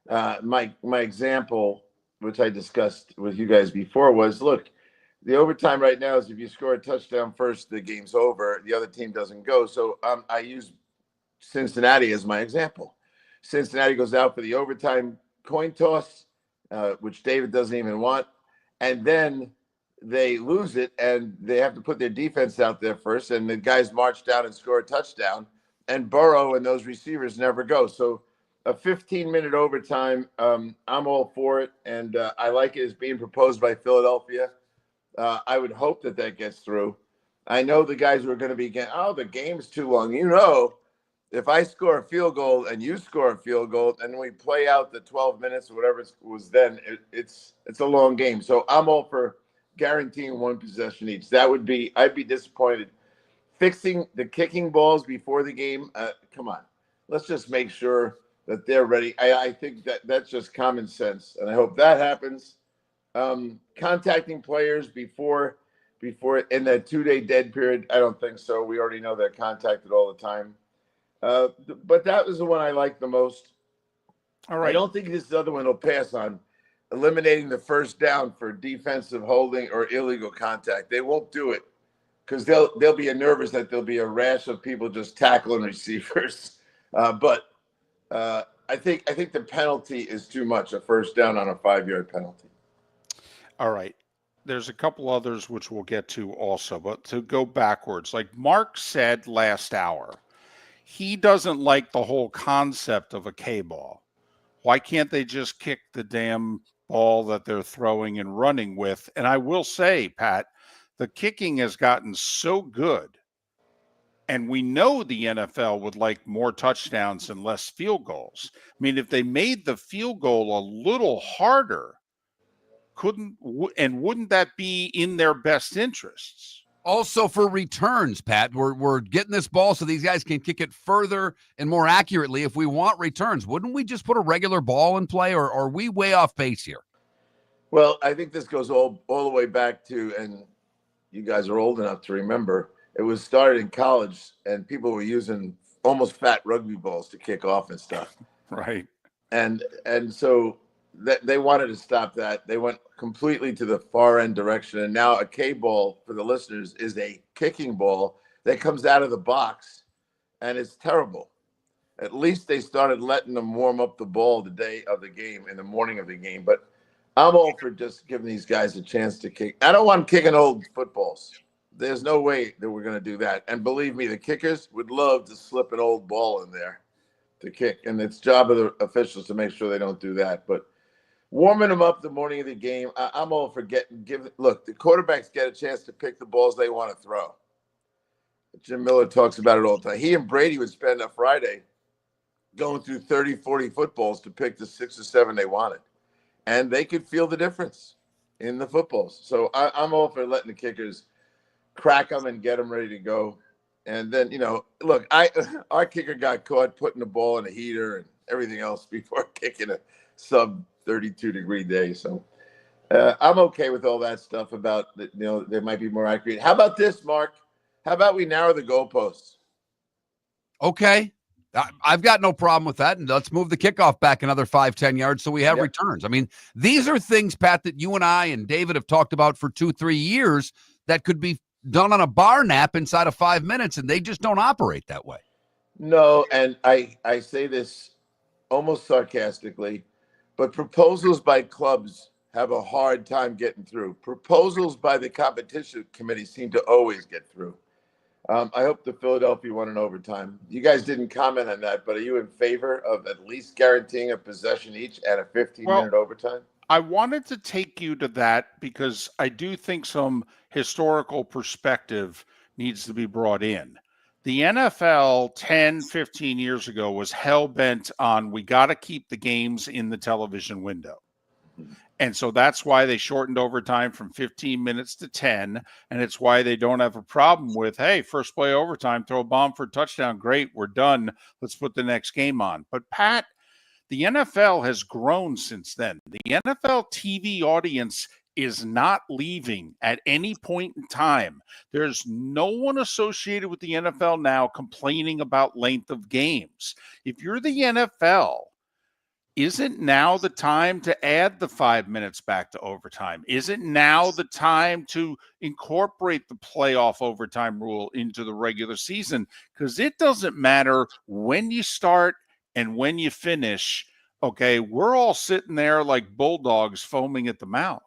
My example, which I discussed with you guys before, was, look, the overtime right now is if you score a touchdown first, the game's over. The other team doesn't go. So I use Cincinnati as my example. Cincinnati goes out for the overtime coin toss, which David doesn't even want. And then they lose it, and they have to put their defense out there first. And the guys march down and score a touchdown. And Burrow and those receivers never go. So a 15-minute overtime, I'm all for it. And I like it as being proposed by Philadelphia. I would hope that gets through. I know the guys who are going to be getting, the game's too long. You know, if I score a field goal and you score a field goal and we play out the 12 minutes or whatever it was then, it's a long game. So I'm all for guaranteeing one possession each. I'd be disappointed. Fixing the kicking balls before the game, come on. Let's just make sure that they're ready. I think that's just common sense, and I hope that happens. Contacting players before in that 2-day dead period, I don't think so. We already know they're contacted all the time. But that was the one I liked the most. All right. I don't think this other one will pass on eliminating the first down for defensive holding or illegal contact. They won't do it because they'll be nervous that there'll be a rash of people just tackling receivers. But I think the penalty is too much, a first down on a 5-yard penalty. All right. There's a couple others which we'll get to also, but to go backwards, like Mark said last hour, he doesn't like the whole concept of a K-ball. Why can't they just kick the damn ball that they're throwing and running with? And I will say, Pat, the kicking has gotten so good, and we know the NFL would like more touchdowns and less field goals. I mean, if they made the field goal a little harder, wouldn't that be in their best interests? Also for returns, Pat, we're getting this ball so these guys can kick it further and more accurately. If we want returns, wouldn't we just put a regular ball in play, or are we way off base here? Well, I think this goes all the way back to, and you guys are old enough to remember, it was started in college and people were using almost fat rugby balls to kick off and stuff. Right. And so that they wanted to stop that. They went completely to the far end direction. And now a K ball, for the listeners, is a kicking ball that comes out of the box, and it's terrible. At least they started letting them warm up the ball the day of the game, in the morning of the game. But I'm all for just giving these guys a chance to kick. I don't want them kicking old footballs. There's no way that we're going to do that. And believe me, the kickers would love to slip an old ball in there to kick. And it's job of the officials to make sure they don't do that. But warming them up the morning of the game, I'm all for look, the quarterbacks get a chance to pick the balls they want to throw. Jim Miller talks about it all the time. He and Brady would spend a Friday going through 30, 40 footballs to pick the 6 or 7 they wanted. And they could feel the difference in the footballs. So I'm all for letting the kickers crack them and get them ready to go. And then, look, our kicker got caught putting the ball in a heater and everything else before kicking a sub 32-degree day. So I'm okay with all that stuff about, they might be more accurate. How about this, Mark? How about we narrow the goalposts? Okay. I've got no problem with that. And let's move the kickoff back another 5-10 yards so we have returns. I mean, these are things, Pat, that you and I and David have talked about for 2-3 years that could be done on a bar nap inside of 5 minutes, and they just don't operate that way. No, and I say this almost sarcastically, but proposals by clubs have a hard time getting through. Proposals by the competition committee seem to always get through. I hope the Philadelphia won in overtime. You guys didn't comment on that, but are you in favor of at least guaranteeing a possession each and a 15-minute overtime? I wanted to take you to that because I do think some historical perspective needs to be brought in. The NFL 10, 15 years ago was hell-bent on we got to keep the games in the television window. And so that's why they shortened overtime from 15 minutes to 10. And it's why they don't have a problem with, hey, first play overtime, throw a bomb for a touchdown. Great, we're done. Let's put the next game on. But Pat, the NFL has grown since then. The NFL TV audience is not leaving at any point in time. There's no one associated with the NFL now complaining about length of games. If you're the NFL, isn't now the time to add the 5 minutes back to overtime? Isn't now the time to incorporate the playoff overtime rule into the regular season? Because it doesn't matter when you start and when you finish. Okay, we're all sitting there like bulldogs foaming at the mouth.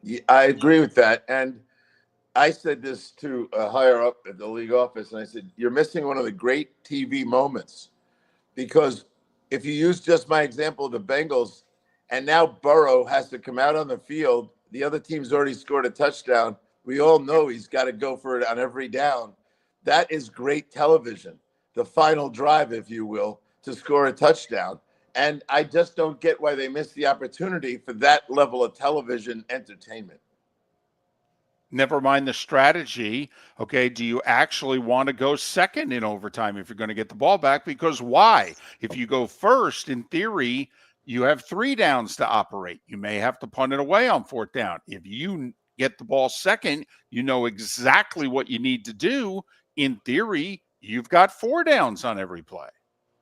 Yeah, I agree with that. And I said this to higher up at the league office, and I said, you're missing one of the great TV moments, because if you use just my example of the Bengals, and now Burrow has to come out on the field, the other team's already scored a touchdown. We all know he's got to go for it on every down. That is great television, the final drive, if you will, to score a touchdown. And I just don't get why they missed the opportunity for that level of television entertainment. Never mind the strategy. Okay, do you actually want to go second in overtime if you're going to get the ball back? Because why? If you go first, in theory, you have 3 downs to operate. You may have to punt it away on 4th down. If you get the ball second, you know exactly what you need to do. In theory, you've got 4 downs on every play.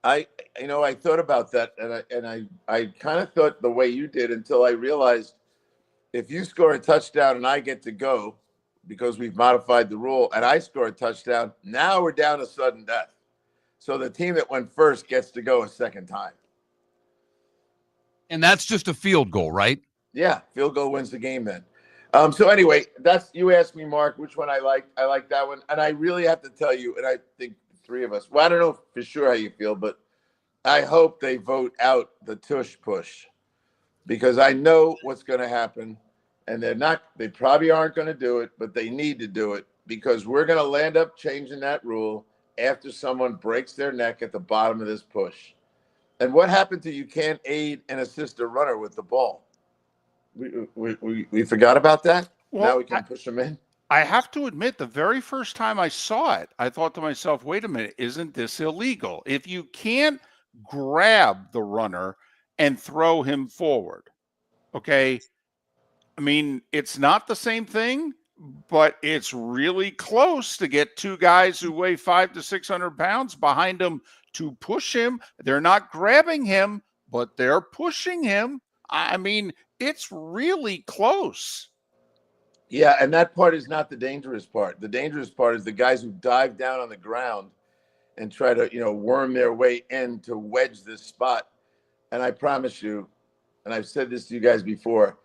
I thought about that, and I kind of thought the way you did until I realized if you score a touchdown and I get to go because we've modified the rule and I score a touchdown, now we're down to sudden death. So the team that went first gets to go a second time. And that's just a field goal, right? Yeah, field goal wins the game then. So anyway, you asked me, Mark, which one I like. I like that one. And I really have to tell you, and I think 3 of us, well, I don't know for sure how you feel, but I hope they vote out the tush push, because I know what's going to happen, and they probably aren't going to do it, but they need to do it, because we're going to land up changing that rule after someone breaks their neck at the bottom of this push. And what happened to you can't aid and assist a runner with the ball? We forgot about that? Well, now we can push them in? I have to admit, the very first time I saw it, I thought to myself, wait a minute, isn't this illegal? If you can't grab the runner and throw him forward, okay, I mean, it's not the same thing, but it's really close to get two guys who weigh 500 to 600 pounds behind him to push him. They're not grabbing him, but they're pushing him. I mean, it's really close. Yeah, and that part is not the dangerous part. The dangerous part is the guys who dive down on the ground and try to, worm their way in to wedge this spot. And I promise you, and I've said this to you guys before,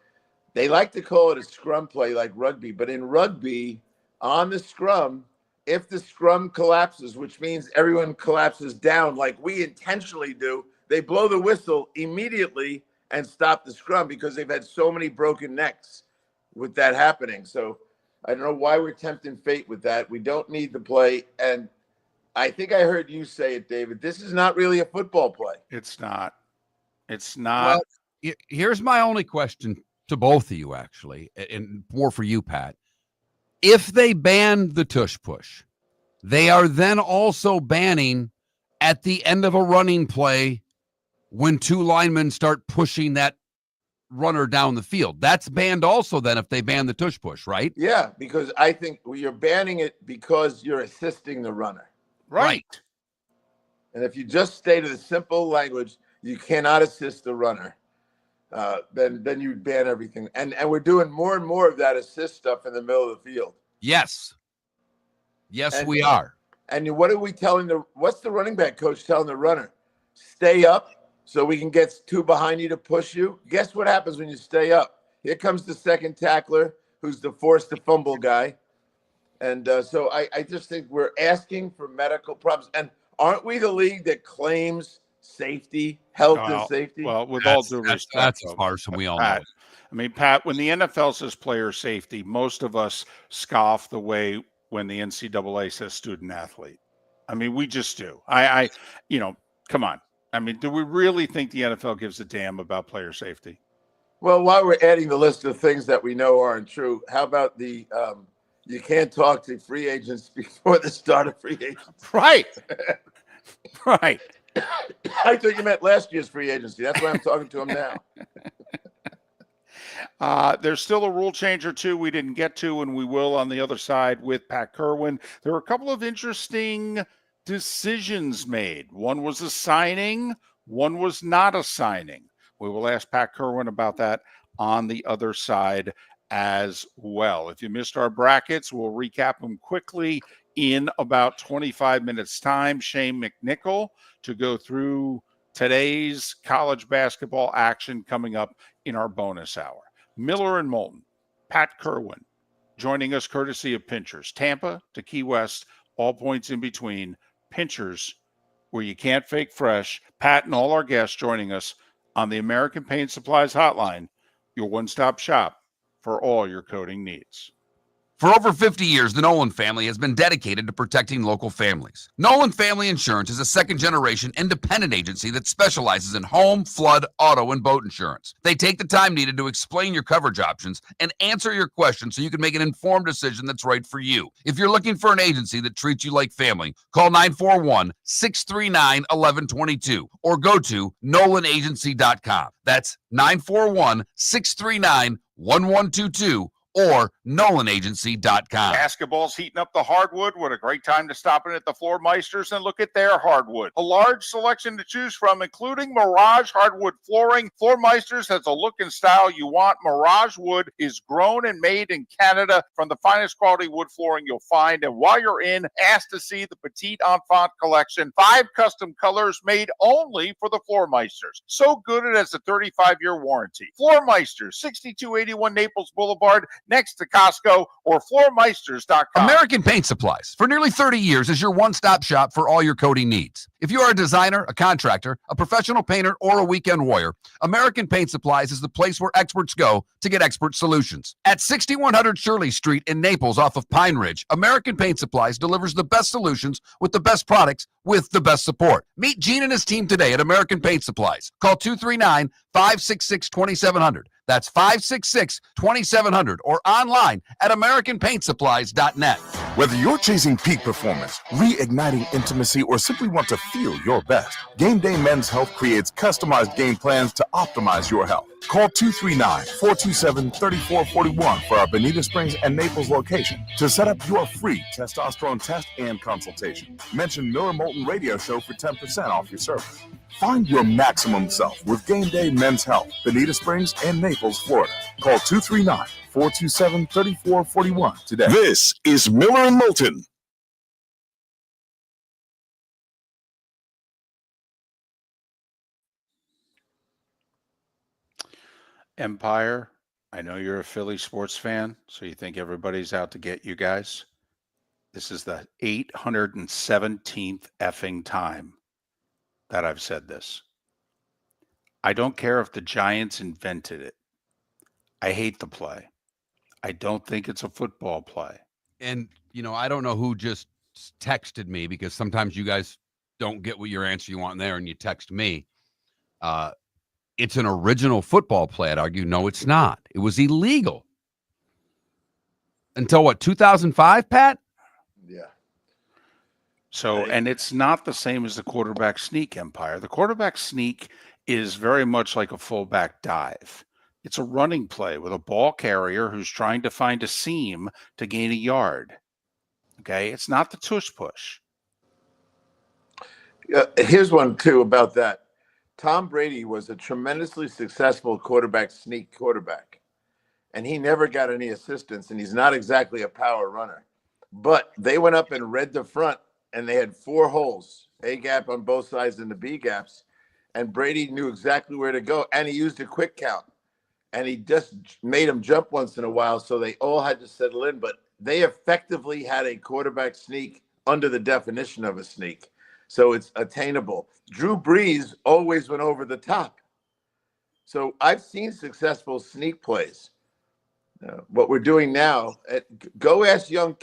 they like to call it a scrum play like rugby, but in rugby, on the scrum, if the scrum collapses, which means everyone collapses down like we intentionally do, they blow the whistle immediately and stop the scrum because they've had so many broken necks with that happening. So I don't know why we're tempting fate with that. We don't need the play. And I think I heard you say it, David. This is not really a football play. It's not. It's not. Well, here's my only question to both of you, actually, and more for you, Pat. If they ban the tush push, they are then also banning at the end of a running play when two linemen start pushing that runner down the field. That's banned also then if they ban the tush push, right? Yeah, because I think you're banning it because you're assisting the runner. Right. And if you just stay to the simple language, you cannot assist the runner. Then you ban everything. And we're doing more and more of that assist stuff in the middle of the field. Yes, we are. And what are we what's the running back coach telling the runner? Stay up so we can get two behind you to push you. Guess what happens when you stay up? Here comes the second tackler, who's the force to fumble guy. And so I just think we're asking for medical problems. And aren't we the league that claims safety, health and safety? Well, with all due respect, that's harsh, and we all know. I mean, Pat, when the NFL says player safety, most of us scoff the way when the NCAA says student athlete. I mean, we just do. Come on. I mean, do we really think the NFL gives a damn about player safety? Well, while we're adding the list of things that we know aren't true, how about the you can't talk to free agents before the start of free agency? Right. Right. I thought you meant last year's free agency. That's why I'm talking to him now. There's still a rule change or two we didn't get to, and we will on the other side with Pat Kirwan. There were a couple of interesting decisions made. One was a signing, one was not a signing. We will ask Pat Kirwan about that on the other side as well. If you missed our brackets, we'll recap them quickly in about 25 minutes time. Shane McNichol to go through today's college basketball action coming up in our bonus hour. Miller and Moulton, Pat Kirwan joining us courtesy of Pinchers. Tampa to Key West, all points in between. Pinchers, where you can't fake fresh. Pat and all our guests joining us on the American Paint Supplies Hotline, your one-stop shop for all your coating needs. For over 50 years, the Nolan family has been dedicated to protecting local families. Nolan Family Insurance is a second-generation independent agency that specializes in home, flood, auto, and boat insurance. They take the time needed to explain your coverage options and answer your questions so you can make an informed decision that's right for you. If you're looking for an agency that treats you like family, call 941-639-1122 or go to NolanAgency.com. That's 941-639-1122 or NolanAgency.com. Basketball's heating up the hardwood. What a great time to stop in at the Floor Meisters and look at their hardwood. A large selection to choose from, including Mirage hardwood flooring. Floor Meisters has a look and style you want. Mirage wood is grown and made in Canada from the finest quality wood flooring you'll find. And while you're in, ask to see the Petite Enfant collection. 5 custom colors made only for the Floor Meisters. So good it has a 35-year warranty. Floor Meisters, 6281 Naples Boulevard, next to Costco, or floormeisters.com. American Paint Supplies, for nearly 30 years, is your one-stop shop for all your coating needs. If you are a designer, a contractor, a professional painter, or a weekend warrior, American Paint Supplies is the place where experts go to get expert solutions. At 6100 Shirley Street in Naples off of Pine Ridge, American Paint Supplies delivers the best solutions with the best products with the best support. Meet Gene and his team today at American Paint Supplies. Call 239-566-2700. That's 566-2700 or online at AmericanPaintSupplies.net. Whether you're chasing peak performance, reigniting intimacy, or simply want to feel your best, Game Day Men's Health creates customized game plans to optimize your health. Call 239-427-3441 for our Bonita Springs and Naples location to set up your free testosterone test and consultation. Mention Miller Moulton Radio Show for 10% off your service. Find your maximum self with Game Day Men's Health, Bonita Springs and Naples, Florida. Call 239-427-3441 today. This is Miller and Moulton. Empire, I know you're a Philly sports fan, so you think everybody's out to get you guys. This is the 817th effing time that I've said this. I don't care if the Giants invented it. I hate the play. I don't think it's a football play. And, I don't know who just texted me, because sometimes you guys don't get what your answer you want there and you text me. It's an original football play. I'd argue, no, it's not. It was illegal. Until what, 2005, Pat? Yeah. So, and it's not the same as the quarterback sneak, Empire. The quarterback sneak is very much like a fullback dive. It's a running play with a ball carrier who's trying to find a seam to gain a yard. Okay, it's not the tush push. Here's one, too, about that. Tom Brady was a tremendously successful quarterback sneak quarterback, and he never got any assistance, and he's not exactly a power runner. But they went up and read the front, and they had 4 holes, A gap on both sides and the B gaps, and Brady knew exactly where to go, and he used a quick count, and he just made them jump once in a while, so they all had to settle in, but they effectively had a quarterback sneak under the definition of a sneak. So it's attainable. Drew Brees always went over the top. So I've seen successful sneak plays. What we're doing now, go ask young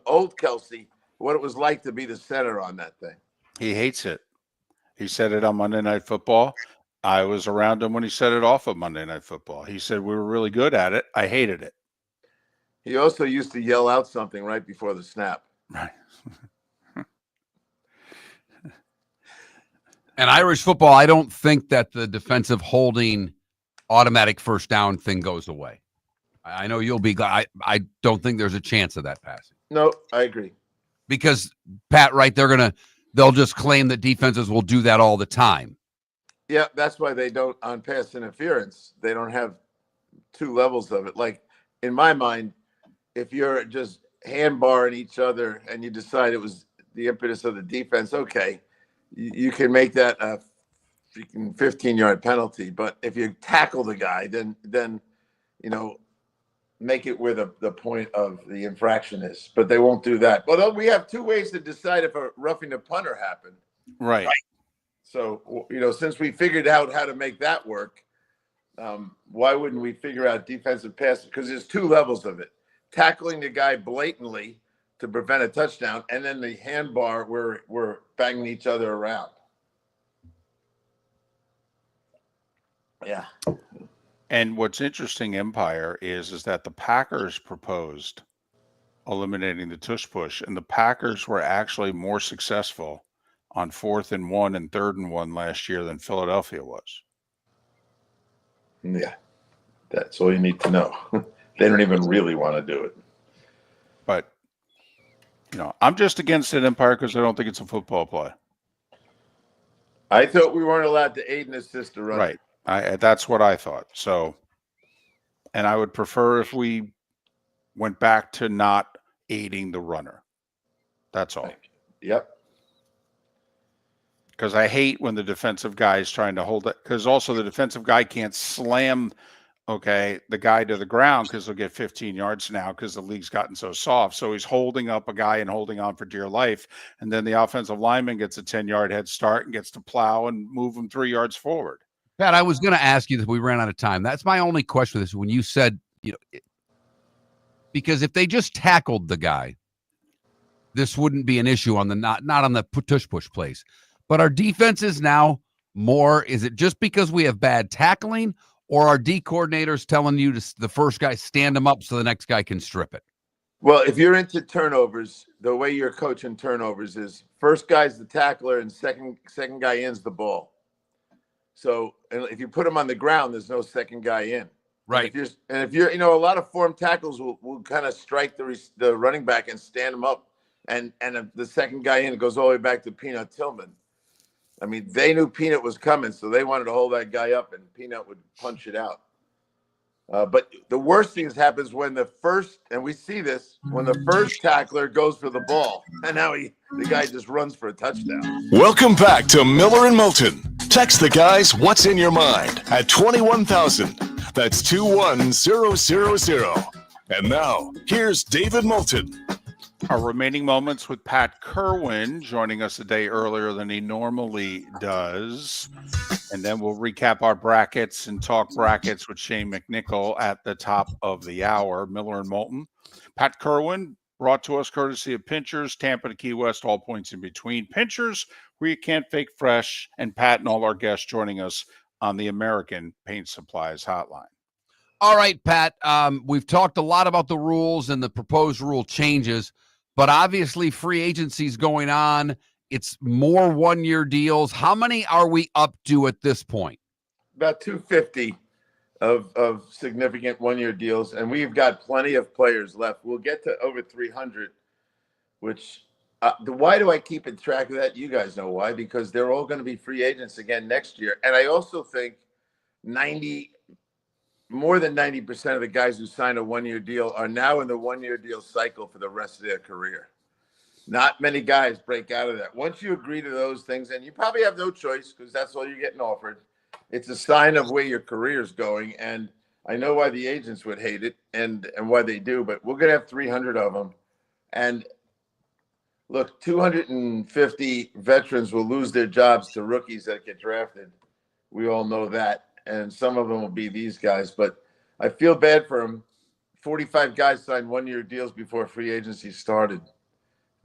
old Kelsey, what it was like to be the center on that thing. He hates it. He said it on Monday Night Football. I was around him when he said it off of Monday Night Football. He said we were really good at it. I hated it. He also used to yell out something right before the snap. Right. And Irish football, I don't think that the defensive holding automatic first down thing goes away. I know you'll be glad. I don't think there's a chance of that passing. No, I agree. Because, Pat, right, they'll just claim that defenses will do that all the time. Yeah, that's why they don't, on pass interference, they don't have 2 levels of it. Like, in my mind, if you're just hand-barring each other and you decide it was the impetus of the defense, okay, you can make that a freaking 15-yard penalty. But if you tackle the guy, then make it where the point of the infraction is. But they won't do that. Well, we have 2 ways to decide if a roughing the punter happened. Right. So, since we figured out how to make that work, why wouldn't we figure out defensive pass? Because there's 2 levels of it. Tackling the guy blatantly to prevent a touchdown, and then the hand bar where we're banging each other around. Yeah. And what's interesting, Empire, is that the Packers proposed eliminating the tush push, and the Packers were actually more successful on 4th and 1 and 3rd and 1 last year than Philadelphia was. Yeah, that's all you need to know. They don't even really want to do it. But, I'm just against it, Empire, because I don't think it's a football play. I thought we weren't allowed to aid and assist the runner. Right. That's what I thought. So, and I would prefer if we went back to not aiding the runner. That's all. Yep. Because I hate when the defensive guy is trying to hold it. Because also the defensive guy can't slam, the guy to the ground because he'll get 15 yards now because the league's gotten so soft. So he's holding up a guy and holding on for dear life. And then the offensive lineman gets a 10-yard head start and gets to plow and move him 3 yards forward. Pat, I was going to ask you that we ran out of time. That's my only question with this. When you said, because if they just tackled the guy, this wouldn't be an issue on the not on the tush push plays. But our defense is now more, is it just because we have bad tackling, or are D coordinators telling you to the first guy stand him up so the next guy can strip it? Well, if you're into turnovers, the way you're coaching turnovers is first guy's the tackler and second guy ends the ball. So if you put him on the ground, there's no second guy in. Right. And if you're, a lot of form tackles will kind of strike the running back and stand him up, and the second guy in, it goes all the way back to Peanut Tillman. I mean, they knew Peanut was coming, so they wanted to hold that guy up, and Peanut would punch it out. But the worst thing happens when we see this, when the first tackler goes for the ball, and now the guy just runs for a touchdown. Welcome back to Miller and Moulton. Text the guys what's in your mind at 21,000. That's 21000. And now, here's David Moulton. Our remaining moments with Pat Kirwan joining us a day earlier than he normally does. And then we'll recap our brackets and talk brackets with Shane McNichol at the top of the hour. Miller and Moulton. Pat Kirwan brought to us courtesy of Pinchers, Tampa to Key West, all points in between. Pinchers, where you can't fake fresh. And Pat and all our guests joining us on the American Paint Supplies Hotline. All right, Pat. We've talked a lot about the rules and the proposed rule changes, but obviously free agency is going on. It's more one-year deals. How many are we up to at this point? About 250 of significant one-year deals, and we've got plenty of players left. We'll get to over 300, which why do I keep in track of that? You guys know why, because they're all going to be free agents again next year. And I also think more than 90% of the guys who signed a one-year deal are now in the one-year deal cycle for the rest of their career. Not many guys break out of that. Once you agree to those things, and you probably have no choice because that's all you're getting offered, it's a sign of where your career is going. And I know why the agents would hate it and why they do, but we're going to have 300 of them. And look, 250 veterans will lose their jobs to rookies that get drafted. We all know that. And some of them will be these guys, but I feel bad for them. 45 guys signed one-year deals before free agency started.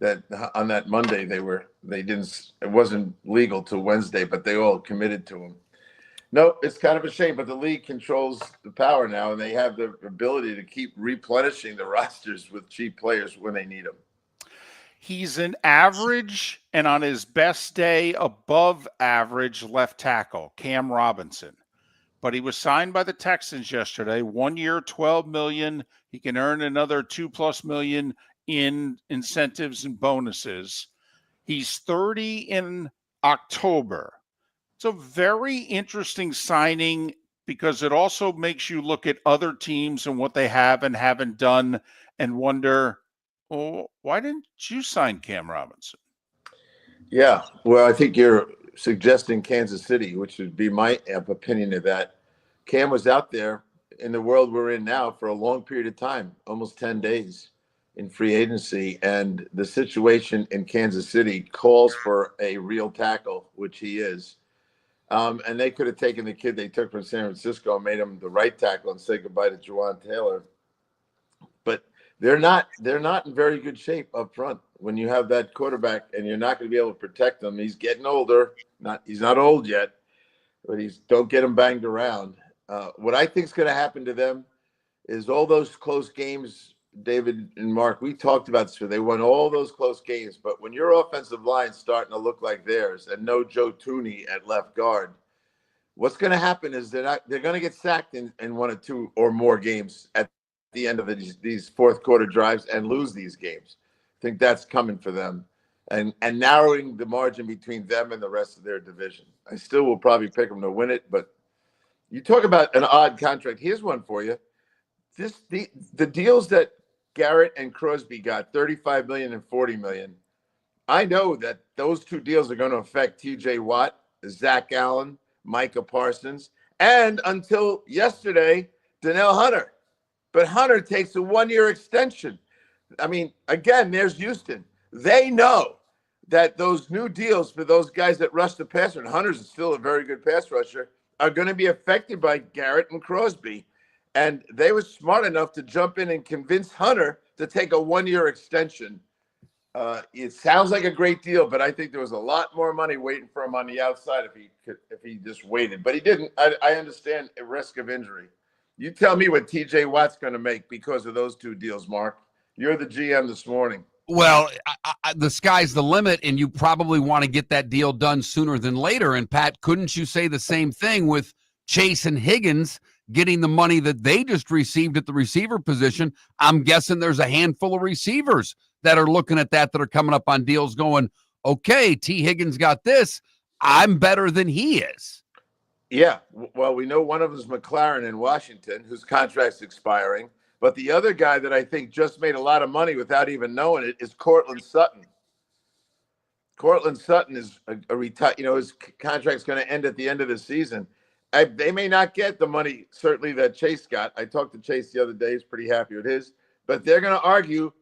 That on that Monday it wasn't legal till Wednesday, but they all committed to them. No, it's kind of a shame, but the league controls the power now, and they have the ability to keep replenishing the rosters with cheap players when they need them. He's an average, and on his best day, above average left tackle, Cam Robinson. But he was signed by the Texans yesterday. 1 year, $12 million. He can earn another $2+ million in incentives and bonuses. He's 30 in October. It's a very interesting signing because it also makes you look at other teams and what they have and haven't done and wonder, oh, why didn't you sign Cam Robinson? Yeah, well, I think you're suggesting Kansas City, which would be my opinion of that. Cam was out there in the world we're in now for a long period of time, almost 10 days in free agency. And the situation in Kansas City calls for a real tackle, which he is. And they could have taken the kid they took from San Francisco and made him the right tackle and said goodbye to Juwan Taylor. But they're not in very good shape up front when you have that quarterback and you're not going to be able to protect him. He's getting older. He's not old yet, but don't get him banged around. What I think is going to happen to them is all those close games, David and Mark, we talked about this. They won all those close games, but when your offensive line's starting to look like theirs and no Joe Tooney at left guard, what's going to happen is they're going to get sacked in one or two or more games at the end of these fourth quarter drives and lose these games. I think that's coming for them and narrowing the margin between them and the rest of their division. I still will probably pick them to win it, but you talk about an odd contract. Here's one for you. The deals that Garrett and Crosby got, $35 million and $40 million. I know that those two deals are going to affect T.J. Watt, Zach Allen, Micah Parsons, and until yesterday, Danielle Hunter. But Hunter takes a 1-year extension. I mean, again, there's Houston. They know that those new deals for those guys that rush the passer, and Hunter's still a very good pass rusher, are going to be affected by Garrett and Crosby. And they were smart enough to jump in and convince Hunter to take a 1-year extension. It sounds like a great deal, but I think there was a lot more money waiting for him on the outside if he just waited. But he didn't. I understand a risk of injury. You tell me what TJ Watt's going to make because of those two deals, Mark. You're the GM this morning. Well, the sky's the limit, and you probably want to get that deal done sooner than later. And, Pat, couldn't you say the same thing with Chase and Higgins getting the money that they just received at the receiver position? I'm guessing there's a handful of receivers that are looking at that are coming up on deals going, okay, T. Higgins got this. I'm better than he is. Yeah. Well, we know one of them is McLaren in Washington, whose contract's expiring. But the other guy that I think just made a lot of money without even knowing it is Cortland Sutton. Cortland Sutton is a retire. His contract's going to end at the end of the season. They may not get the money, certainly, that Chase got. I talked to Chase the other day. He's pretty happy with his. But they're going to argue,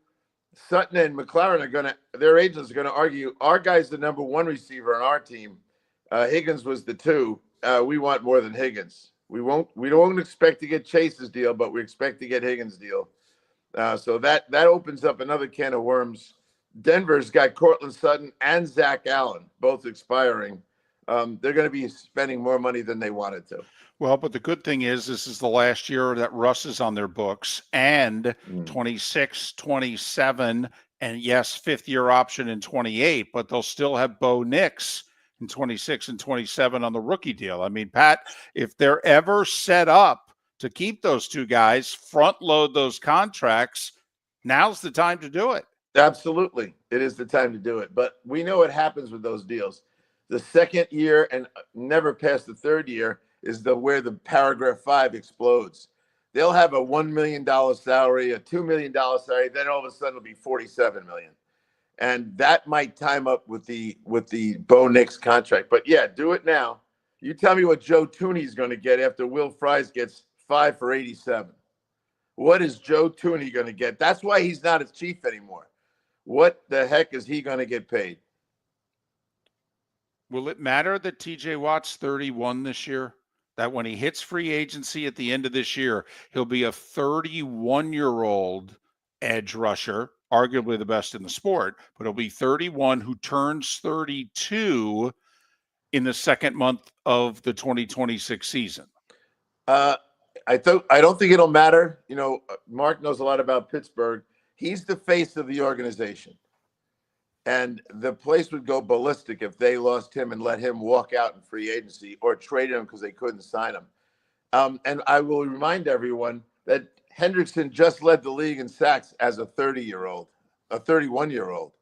Sutton and McLaren their agents are going to argue, our guy's the number one receiver on our team. Higgins was the 2. We want more than Higgins. We don't expect to get Chase's deal, but we expect to get Higgins' deal. So that opens up another can of worms. Denver's got Cortland Sutton and Zach Allen, both expiring. They're going to be spending more money than they wanted to. Well, but the good thing is this is the last year that Russ is on their books, and 26, 27, and yes, fifth-year option in 28, but they'll still have Bo Nix in 26 and 27 on the rookie deal. I mean, Pat, if they're ever set up to keep those two guys, front load those contracts, now's the time to do it. Absolutely. It is the time to do it. But we know what happens with those deals. The second year and never past the third year is where the paragraph 5 explodes. They'll have a $1 million salary, a $2 million salary, then all of a sudden it'll be $47 million. And that might time up with the Bo Nix contract. But yeah, do it now. You tell me what Joe Tooney's going to get after Will Fries gets 5 for 87. What is Joe Tooney going to get? That's why he's not a Chief anymore. What the heck is he going to get paid? Will it matter that TJ Watt's 31 this year? That when he hits free agency at the end of this year, he'll be a 31-year-old edge rusher, arguably the best in the sport, but he'll be 31 who turns 32 in the second month of the 2026 season. I don't think it'll matter. Mark knows a lot about Pittsburgh. He's the face of the organization. And the place would go ballistic if they lost him and let him walk out in free agency or traded him because they couldn't sign him. And I will remind everyone that Hendrickson just led the league in sacks as a 31-year-old.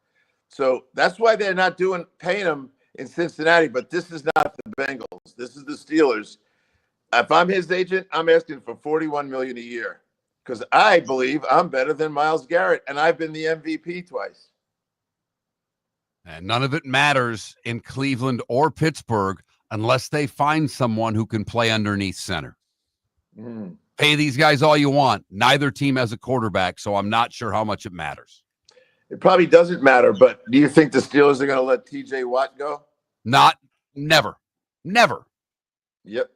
So that's why they're not paying him in Cincinnati. But this is not the Bengals. This is the Steelers. If I'm his agent, I'm asking for $41 million a year because I believe I'm better than Myles Garrett, and I've been the MVP twice. And none of it matters in Cleveland or Pittsburgh unless they find someone who can play underneath center. Pay these guys all you want. Neither team has a quarterback, so I'm not sure how much it matters. It probably doesn't matter, but do you think the Steelers are going to let TJ Watt go? Never. Yep.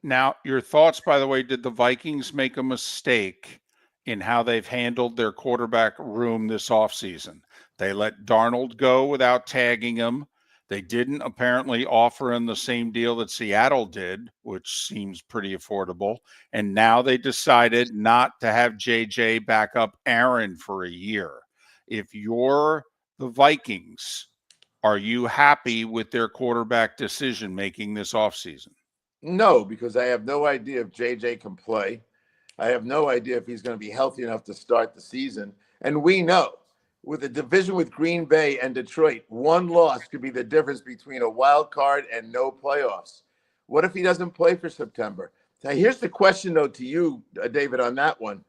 Now, your thoughts, by the way, did the Vikings make a mistake in how they've handled their quarterback room this offseason? They let Darnold go without tagging him. They didn't apparently offer him the same deal that Seattle did, which seems pretty affordable. And now they decided not to have JJ back up Aaron for a year. If you're the Vikings, are you happy with their quarterback decision-making this offseason? No, because I have no idea if JJ can play. I have no idea if he's going to be healthy enough to start the season. And we know with a division with Green Bay and Detroit, one loss could be the difference between a wild card and no playoffs. What if he doesn't play for September? Now, here's the question, though, to you, David, on that one.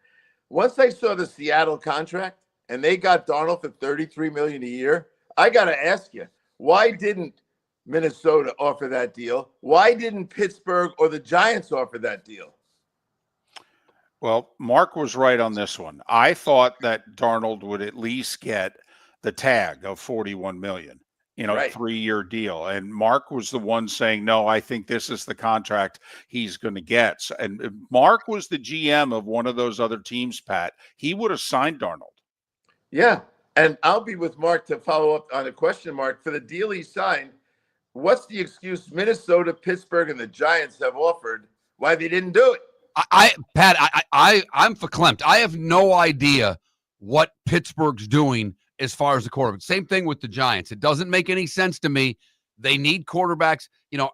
Once I saw the Seattle contract and they got Darnold for $33 million a year, I got to ask you, why didn't Minnesota offer that deal? Why didn't Pittsburgh or the Giants offer that deal? Well, Mark was right on this one. I thought that Darnold would at least get the tag of $41 million, Right. 3-year deal. And Mark was the one saying, no, I think this is the contract he's going to get. And if Mark was the GM of one of those other teams, Pat, he would have signed Darnold. Yeah. And I'll be with Mark to follow up on a question, Mark. For the deal he signed, what's the excuse Minnesota, Pittsburgh, and the Giants have offered why they didn't do it? Pat, I'm verklempt. I have no idea what Pittsburgh's doing as far as the quarterback. Same thing with the Giants. It doesn't make any sense to me. They need quarterbacks. Joe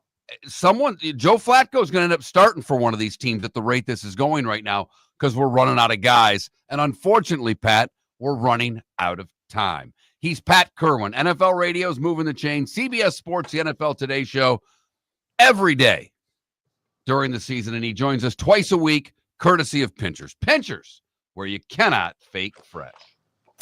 Flacco is going to end up starting for one of these teams at the rate this is going right now because we're running out of guys. And unfortunately, Pat, we're running out of time. He's Pat Kirwan. NFL Radio's moving the chain. CBS Sports, the NFL Today show, every day during the season, and he joins us twice a week, courtesy of Pinchers. Pinchers, where you cannot fake fresh.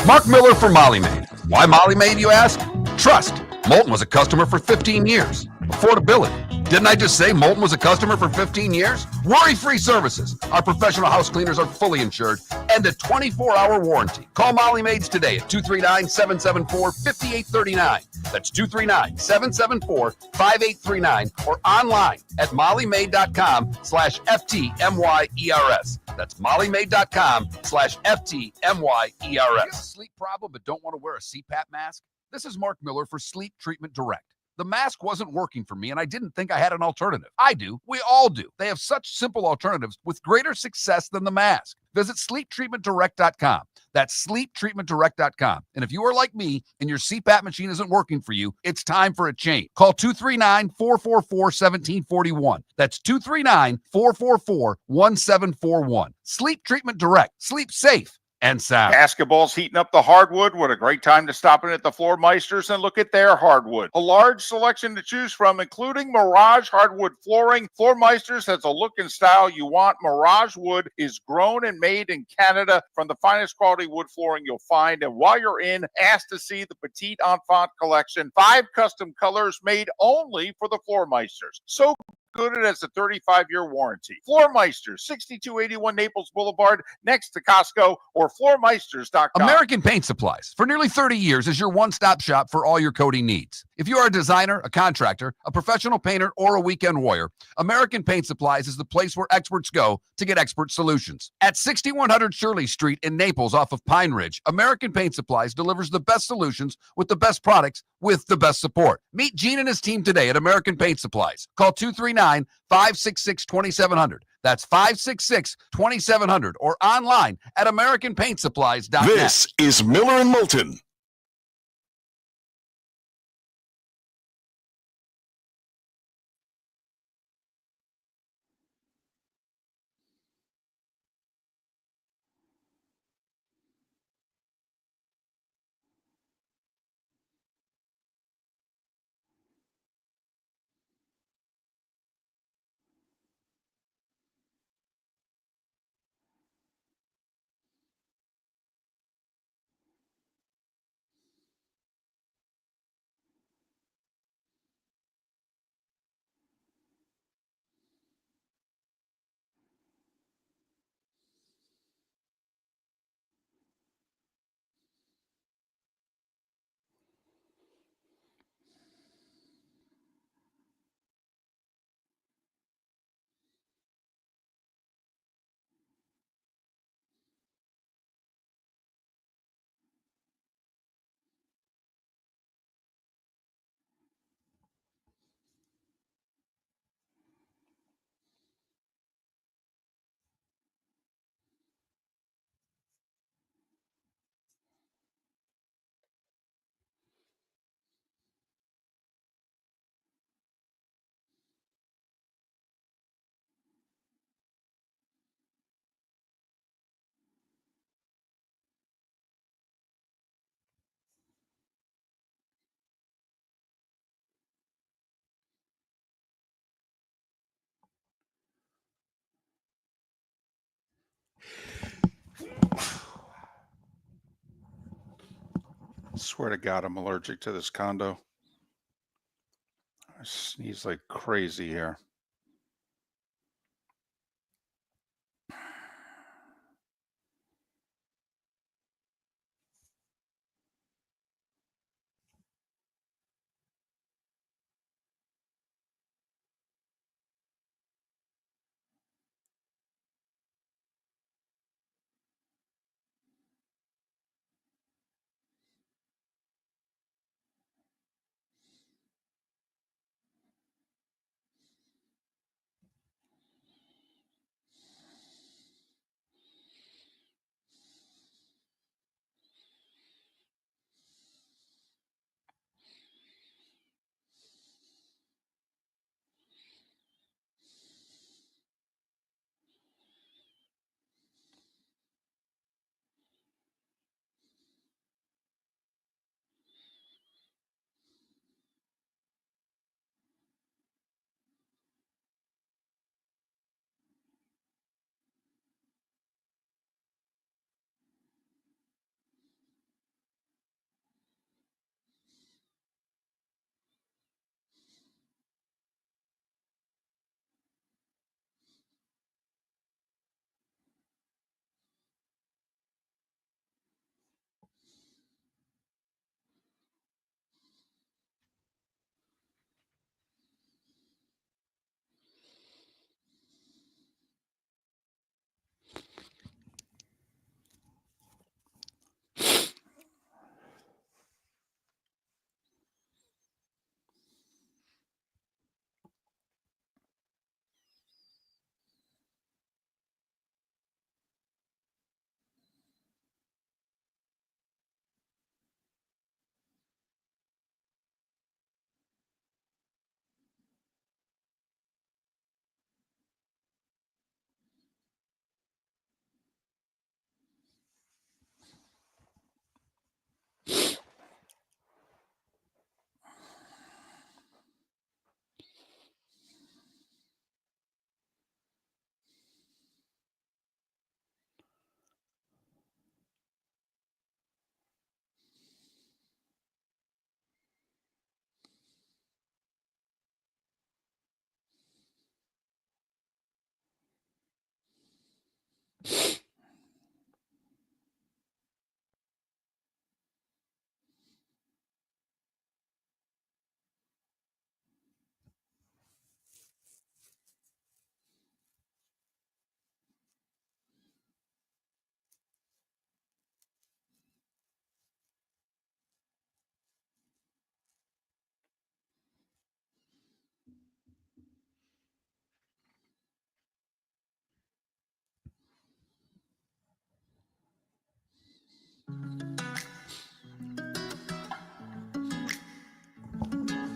Mark Miller for Molly Maid. Why Molly Maid, you ask? Trust. Moulton was a customer for 15 years. Affordability. Didn't I just say Moulton was a customer for 15 years? Worry-free services. Our professional house cleaners are fully insured and a 24-hour warranty. Call Molly Maids today at 239-774-5839. That's 239-774-5839 or online at mollymaid.com/FTMYERS. That's mollymaid.com/FTMYERS. You have a sleep problem but don't want to wear a CPAP mask? This is Mark Miller for Sleep Treatment Direct. The mask wasn't working for me, and I didn't think I had an alternative. I do. We all do. They have such simple alternatives with greater success than the mask. Visit sleeptreatmentdirect.com. That's sleeptreatmentdirect.com. And if you are like me and your CPAP machine isn't working for you, it's time for a change. Call 239-444-1741. That's 239-444-1741. Sleep Treatment Direct. Sleep safe and sound. Basketball's heating up the hardwood. What a great time to stop in at the Floormeisters and look at their hardwood. A large selection to choose from, including Mirage hardwood flooring. Floormeisters has a look and style you want. Mirage wood is grown and made in Canada from the finest quality wood flooring you'll find. And while you're in, ask to see the Petite Enfant collection. 5 custom colors made only for the Floormeisters. So good it has a 35-year warranty. Floormeisters, 6281 Naples Boulevard, next to Costco, or floormeisters.com. American Paint Supplies, for nearly 30 years, is your one-stop shop for all your coating needs. If you are a designer, a contractor, a professional painter, or a weekend warrior, American Paint Supplies is the place where experts go to get expert solutions. At 6100 Shirley Street in Naples off of Pine Ridge, American Paint Supplies delivers the best solutions with the best products with the best support. Meet Gene and his team today at American Paint Supplies. Call 239-566-2700. That's 566-2700 or online at AmericanPaintSupplies.net. This is Miller and Moulton. I swear to God, I'm allergic to this condo. I sneeze like crazy here.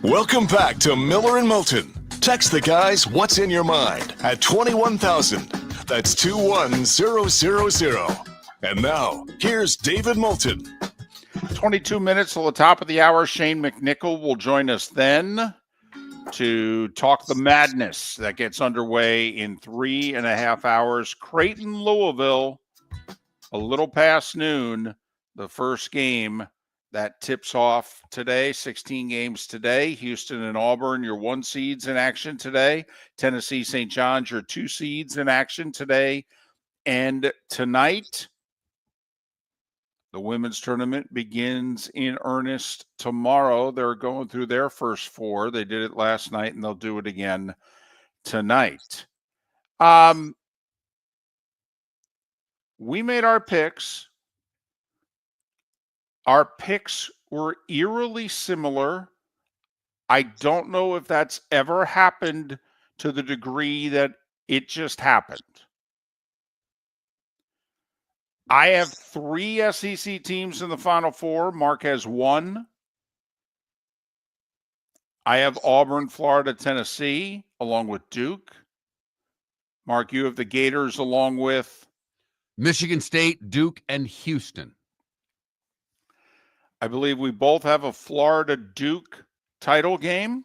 Welcome back to Miller and Moulton. Text the guys what's in your mind at 21,000. That's 21000. And now, here's David Moulton. 22 minutes till the top of the hour. Shane McNichol will join us then to talk the madness that gets underway in 3.5 hours. Creighton, Louisville, a little past noon, the first game that tips off today. 16 games today. Houston and Auburn, your 1 seeds in action today. Tennessee, St. John's, your 2 seeds in action today. And tonight, the women's tournament begins in earnest tomorrow. They're going through their first 4. They did it last night, and they'll do it again tonight. We made our picks. Our picks were eerily similar. I don't know if that's ever happened to the degree that it just happened. I have 3 SEC teams in the Final Four. Mark has 1. I have Auburn, Florida, Tennessee, along with Duke. Mark, you have the Gators along with Michigan State, Duke, and Houston. I believe we both have a Florida-Duke title game.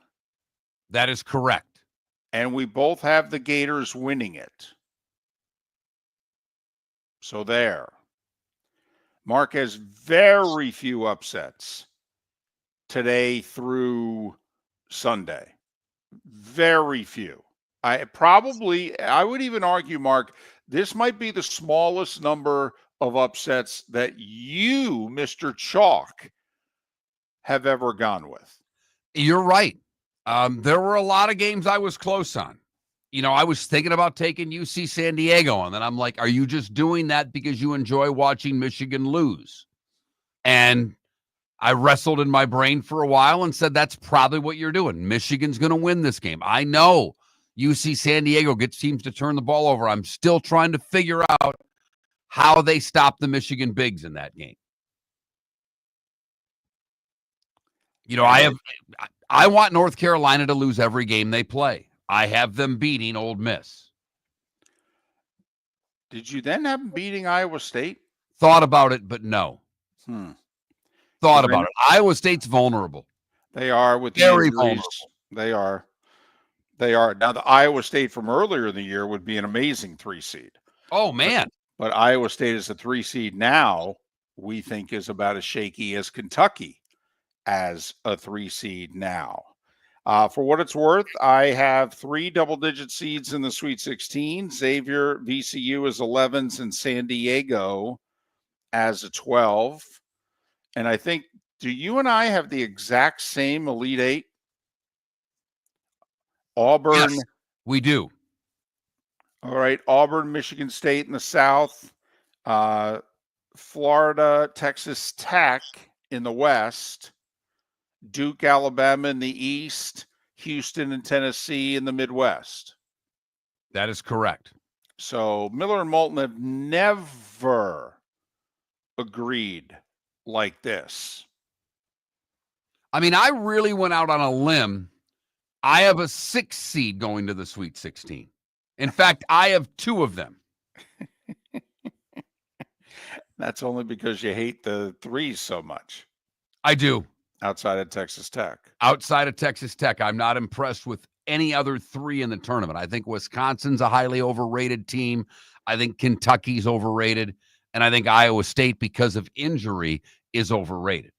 That is correct. And we both have the Gators winning it. So there. Mark has very few upsets today through Sunday. Very few. I would even argue, Mark, this might be the smallest number of upsets that you, Mr. Chalk, have ever gone with. You're right. There were a lot of games I was close on. You know, I was thinking about taking UC San Diego, and then I'm like, are you just doing that because you enjoy watching Michigan lose? And I wrestled in my brain for a while and said, that's probably what you're doing. Michigan's going to win this game. I know UC San Diego gets teams to turn the ball over. I'm still trying to figure out how they stop the Michigan bigs in that game. You know, I want North Carolina to lose every game they play. I have them beating Ole Miss. Did you then have them beating Iowa State? Thought about it, but no. Thought about it. Iowa State's vulnerable. They are with the Very injuries. vulnerable. They are. Now, the Iowa State from earlier in the year would be an amazing 3 seed. Oh, man. But Iowa State is a 3 seed now, we think is about as shaky as Kentucky as a 3 seed now. For what it's worth, I have 3 double-digit seeds in the Sweet 16. Xavier, VCU as 11s, and San Diego as a 12. And I think, do you and I have the exact same Elite 8? Auburn. Yes, we do. All right. Auburn, Michigan State in the South. Florida, Texas Tech in the West. Duke, Alabama in the East. Houston and Tennessee in the Midwest. That is correct. So Miller and Moulton have never agreed like this. I mean, I really went out on a limb. I have a 6 seed going to the Sweet 16. In fact, I have 2 of them. That's only because you hate the 3s so much. I do. Outside of Texas Tech. Outside of Texas Tech, I'm not impressed with any other 3 in the tournament. I think Wisconsin's a highly overrated team. I think Kentucky's overrated. And I think Iowa State, because of injury, is overrated.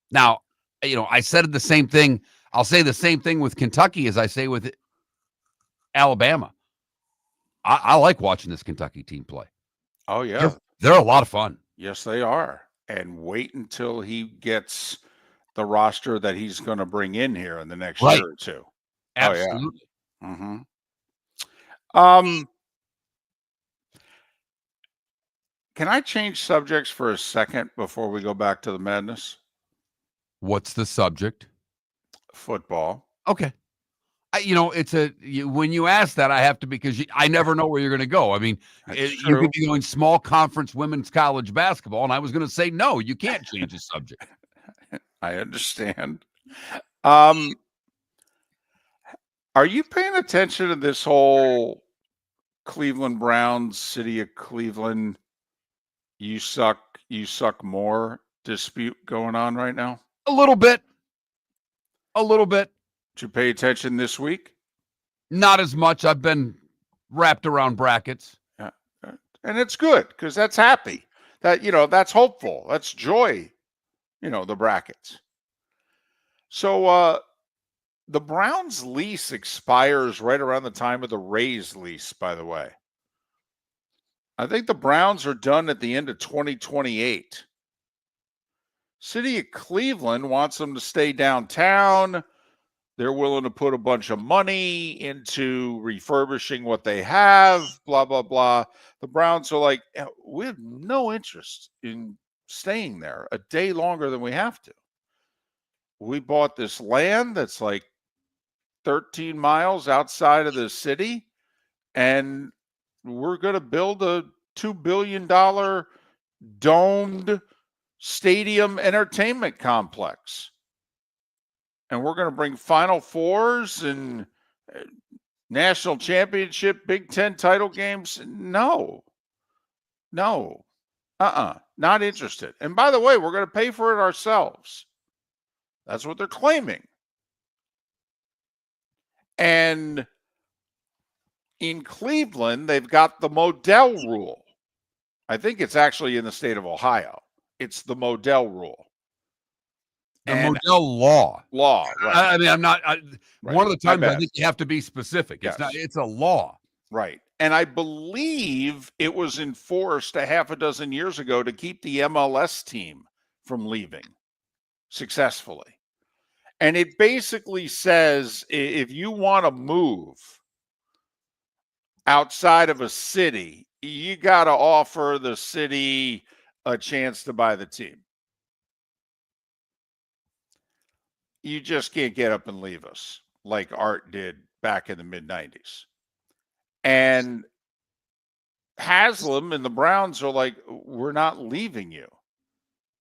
Now, you know, I said the same thing. I'll say the same thing with Kentucky as I say with Alabama. I like watching this Kentucky team play. Oh, yeah. They're a lot of fun. Yes, they are. And wait until he gets the roster that he's going to bring in here in the next year or 2. Absolutely. Oh, yeah. Can I change subjects for a second before we go back to the madness? What's the subject? Football. Okay. when you ask that, I have to, because I never know where you're going to go. I mean, you could be going small conference women's college basketball, and I was going to say, no, you can't change the subject. I understand. Are you paying attention to this whole Cleveland Browns, City of Cleveland, you suck more dispute going on right now? A little bit. Did you pay attention this week? Not as much. I've been wrapped around brackets. Yeah. And it's good, because that's happy. That's hopeful. That's joy, the brackets. So the Browns lease expires right around the time of the Rays lease, by the way. I think the Browns are done at the end of 2028. City of Cleveland wants them to stay downtown. They're willing to put a bunch of money into refurbishing what they have, blah, blah, blah. The Browns are like, we have no interest in staying there a day longer than we have to. We bought this land that's like 13 miles outside of the city, and we're going to build a $2 billion domed stadium entertainment complex. And we're going to bring Final Fours and national championship, Big Ten title games. No, not interested. And by the way, we're going to pay for it ourselves. That's what they're claiming. And in Cleveland, they've got the Modell rule. I think it's actually in the state of Ohio. It's the Modell rule. The Modell law. Right. I mean, I'm not. Right. One of the times I think you have to be specific. Yes. It's a law. Right. And I believe it was enforced a half a dozen years ago to keep the MLS team from leaving successfully. And it basically says if you want to move outside of a city, you got to offer the city a chance to buy the team. You just can't get up and leave us like Art did back in the mid-90s. And Haslam and the Browns are like, we're not leaving you.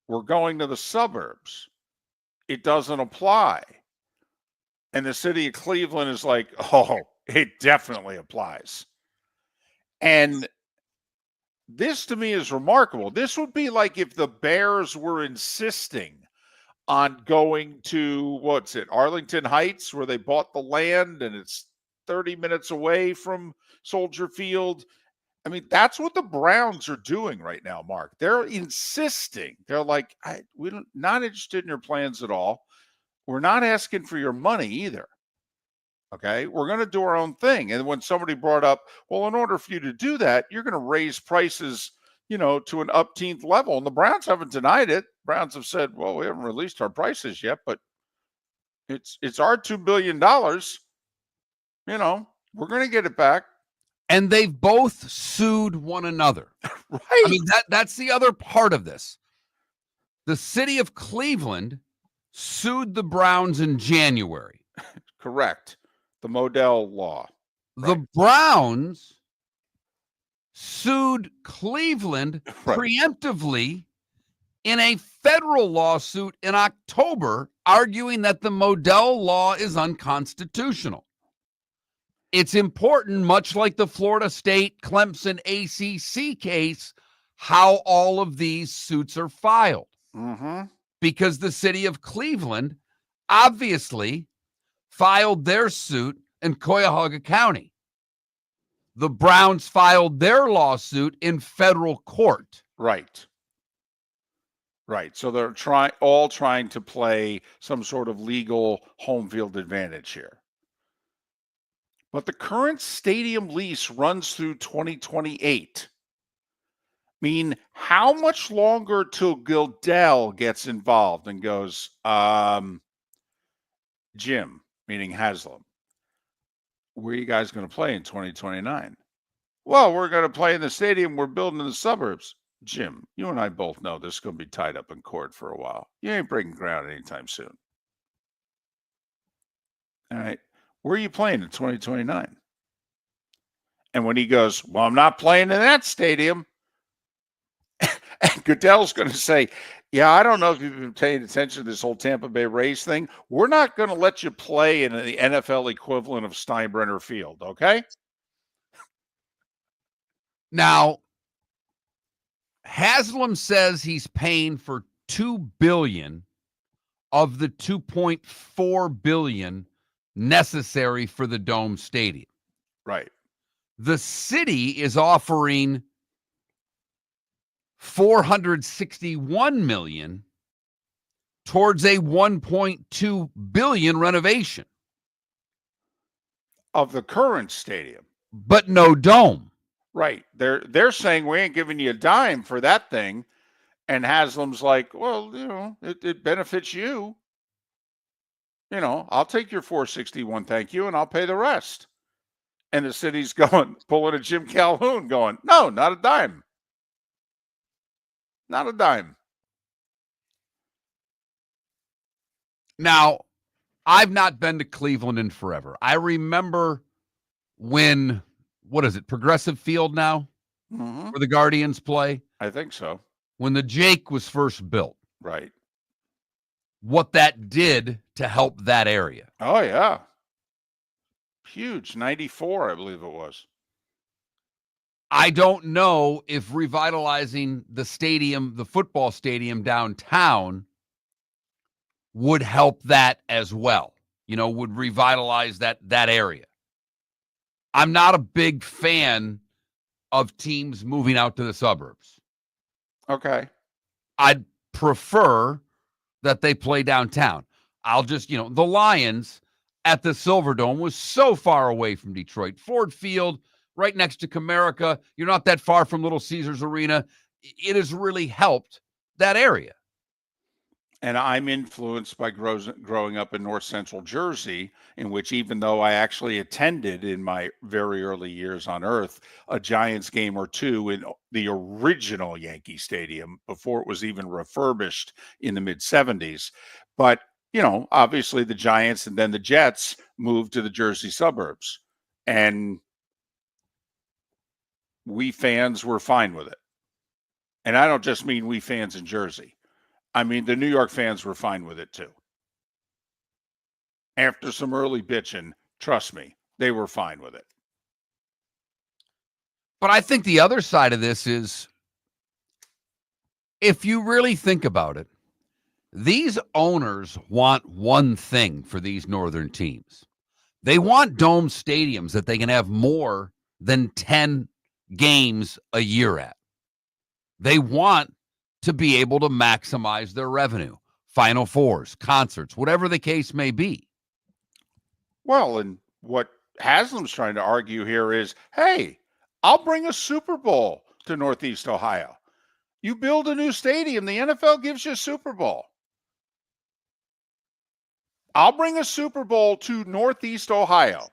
We're going to the suburbs. It doesn't apply. And the city of Cleveland is like, oh, it definitely applies. And this to me is remarkable. This would be like if the Bears were insisting on going to, Arlington Heights, where they bought the land and it's 30 minutes away from Soldier Field. I mean, that's what the Browns are doing right now, Mark. They're insisting. They're like, we're not interested in your plans at all. We're not asking for your money either. Okay, we're going to do our own thing. And when somebody brought up, well, in order for you to do that, you're going to raise prices, to an upteenth level. And the Browns haven't denied it. Browns have said, well, we haven't released our prices yet, but it's our $2 billion. We're going to get it back. And they've both sued one another. Right. I mean, that's the other part of this. The city of Cleveland sued the Browns in January. Correct. The Modell law. Right. The Browns sued Cleveland preemptively in a federal lawsuit in October, arguing that the Modell law is unconstitutional. It's important, much like the Florida State Clemson ACC case, how all of these suits are filed. Mm-hmm. Because the city of Cleveland obviously filed their suit in Cuyahoga County. The Browns filed their lawsuit in federal court. Right. So they're all trying to play some sort of legal home field advantage here. But the current stadium lease runs through 2028. I mean, how much longer till Gildell gets involved and goes, Jim, meaning Haslam, where are you guys going to play in 2029? Well, we're going to play in the stadium we're building in the suburbs. Jim, you and I both know this is going to be tied up in court for a while. You ain't breaking ground anytime soon. All right. where are you playing in 2029? And when he goes, well, I'm not playing in that stadium. And Goodell's going to say, yeah, I don't know if you've been paying attention to this whole Tampa Bay Rays thing. We're not going to let you play in the NFL equivalent of Steinbrenner Field, okay? Now, Haslam says he's paying for $2 billion of the $2.4 billion necessary for the Dome Stadium. Right. The city is offering $461 million towards a $1.2 billion renovation Of the current stadium. but no dome. Right. They're saying we ain't giving you a dime for that thing. And Haslam's like, well, it benefits you. I'll take your 461, thank you, and I'll pay the rest. And the city's pulling a Jim Calhoun going, no, not a dime. Not a dime. Now, I've not been to Cleveland in forever. I remember when, what is it, Progressive Field now, where the Guardians play? I think so. When the Jake was first built. Right. What that did to help that area. Oh, yeah. Huge. 94, I believe it was. I don't know if revitalizing the stadium, the football stadium downtown, would help that as well. Would revitalize that area. I'm not a big fan of teams moving out to the suburbs. Okay. I'd prefer that they play downtown. I'll just, the Lions at the Silverdome was so far away from Detroit. Ford Field, right next to Comerica. You're not that far from Little Caesars Arena. It has really helped that area. And I'm influenced by growing up in North Central Jersey, in which, even though I actually attended in my very early years on Earth a Giants game or two in the original Yankee Stadium before it was even refurbished in the mid-'70s. But, obviously the Giants and then the Jets moved to the Jersey suburbs. And we fans were fine with it. And I don't just mean we fans in Jersey. I mean, the New York fans were fine with it too. After some early bitching, trust me, they were fine with it. But I think the other side of this is, if you really think about it, these owners want one thing for these northern teams. They want dome stadiums that they can have more than 10 games a year at. They want to be able to maximize their revenue, Final Fours, concerts, whatever the case may be. Well, and what Haslam's trying to argue here is, hey, I'll bring a Super Bowl to Northeast Ohio. You build a new stadium, the NFL gives you a Super Bowl. I'll bring a Super Bowl to Northeast Ohio.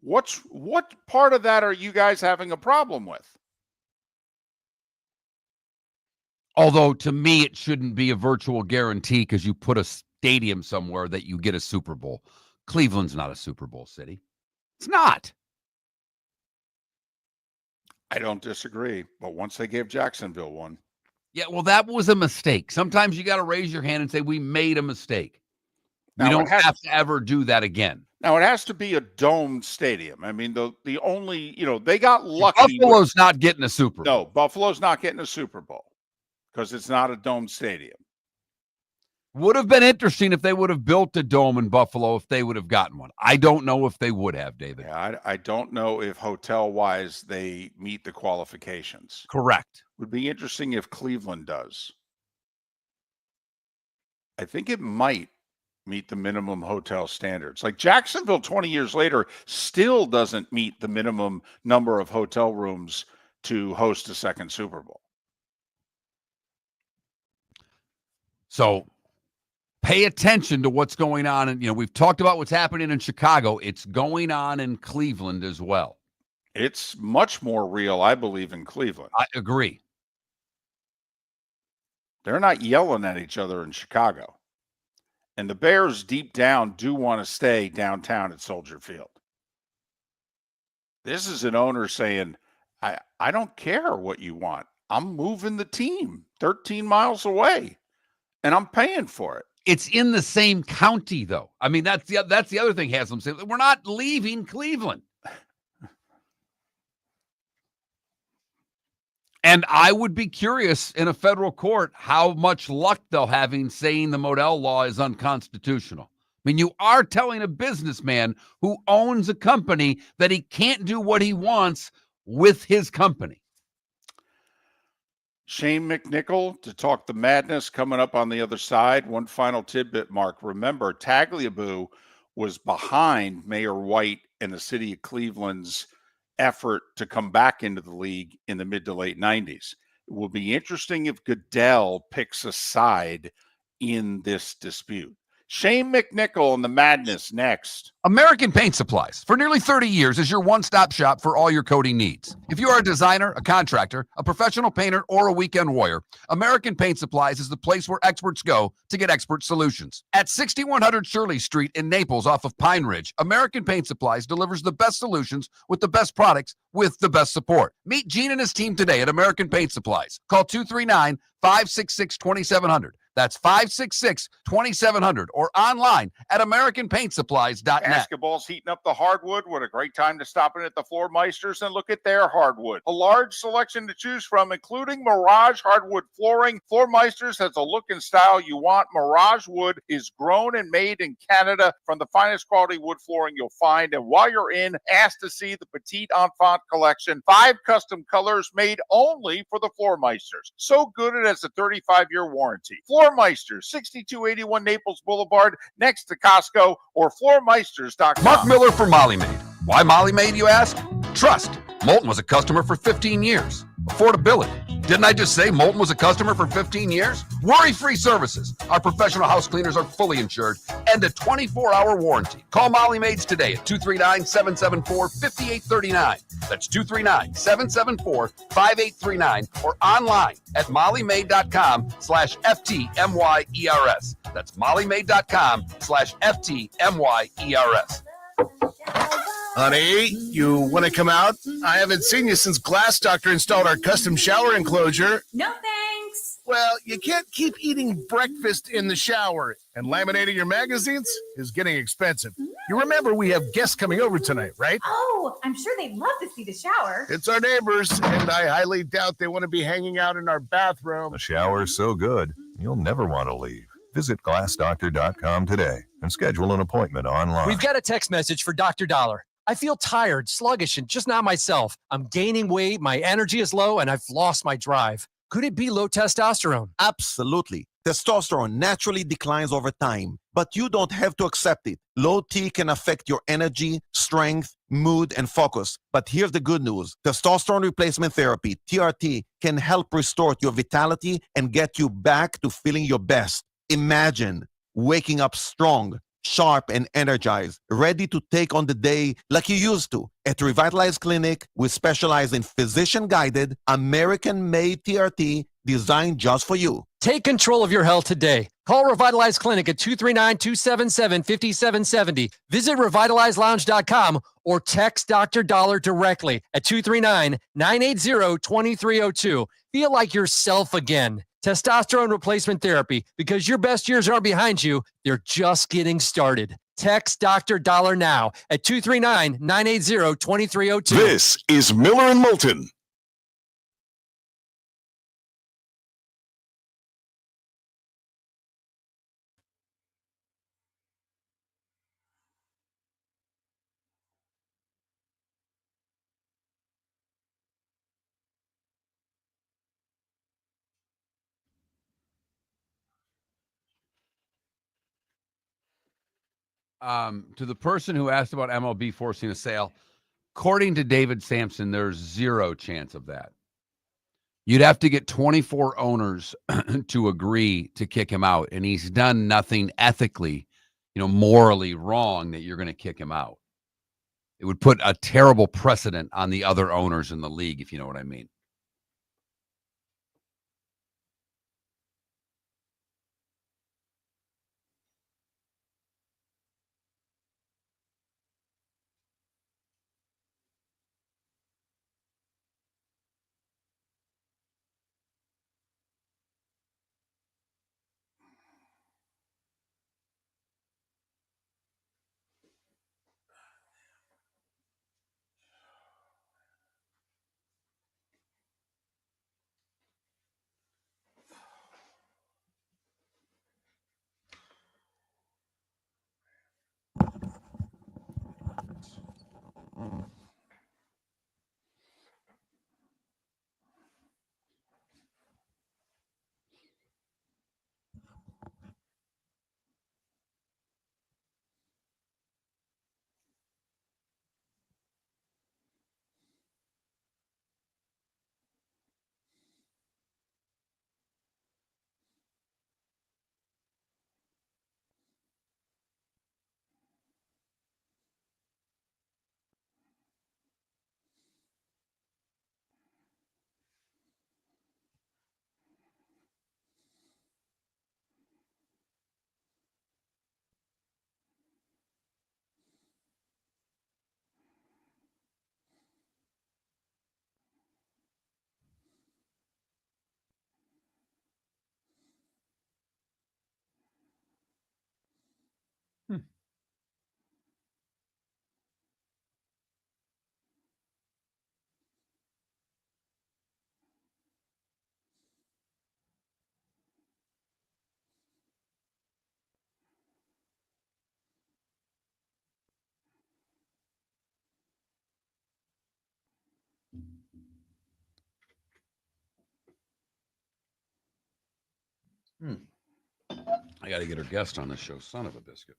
What part of that are you guys having a problem with? Although, to me, it shouldn't be a virtual guarantee because you put a stadium somewhere that you get a Super Bowl. Cleveland's not a Super Bowl city. It's not. I don't disagree, but once they gave Jacksonville one. Yeah, well, that was a mistake. Sometimes you got to raise your hand and say, we made a mistake. We Now, don't have to ever do that again. Now, it has to be a domed stadium. I mean, the only, they got lucky. Buffalo's not getting a Super Bowl. No, Buffalo's not getting a Super Bowl because it's not a domed stadium. Would have been interesting if they would have built a dome in Buffalo if they would have gotten one. I don't know if they would have, David. Yeah, I don't know if hotel-wise they meet the qualifications. Correct. Would be interesting if Cleveland does. I think it might meet the minimum hotel standards. Like Jacksonville 20 years later still doesn't meet the minimum number of hotel rooms to host a second Super Bowl. So pay attention to what's going on. And, we've talked about what's happening in Chicago. It's going on in Cleveland as well. It's much more real, I believe, in Cleveland. I agree. They're not yelling at each other in Chicago. And the Bears deep down do want to stay downtown at Soldier Field. This is an owner saying, I don't care what you want. I'm moving the team 13 miles away, and I'm paying for it. It's in the same county, though. I mean, that's the other thing Haslam said. We're not leaving Cleveland. And I would be curious in a federal court how much luck they'll have in saying the Modell law is unconstitutional. I mean, you are telling a businessman who owns a company that he can't do what he wants with his company. Shane McNichol to talk the madness coming up on the other side. One final tidbit, Mark. Remember, Tagliabue was behind Mayor White and the city of Cleveland's effort to come back into the league in the mid to late 90s. It will be interesting if Goodell picks a side in this dispute. Shane McNichol and the madness next. American Paint Supplies, for nearly 30 years, is your one-stop shop for all your coating needs. If you are a designer, a contractor, a professional painter, or a weekend warrior, American Paint Supplies is the place where experts go to get expert solutions. At 6100 Shirley Street in Naples off of Pine Ridge, American Paint Supplies delivers the best solutions with the best products with the best support. Meet Gene and his team today at American Paint Supplies. Call 239-566-2700. That's 566-2700 or online at AmericanPaintSupplies.net. Basketball's heating up the hardwood. What a great time to stop in at the Floor Meisters and look at their hardwood. A large selection to choose from, including Mirage hardwood flooring. Floor Meisters has a look and style you want. Mirage wood is grown and made in Canada from the finest quality wood flooring you'll find. And while you're in, ask to see the Petite Enfant collection. 5 custom colors made only for the Floor Meisters. So good it has a 35-year warranty. Floor Meisters, 6281 Naples Boulevard, next to Costco, or floormeisters.com. Mark Miller for Molly Maid. Why Molly Maid, you ask? Trust. Moulton was a customer for 15 years. Affordability. Didn't I just say Moulton was a customer for 15 years? Worry-free services. Our professional house cleaners are fully insured and a 24-hour warranty. Call Molly Maids today at 239-774-5839. That's 239-774-5839 or online at mollymaid.com/FTMYERS. That's mollymaid.com/FTMYERS. Honey, you want to come out? I haven't seen you since Glass Doctor installed our custom shower enclosure. No thanks. Well, you can't keep eating breakfast in the shower, and laminating your magazines is getting expensive. You remember we have guests coming over tonight, right? Oh, I'm sure they'd love to see the shower. It's our neighbors, and I highly doubt they want to be hanging out in our bathroom. The shower's so good, you'll never want to leave. Visit glassdoctor.com today and schedule an appointment online. We've got a text message for Dr. Dollar. I feel tired, sluggish, and just not myself. I'm gaining weight, my energy is low, and I've lost my drive. Could it be low testosterone? Absolutely. Testosterone naturally declines over time, but you don't have to accept it. Low T can affect your energy, strength, mood, and focus. But here's the good news. Testosterone replacement therapy, TRT, can help restore your vitality and get you back to feeling your best. Imagine waking up strong, sharp, and energized, ready to take on the day like you used to. At Revitalize Clinic, we specialize in physician-guided, American-made TRT designed just for you. Take control of your health today. Call Revitalize Clinic at 239-277-5770. Visit revitalizelounge.com or text Dr. Dollar directly at 239-980-2302. Feel like yourself again. Testosterone replacement therapy, because your best years aren't behind you, they're just getting started. Text Dr. Dollar now at 239-980-2302. This is Miller and Moulton. To the person who asked about MLB forcing a sale, according to David Sampson, there's zero chance of that. You'd have to get 24 owners to agree to kick him out, and he's done nothing ethically, morally wrong that you're going to kick him out. It would put a terrible precedent on the other owners in the league, if you know what I mean. I got to get our guest on the show. Son of a biscuit.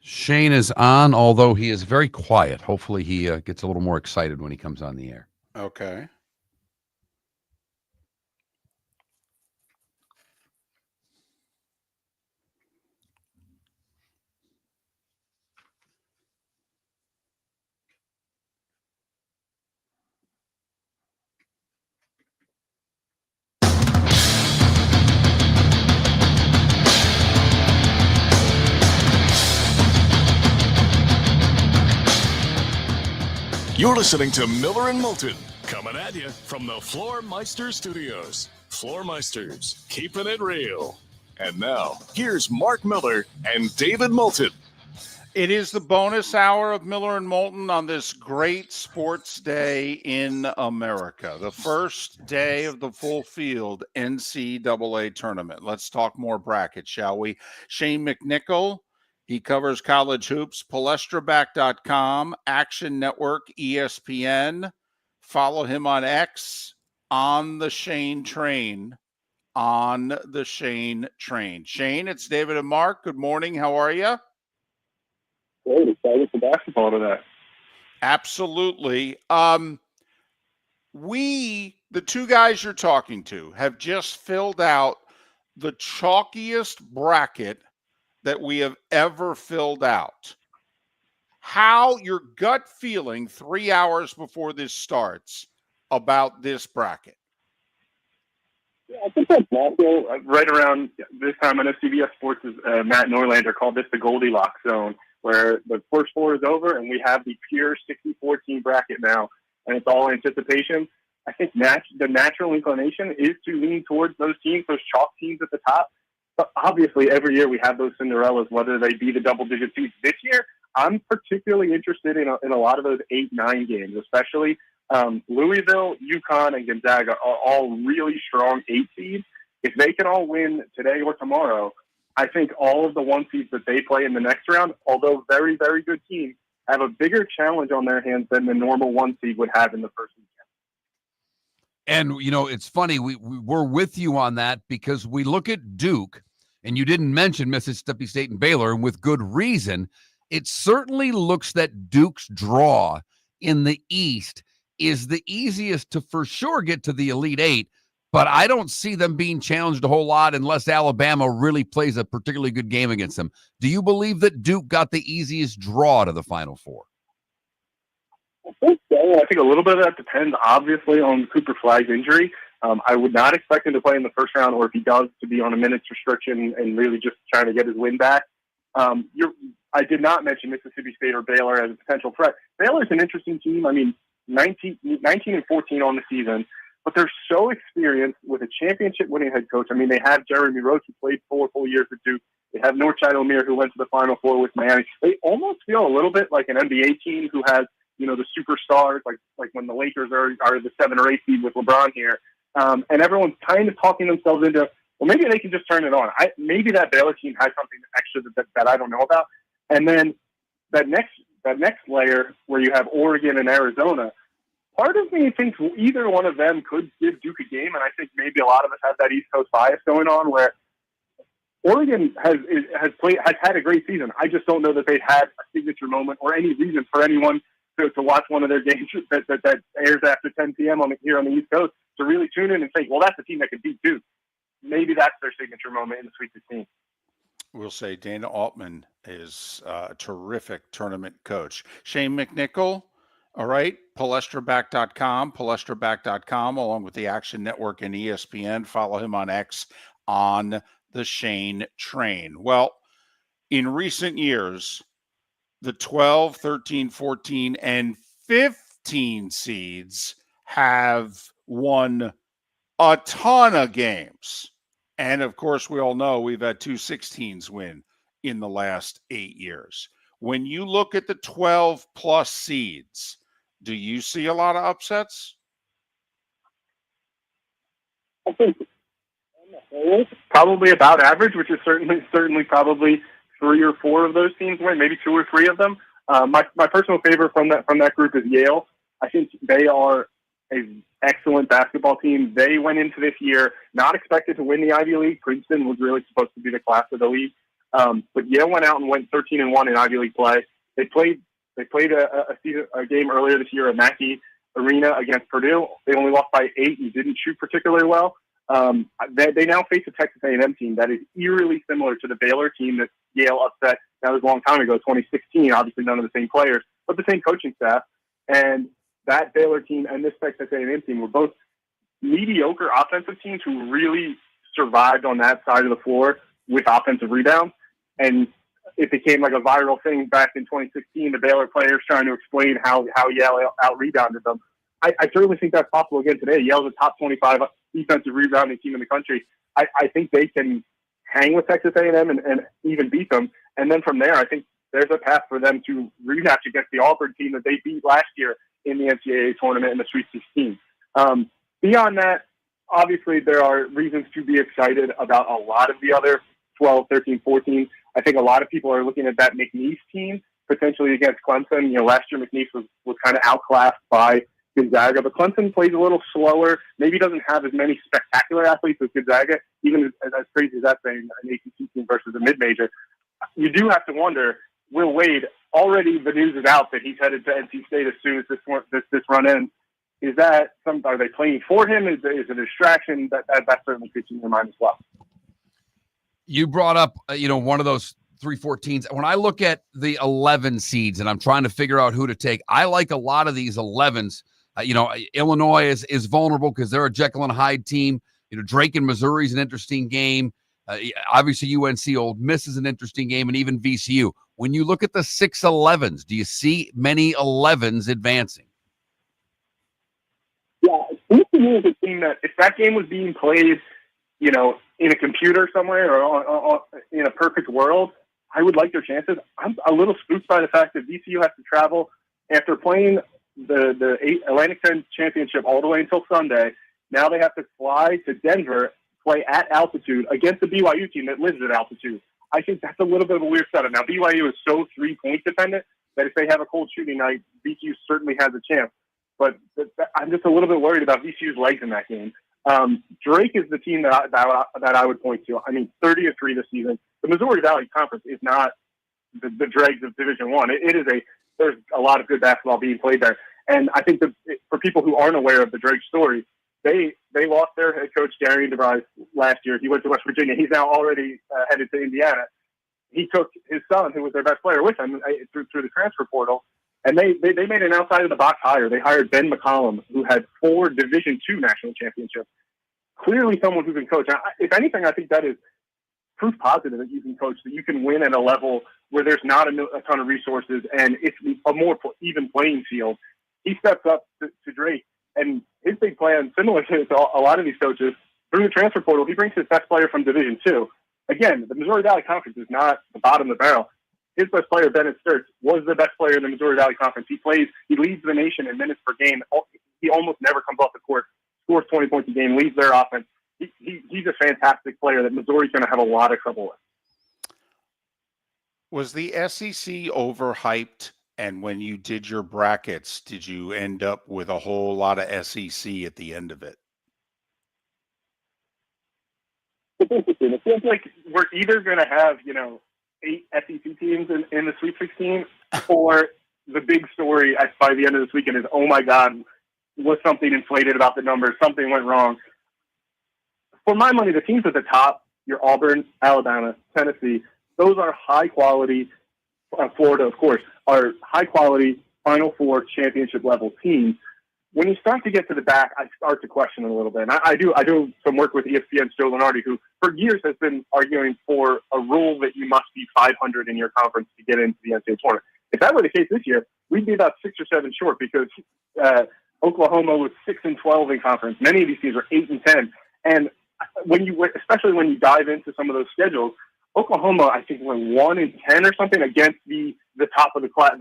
Shane is on, although he is very quiet. Hopefully he gets a little more excited when he comes on the air. Okay. You're listening to Miller and Moulton, coming at you from the Floormeister Studios. Floormeisters, keeping it real. And now, here's Mark Miller and David Moulton. It is the bonus hour of Miller and Moulton on this great sports day in America, the first day of the full field NCAA tournament. Let's talk more brackets, shall we? Shane McNichol, he covers college hoops, palestraback.com, Action Network, ESPN. Follow him on X, on the Shane Train. On the Shane Train. Shane, it's David and Mark. Good morning. How are you? Great, excited for basketball today. Absolutely. We, the two guys you're talking to, have just filled out the chalkiest bracket that we have ever filled out. How your gut feeling 3 hours before this starts about this bracket? Yeah, I think that's natural. Right around this time, I know CBS Sports' Matt Norlander called this the Goldilocks zone, where the first four is over and we have the pure 64-team bracket now, and it's all anticipation. I think the natural inclination is to lean towards those teams, those chalk teams at the top. But obviously, every year we have those Cinderellas, whether they be the double-digit seeds. This year, I'm particularly interested in a lot of those 8-9 games, especially Louisville, UConn, and Gonzaga are all really strong 8 seeds. If they can all win today or tomorrow, I think all of the 1 seeds that they play in the next round, although very, very good teams, have a bigger challenge on their hands than the normal 1 seed would have in the first weekend. And, you know, it's funny. We're with you on that because we look at Duke, and you didn't mention Mississippi State and Baylor, and with good reason. It certainly looks that Duke's draw in the East is the easiest to for sure get to the Elite Eight, but I don't see them being challenged a whole lot unless Alabama really plays a particularly good game against them. Do you believe that Duke got the easiest draw to the Final Four? I think so. I think a little bit of that depends, obviously, on Cooper Flagg's injury. I would not expect him to play in the first round, or if he does, to be on a minutes restriction and really just trying to get his win back. I did not mention Mississippi State or Baylor as a potential threat. Baylor's an interesting team. I mean, 19 and 14 on the season, but they're so experienced with a championship-winning head coach. I mean, they have Jeremy Roach, who played 4 full years at Duke. They have Norchad Omier, who went to the Final Four with Miami. They almost feel a little bit like an NBA team who has, you know, the superstars, like when the Lakers are the 7 or 8 seed with LeBron here. And everyone's kind of talking themselves into, well, maybe they can just turn it on. Maybe that Baylor team has something extra that I don't know about. And then that next layer where you have Oregon and Arizona, part of me thinks either one of them could give Duke a game, and I think maybe a lot of us have that East Coast bias going on where Oregon has had a great season. I just don't know that they've had a signature moment or any reason for anyone to watch one of their games that airs after 10 p.m. here on the East Coast to really tune in and think, well, that's the team that can beat Duke. Maybe that's their signature moment in the Sweet 16. We'll say Dana Altman is a terrific tournament coach. Shane McNichol, All right, palestraback.com, along with the Action Network and ESPN. Follow him on X on the Shane Train. Well, in recent years, the 12, 13, 14, and 15 seeds have won a ton of games. And of course, we all know we've had two 16s win in the last 8 years. When you look at the 12 plus seeds, do you see a lot of upsets? I think probably about average, which is certainly probably 3 or 4 of those teams win, maybe 2 or 3 of them. My personal favorite from that group is Yale. I think they are an excellent basketball team. They went into this year not expected to win the Ivy League. Princeton was really supposed to be the class of the league, but Yale went out and went 13-1 in Ivy League play. They played a game earlier this year at Mackey Arena against Purdue. They only lost by 8 and didn't shoot particularly well. They now face a Texas A&M team that is eerily similar to the Baylor team that Yale upset. That was a long time ago, 2016. Obviously, none of the same players, but the same coaching staff. And that Baylor team and this Texas A&M team were both mediocre offensive teams who really survived on that side of the floor with offensive rebounds. And it became like a viral thing back in 2016. The Baylor players trying to explain how Yale out-rebounded them. I certainly think that's possible again today. Yale's a top 25 defensive rebounding team in the country. I think they can hang with Texas A&M and even beat them. And then from there, I think there's a path for them to rematch against the Auburn team that they beat last year in the NCAA tournament in the Sweet 16. Beyond that, obviously there are reasons to be excited about a lot of the other 12, 13, 14. I think a lot of people are looking at that McNichol team potentially against Clemson. You know, last year McNichol was kind of outclassed by Gonzaga, but Clemson plays a little slower, maybe doesn't have as many spectacular athletes as Gonzaga, even as crazy as that saying, an ACC team versus a mid-major. You do have to wonder, Will Wade, already the news is out that he's headed to NC State as soon as this run ends. Is that are they playing for him? Is it a distraction? That certainly fits in your mind as well. You brought up, one of those 3-14s. When I look at the 11 seeds and I'm trying to figure out who to take, I like a lot of these 11s. Illinois is vulnerable because they're a Jekyll and Hyde team. Drake and Missouri is an interesting game. Obviously, UNC Old Miss is an interesting game, and even VCU. When you look at the 6-11s, do you see many 11s advancing? Yeah, VCU is a team that if that game was being played, in a computer somewhere or in a perfect world, I would like their chances. I'm a little spooked by the fact that VCU has to travel after playing the Atlantic 10 championship all the way until Sunday. Now they have to fly to Denver, play at altitude against the BYU team that lives at altitude. I think that's a little bit of a weird setup. Now, BYU is so 3-point dependent that if they have a cold shooting night, VCU certainly has a chance. But I'm just a little bit worried about VCU's legs in that game. Drake is the team that I would point to. I mean, 30-3 this season. The Missouri Valley Conference is not the dregs of Division I. There's a lot of good basketball being played there. And I think that for people who aren't aware of the Drake story, they lost their head coach, Darian DeVries, last year. He went to West Virginia. He's now already headed to Indiana. He took his son, who was their best player, with him through the transfer portal. And they made an outside-of-the-box hire. They hired Ben McCollum, who had 4 Division II national championships. Clearly someone who can coach. If anything, I think that is proof positive that you can coach, that you can win at a level where there's not a ton of resources and it's a more even playing field. He steps up to Drake, and his big plan, similar to a lot of these coaches, through the transfer portal, he brings his best player from Division II. Again, the Missouri Valley Conference is not the bottom of the barrel. His best player, Bennett Sturts, was the best player in the Missouri Valley Conference. He leads the nation in minutes per game. He almost never comes off the court, scores 20 points a game, leads their offense. He's a fantastic player that Missouri's going to have a lot of trouble with. Was the SEC overhyped? And when you did your brackets, did you end up with a whole lot of SEC at the end of it? It's interesting. It feels like we're either going to have, 8 SEC teams in the Sweet 16, or the big story by the end of this weekend is, oh my God, was something inflated about the numbers? Something went wrong. For my money, the teams at the top, your Auburn, Alabama, Tennessee, those are high quality. Florida, of course, are high quality Final Four championship level teams. When you start to get to the back, I start to question it a little bit. And I do some work with ESPN's Joe Lunardi, who for years has been arguing for a rule that you must be 500 in your conference to get into the NCAA tournament. If that were the case this year, we'd be about 6 or 7 short because Oklahoma was 6-12 in conference. Many of these teams are 8-10. And especially when you dive into some of those schedules, Oklahoma, I think, went 1-10 or something against the top of the class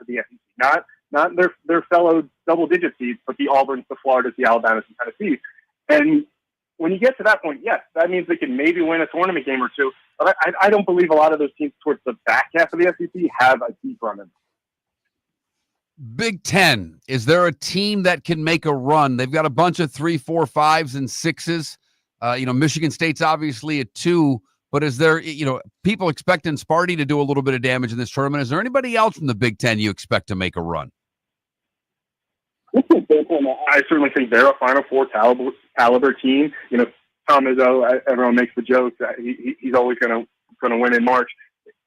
of the SEC. Not their fellow double-digit seeds, but the Auburns, the Floridas, the Alabamas, and Tennessees. And when you get to that point, yes, that means they can maybe win a tournament game or two. But I don't believe a lot of those teams towards the back half of the SEC have a deep run in. Big Ten, is there a team that can make a run? They've got a bunch of 3, 4, 5s, and 6s. Michigan State's obviously at 2, but is there, people expecting Sparty to do a little bit of damage in this tournament? Is there anybody else from the Big Ten you expect to make a run? I certainly think they're a Final Four caliber team. Tom Izzo, everyone makes the joke that he's always going to win in March.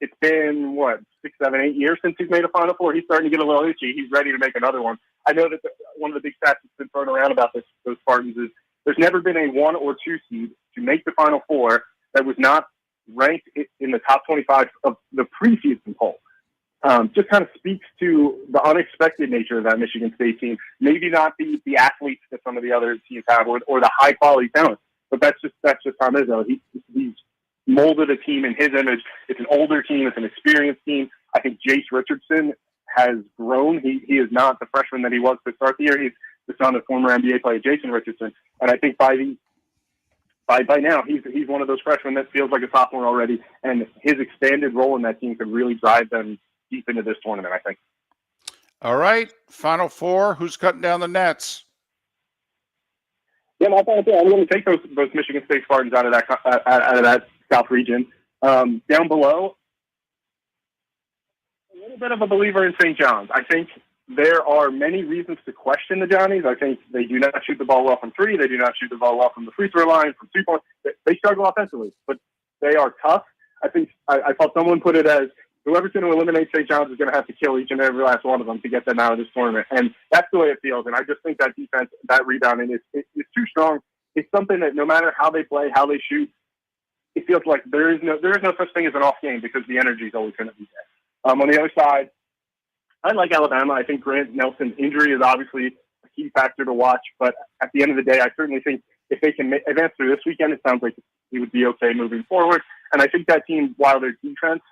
It's been, 6, 7, 8 years since he's made a Final Four. He's starting to get a little itchy. He's ready to make another one. I know that one of the big stats that's been thrown around about those Spartans is there's never been a 1 or 2 seed to make the Final Four that was not ranked in the top 25 of the preseason poll. Just kind of speaks to the unexpected nature of that Michigan State team. Maybe not the athletes that some of the other teams have, or the high quality talent, but that's just Tom Izzo. He's molded a team in his image. It's an older team. It's an experienced team. I think Jace Richardson has grown. He is not the freshman that he was to start the year. He's the son of former NBA player Jason Richardson, and I think by now he's one of those freshmen that feels like a sophomore already, and his expanded role in that team could really drive them deep into this tournament, I think. All right, Final Four. Who's cutting down the nets? Yeah, I'm going to take those Michigan State Spartans out of that South region. Down below, a little bit of a believer in St. John's. I think there are many reasons to question the Johnnies. I think they do not shoot the ball well from 3. They do not shoot the ball well from the free throw line, from 2-point. They struggle offensively, but they are tough. I think I saw someone put it as whoever's going to eliminate St. John's is going to have to kill each and every last one of them to get them out of this tournament. And that's the way it feels. And I just think that defense, that rebounding is too strong. It's something that no matter how they play, how they shoot, it feels like there is no such thing as an off game because the energy is always going to be there. On the other side, I like Alabama. I think Grant Nelson's injury is obviously a key factor to watch. But at the end of the day, I certainly think if they can advance through this weekend, it sounds like he would be okay moving forward. And I think that team, while their defense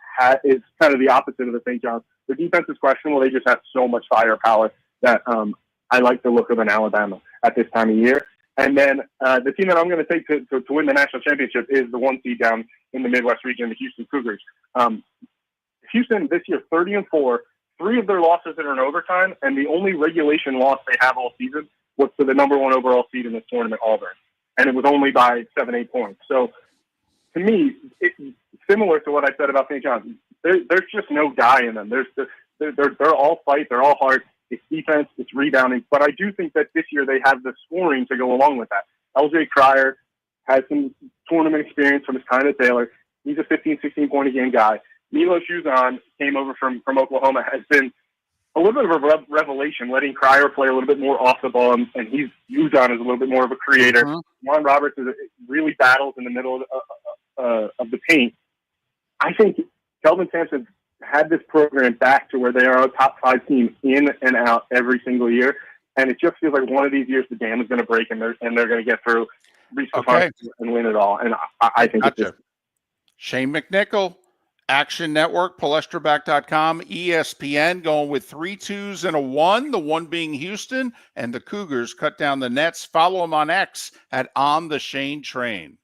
is kind of the opposite of the St. John's, their defense is questionable. They just have so much firepower that I like the look of an Alabama at this time of year. And then the team that I'm going to take to win the national championship is the 1 seed down in the Midwest region, the Houston Cougars. Houston this year, 30-4, 3 of their losses are in overtime, and the only regulation loss they have all season was to the number 1 overall seed in this tournament, Auburn. And it was only by 7-8 points. So to me, it's similar to what I said about St. John's. There's just no guy in them. They're all fight. They're all hard. It's defense. It's rebounding. But I do think that this year they have the scoring to go along with that. L.J. Cryer has some tournament experience from his time at Taylor. He's a 15, 16-point-a-game guy. Milo Shuzan came over from Oklahoma, has been a little bit of a revelation, letting Cryer play a little bit more off the ball, and Shuzan is a little bit more of a creator. Juan Roberts really battles in the middle of the paint. I think Kelvin Sampson had this program back to where they are a top 5 team in and out every single year, and it just feels like one of these years the dam is going to break, and they're going to get through, reach the finals, and win it all. And I think it's Shane McNichol, Action Network, Palestraback.com, ESPN, going with 3 2s and a 1, the 1 being Houston, and the Cougars cut down the nets. Follow them on X at On the Shane Train.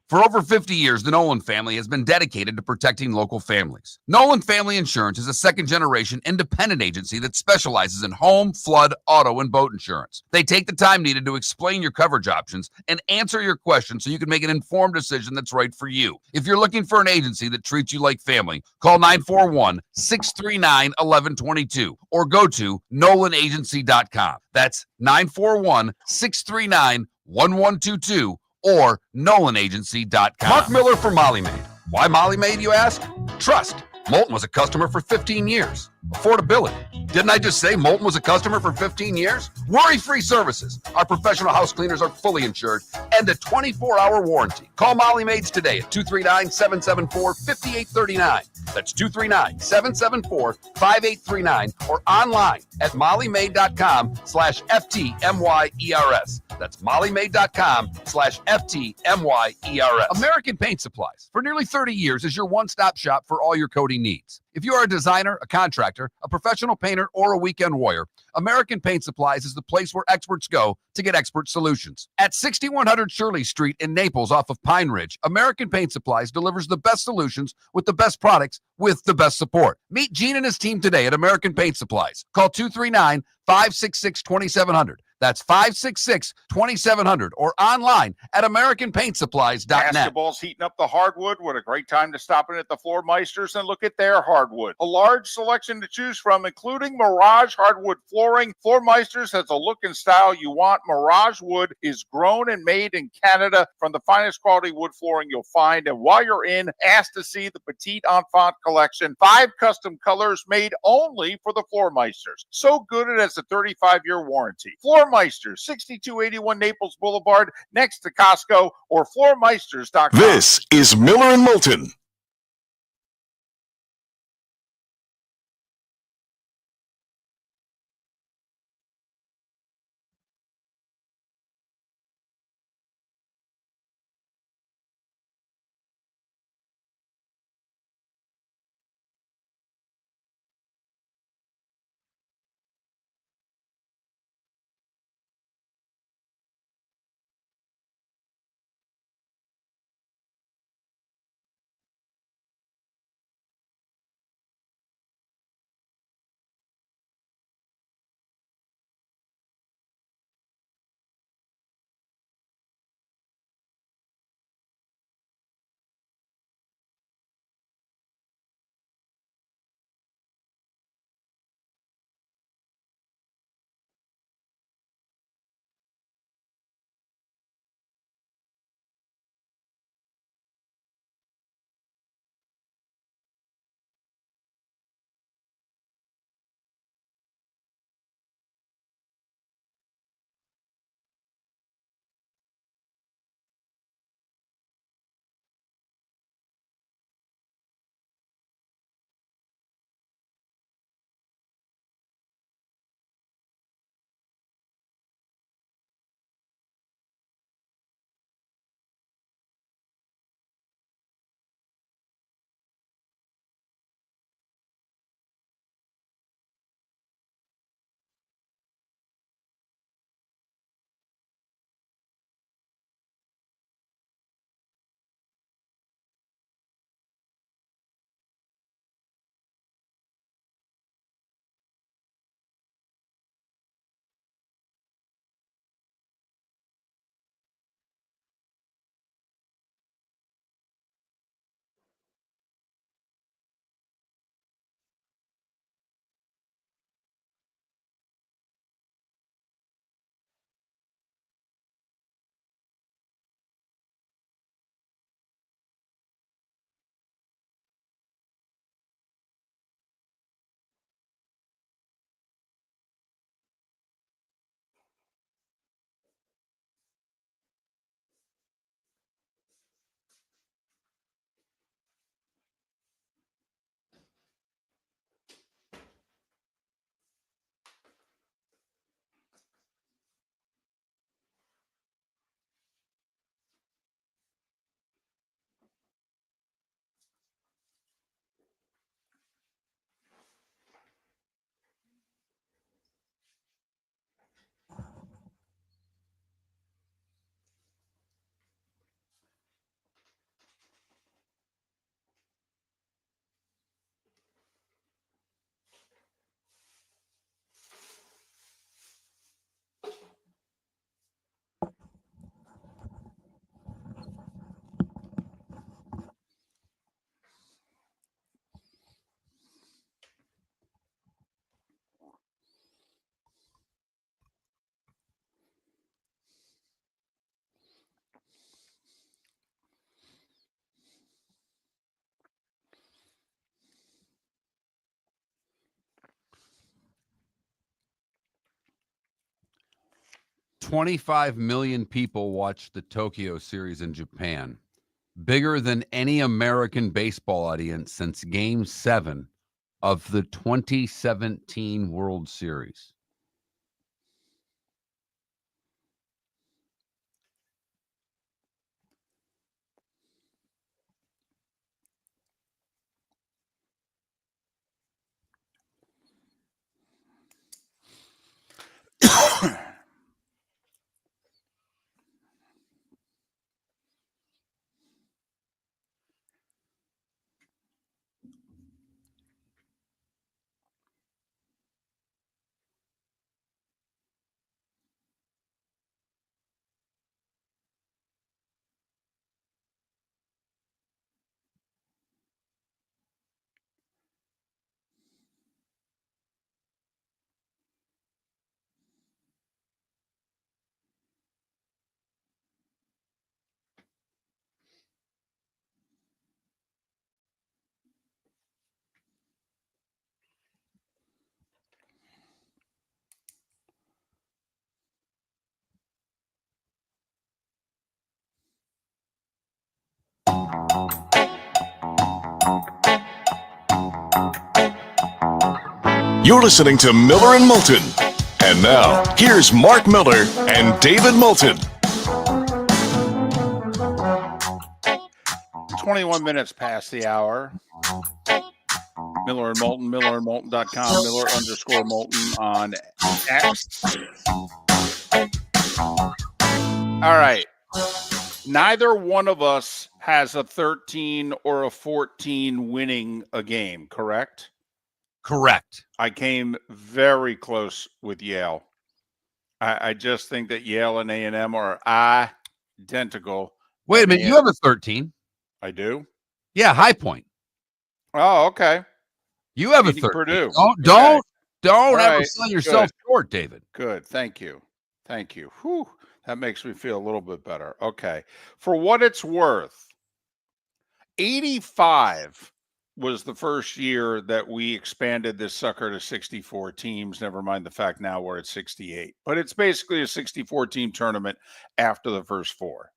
For over 50 years, the Nolan family has been dedicated to protecting local families. Nolan Family Insurance is a second-generation independent agency that specializes in home, flood, auto, and boat insurance. They take the time needed to explain your coverage options and answer your questions so you can make an informed decision that's right for you. If you're looking for an agency that treats you like family, call 941-639-1122 or go to NolanAgency.com. That's 941-639-1122 or NolanAgency.com. Mark Miller for Molly Maid. Why Molly Maid, you ask? Trust. Moulton was a customer for 15 years. Affordability. Didn't I just say Moulton was a customer for 15 years? Worry-free services. Our professional house cleaners are fully insured and a 24-hour warranty. Call Molly Maids today at 239-774-5839. That's 239-774-5839 or online at mollymaid.com/FTMYERS. That's mollymaid.com/FTMYERS. American Paint Supplies, for nearly 30 years, is your one-stop shop for all your coating needs. If you are a designer, a contractor, a professional painter, or a weekend warrior, American Paint Supplies is the place where experts go to get expert solutions. At 6100 Shirley Street in Naples off of Pine Ridge, American Paint Supplies delivers the best solutions with the best products with the best support. Meet Gene and his team today at American Paint Supplies. Call 239-566-2700. That's 566-2700 or online at AmericanPaintSupplies.net. Basketball's heating up the hardwood. What a great time to stop in at the Floor Meisters and look at their hardwood. A large selection to choose from, including Mirage hardwood flooring. Floor Meisters has a look and style you want. Mirage wood is grown and made in Canada from the finest quality wood flooring you'll find. And while you're in, ask to see the Petite Enfant collection. 5 custom colors made only for the Floor Meisters. So good it has a 35-year warranty. Floor Meisters, 6281 Naples Boulevard, next to Costco, or floormeisters.com. This is Miller and Moulton. 25 million people watched the Tokyo series in Japan, bigger than any American baseball audience since Game 7 of the 2017 World Series. You're listening to Miller and Moulton. And now, here's Mark Miller and David Moulton. 21 minutes past the hour. Miller and Moulton, millerandmoulton.com, Miller_Moulton on X. All right. Neither one of us has a 13 or a 14 winning a game, correct? Correct. I came very close with Yale. I just think that Yale and A&M are identical. Wait a minute. You have a 13. I do? Yeah, High Point. Oh, okay. You have Beating a 13. Purdue. Don't All ever right. sell yourself short, David. Good. Thank you. Thank you. Whew. That makes me feel a little bit better. Okay. For what it's worth, 85 was the first year that we expanded this sucker to 64 teams. Never mind the fact now we're at 68. But it's basically a 64-team tournament after the first 4.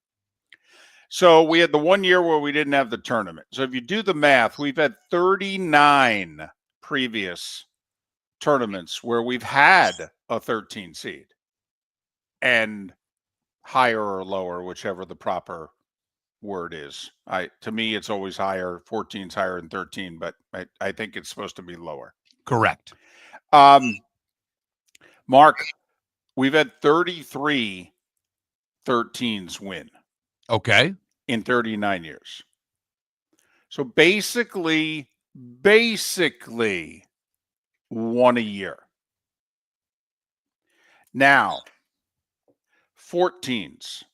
So we had the 1 year where we didn't have the tournament. So if you do the math, we've had 39 previous tournaments where we've had a 13 seed and higher or lower, whichever the proper word is. To me, it's always higher. 14 is higher than 13, but I think it's supposed to be lower. Correct. Mark, we've had 33 13s win. Okay. In 39 years. So basically one a year. Now, 14s.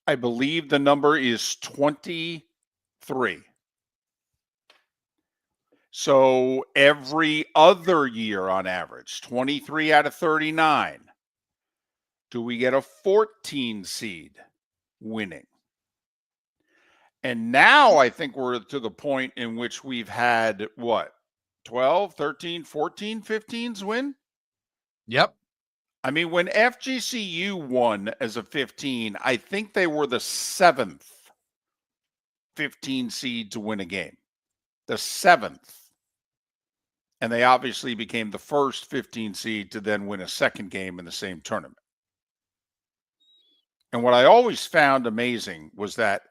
I believe the number is 23. So every other year on average, 23 out of 39, do we get a 14 seed winning? And now I think we're to the point in which we've had, 12, 13, 14, 15s win? Yep. I mean, when FGCU won as a 15, I think they were the 7th 15 seed to win a game. The 7th. And they obviously became the first 15 seed to then win a second game in the same tournament. And what I always found amazing was that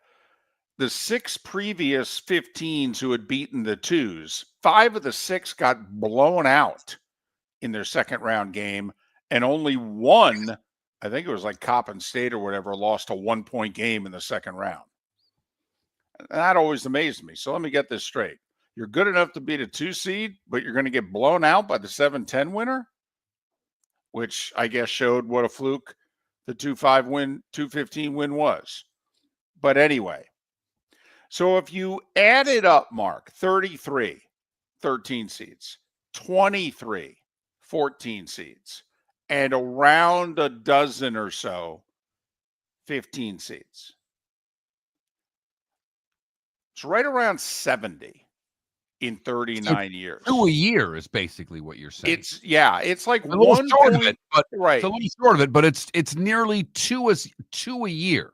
the 6 previous 15s who had beaten the 2s, 5 of the 6 got blown out in their second round game. And only one, I think it was like Coppin State or whatever, lost a 1-point game in the second round. And that always amazed me. So let me get this straight. You're good enough to beat a 2 seed, but you're going to get blown out by the 7-10 winner, which I guess showed what a fluke the 2-5 win, 2-15 win was. But anyway, so if you add it up, Mark, 33, 13 seeds, 23, 14 seeds, and around a dozen or so 15 seeds. It's right around 70 in 39 years. 2 a year is basically what you're saying. It's like a little one short point, of it, but right. it's a little short of it, but it's nearly two a year.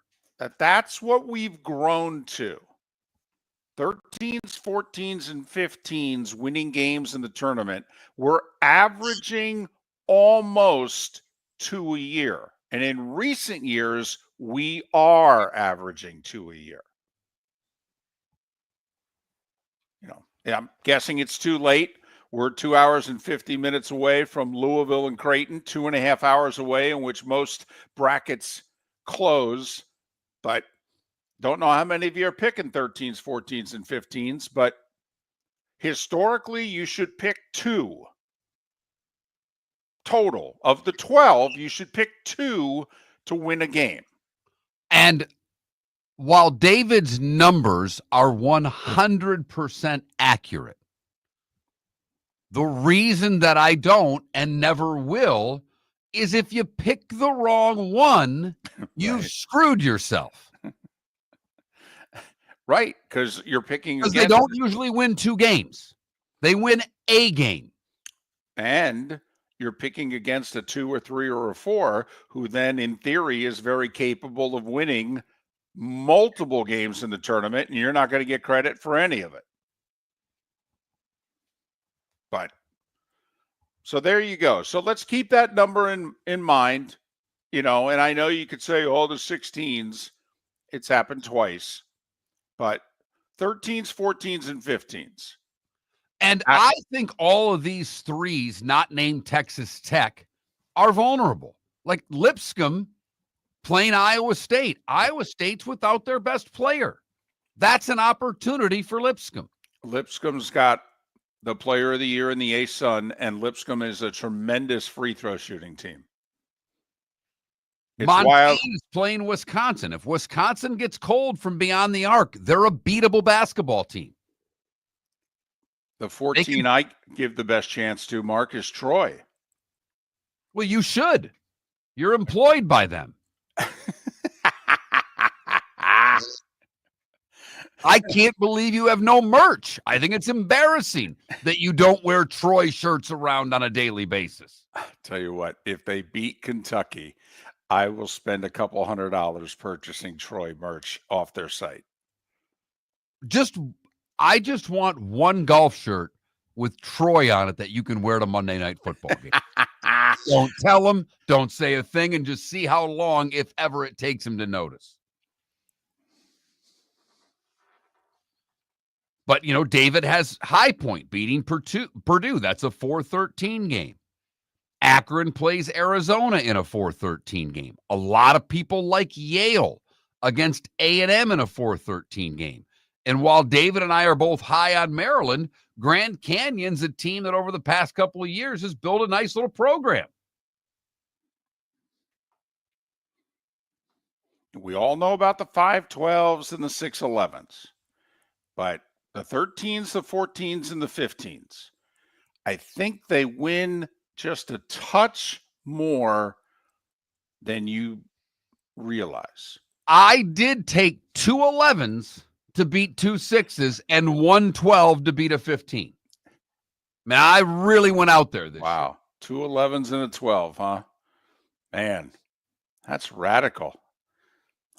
That's what we've grown to. 13s, 14s, and 15s winning games in the tournament. We're averaging almost 2 a year. And in recent years, we are averaging 2 a year. I'm guessing it's too late. We're 2 hours and 50 minutes away from Louisville and Creighton, 2.5 hours away, in which most brackets close. But don't know how many of you are picking 13s, 14s, and 15s, but historically, you should pick 2. Total. Of the 12, you should pick 2 to win a game. And while David's numbers are 100% accurate, the reason that I don't and never will is if you pick the wrong one, you've screwed yourself. Right, because you're picking because they don't usually win 2 games. They win a game. And you're picking against a 2 or 3 or a 4, who then in theory is very capable of winning multiple games in the tournament, and you're not going to get credit for any of it. But so there you go. So let's keep that number in mind, and I know you could say, the 16s, it's happened twice, but 13s, 14s, and 15s. And I think all of these 3s not named Texas Tech are vulnerable. Like Lipscomb playing Iowa State. Iowa State's without their best player. That's an opportunity for Lipscomb. Lipscomb's got the player of the year in the A-Sun, and Lipscomb is a tremendous free throw shooting team. Montana is playing Wisconsin. If Wisconsin gets cold from beyond the arc, they're a beatable basketball team. The 14 I give the best chance to, Mark, is Troy. Well, you should. You're employed by them. I can't believe you have no merch. I think it's embarrassing that you don't wear Troy shirts around on a daily basis. Tell you what, if they beat Kentucky, I will spend a couple $100 purchasing Troy merch off their site. I just want one golf shirt with Troy on it that you can wear to Monday Night Football game. Don't tell him, don't say a thing, and just see how long, if ever, it takes him to notice. But, David has High Point beating Purdue. That's a 4-13 game. Akron plays Arizona in a 4-13 game. A lot of people like Yale against A&M in a 4-13 game. And while David and I are both high on Maryland, Grand Canyon's a team that over the past couple of years has built a nice little program. We all know about the 5-12s and the 6-11s, but the 13s, the 14s, and the 15s, I think they win just a touch more than you realize. I did take 2 11s to beat 2 6s and 1 12 to beat a 15. Man, I really went out there this year. 2 11s and a 12, huh? Man, that's radical.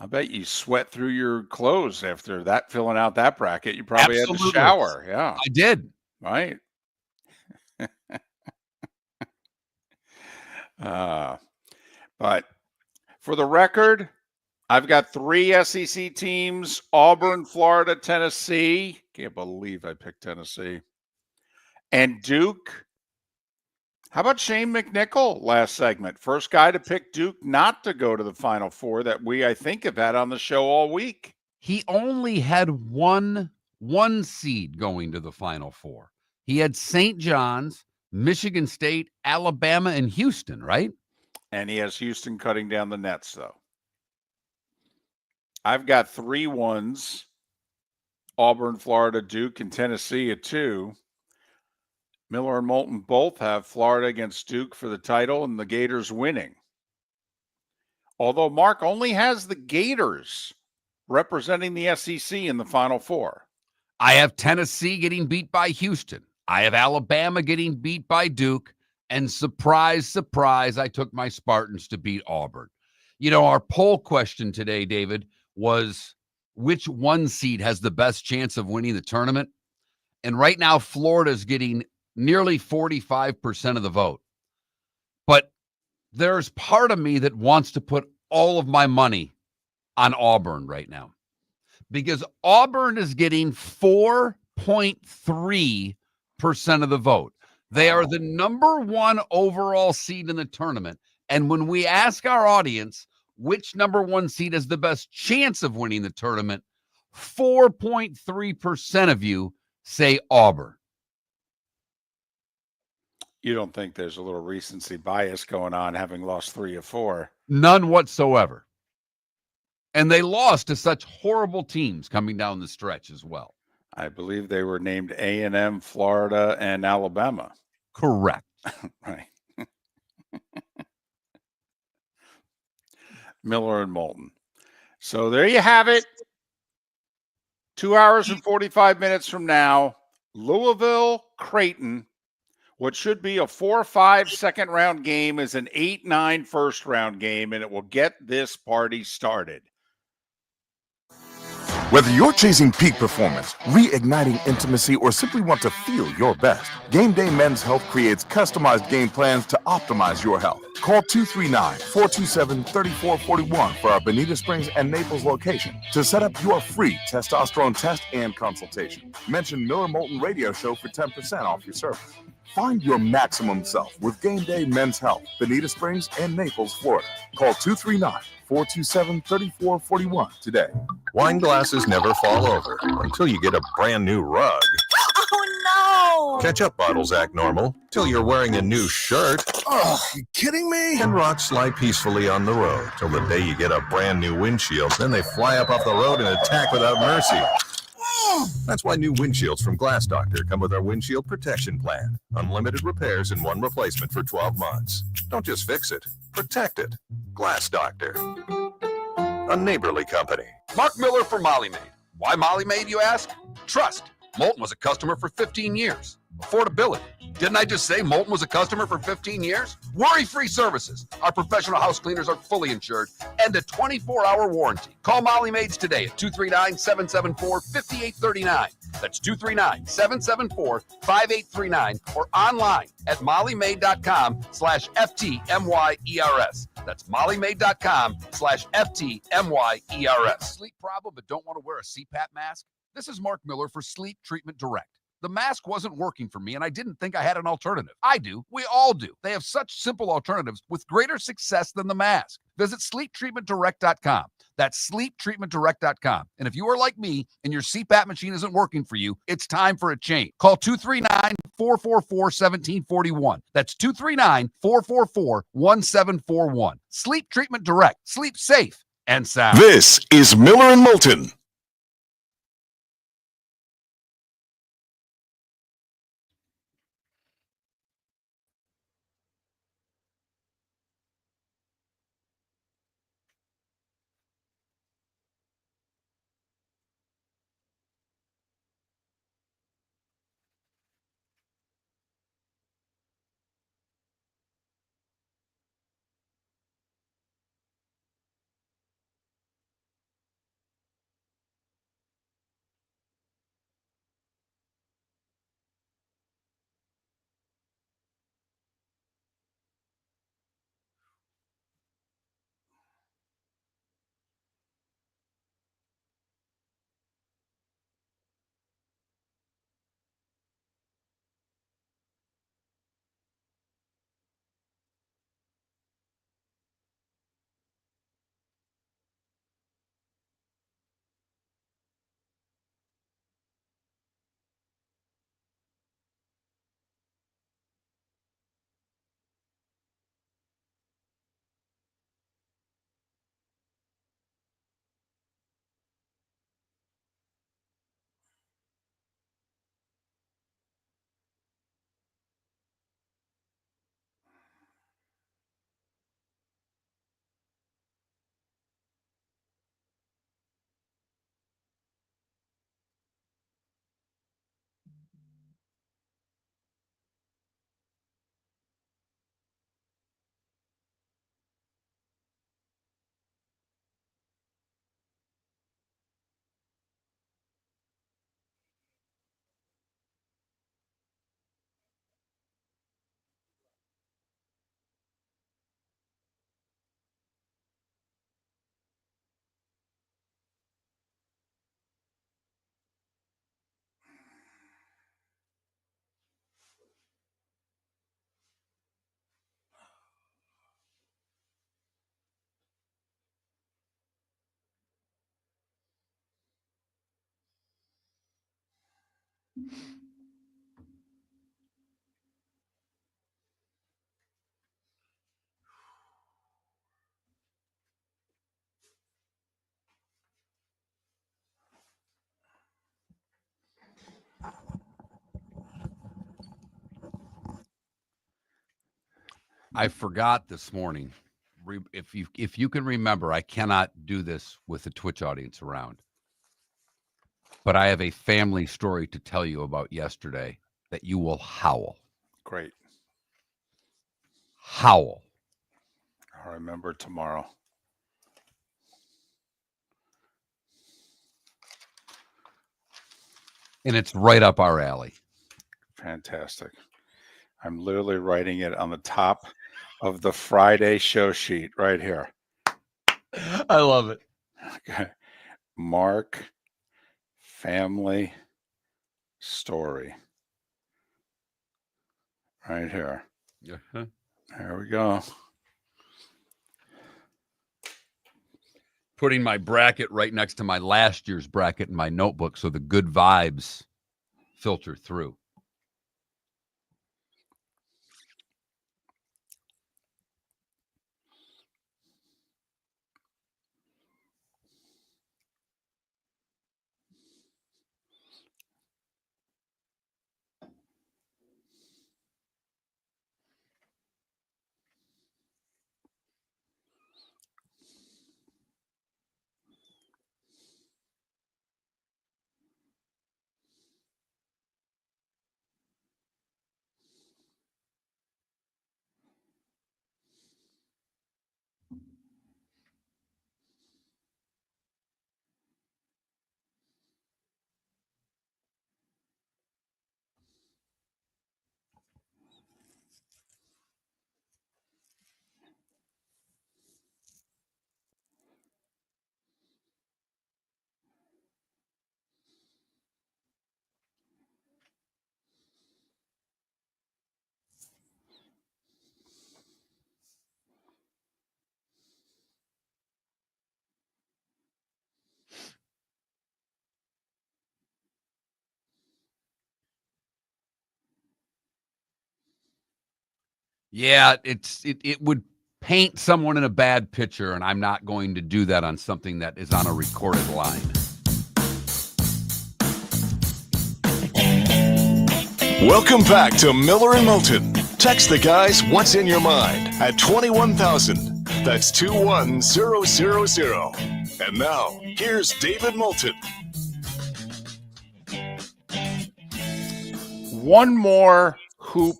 I bet you sweat through your clothes after that, filling out that bracket. You probably had to shower. Yeah, I did. Right. But for the record, I've got 3 SEC teams: Auburn, Florida, Tennessee. Can't believe I picked Tennessee. And Duke. How about Shane McNichol last segment? First guy to pick Duke not to go to the Final Four that I think, have had on the show all week. He only had one seed going to the Final Four. He had St. John's, Michigan State, Alabama, and Houston, right? And he has Houston cutting down the nets, though. I've got 3 1s: Auburn, Florida, Duke, and Tennessee at 2. Miller and Moulton both have Florida against Duke for the title and the Gators winning. Although Mark only has the Gators representing the SEC in the Final Four. I have Tennessee getting beat by Houston. I have Alabama getting beat by Duke. And surprise, surprise, I took my Spartans to beat Auburn. You know, our poll question today, David, was which one seed has the best chance of winning the tournament? And right now, Florida's getting nearly 45% of the vote. But there's part of me that wants to put all of my money on Auburn right now, because Auburn is getting 4.3% of the vote. They are the number one overall seed in the tournament. And when we ask our audience which number one seed has the best chance of winning the tournament, 4.3% of you say Auburn. You don't think there's a little recency bias going on, having lost 3 of 4? None whatsoever. And they lost to such horrible teams coming down the stretch as well. I believe they were named A&M, Florida, and Alabama. Correct. Right. Miller and Moulton. So there you have it. 2 hours and 45 minutes from now, Louisville, Creighton. What should be a 4-5 second round game is an 8-9 first round game, and it will get this party started. Whether you're chasing peak performance, reigniting intimacy, or simply want to feel your best, Game Day Men's Health creates customized game plans to optimize your health. Call 239-427-3441 for our Bonita Springs and Naples location to set up your free testosterone test and consultation. Mention Miller Moulton Radio Show for 10% off your service. Find your maximum self with Game Day Men's Health, Bonita Springs and Naples, Florida. Call 239-427-3441 today. Wine glasses never fall over until you get a brand new rug. Oh, no. Ketchup bottles act normal till you're wearing a new shirt. Oh, you kidding me? And rocks slide peacefully on the road till the day you get a brand new windshield. Then they fly up off the road and attack without mercy. That's why new windshields from Glass Doctor come with our windshield protection plan. Unlimited repairs and one replacement for 12 months. Don't just fix it, protect it. Glass Doctor. A neighborly company. Mark Miller for Molly Maid. Why Molly Maid, you ask? Trust. Moulton was a customer for 15 years. Affordability. Didn't I just say Moulton was a customer for 15 years? Worry-free services. Our professional house cleaners are fully insured and a 24-hour warranty. Call Molly Maids today at 239-774-5839. That's 239-774-5839 or online at mollymaid.com/FTMYERS. That's mollymaid.com/FTMYERS. Sleep problem but don't want to wear a CPAP mask? This is Mark Miller for Sleep Treatment Direct. The mask wasn't working for me, and I didn't think I had an alternative. I do. We all do. They have such simple alternatives with greater success than the mask. Visit sleeptreatmentdirect.com. That's sleeptreatmentdirect.com. And if you are like me and your CPAP machine isn't working for you, it's time for a change. Call 239-444-1741. That's 239-444-1741. Sleep Treatment Direct. Sleep safe and sound. This is Miller and Moulton. I forgot this morning. If you can remember, I cannot do this with the Twitch audience around. But I have a family story to tell you about yesterday that you will howl. Great. Howl. I'll remember tomorrow. And it's right up our alley. Fantastic. I'm literally writing it on the top of the Friday show sheet right here. I love it. Okay. Mark family story. Right here. Uh-huh. There we go. Putting my bracket right next to my last year's bracket in my notebook so the good vibes filter through. Yeah, it would paint someone in a bad picture, and I'm not going to do that on something that is on a recorded line. Welcome back to Miller and Moulton. Text the guys what's in your mind at 21,000. That's 21000. And now, here's David Moulton. One more hoop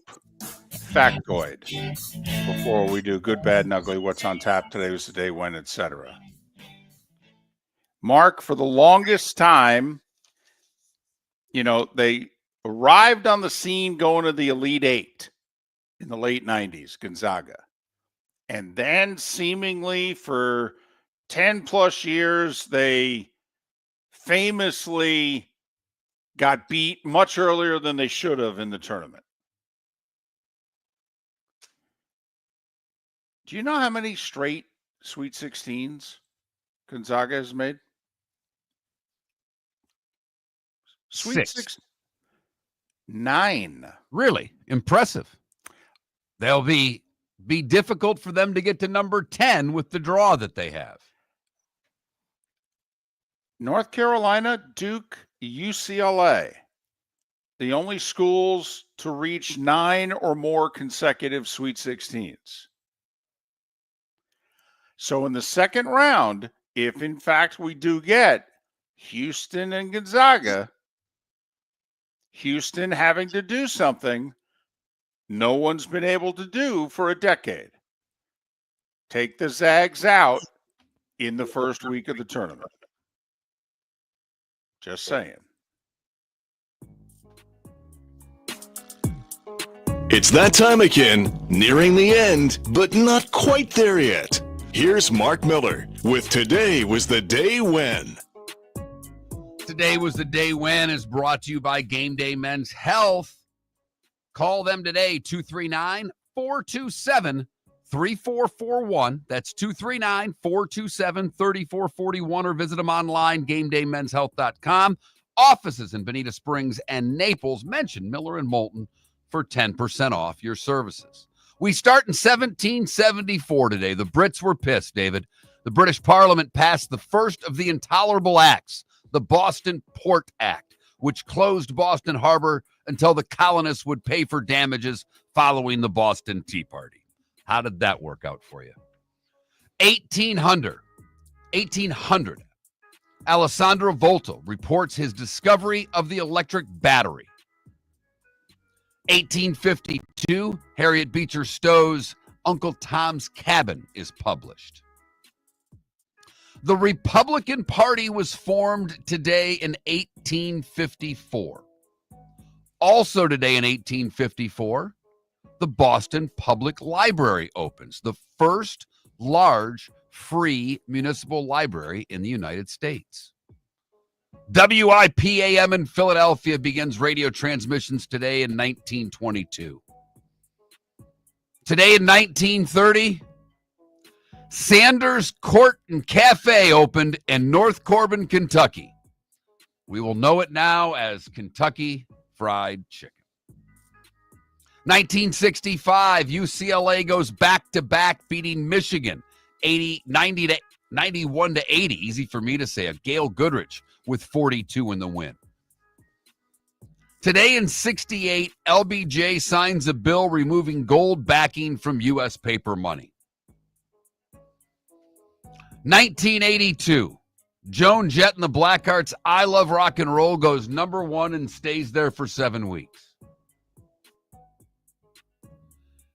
factoid before we do good, bad, and ugly. What's on tap today was the day when, etc. Mark, for the longest time, they arrived on the scene going to the Elite Eight in the late 90s, Gonzaga. And then seemingly for 10 plus years, they famously got beat much earlier than they should have in the tournament. Do you know how many straight Sweet 16s Gonzaga has made? Six. 9. Really impressive. They'll be difficult for them to get to number 10 with the draw that they have. North Carolina, Duke, UCLA, the only schools to reach 9 or more consecutive Sweet 16s. So in the second round, if in fact we do get Houston and Gonzaga, Houston having to do something no one's been able to do for a decade. Take the Zags out in the first week of the tournament. Just saying. It's that time again, nearing the end, but not quite there yet. Here's Mark Miller with Today Was the Day When. Today Was the Day When is brought to you by Game Day Men's Health. Call them today, 239-427-3441. That's 239-427-3441, or visit them online, GameDayMen'sHealth.com. offices in Bonita Springs and Naples. Mention Miller and Moulton for 10% off your services. We start in 1774 today. The Brits were pissed, David. The British Parliament passed the first of the intolerable acts, the Boston Port Act, which closed Boston Harbor until the colonists would pay for damages following the Boston Tea Party. How did that work out for you? 1800, Alessandro Volta reports his discovery of the electric battery. 1852, Harriet Beecher Stowe's Uncle Tom's Cabin is published. The Republican Party was formed today in 1854. Also today in 1854, the Boston Public Library opens, the first large free municipal library in the United States. WIPAM in Philadelphia begins radio transmissions today in 1922. Today in 1930, Sanders Court and Cafe opened in North Corbin, Kentucky. We will know it now as Kentucky Fried Chicken. 1965, UCLA goes back-to-back, beating Michigan 91 to 80. Easy for me to say. A Gail Goodrich with 42 in the win. Today in 68, LBJ signs a bill removing gold backing from U.S. paper money. 1982, Joan Jett and the Blackhearts' I Love Rock and Roll goes number 1 and stays there for 7 weeks.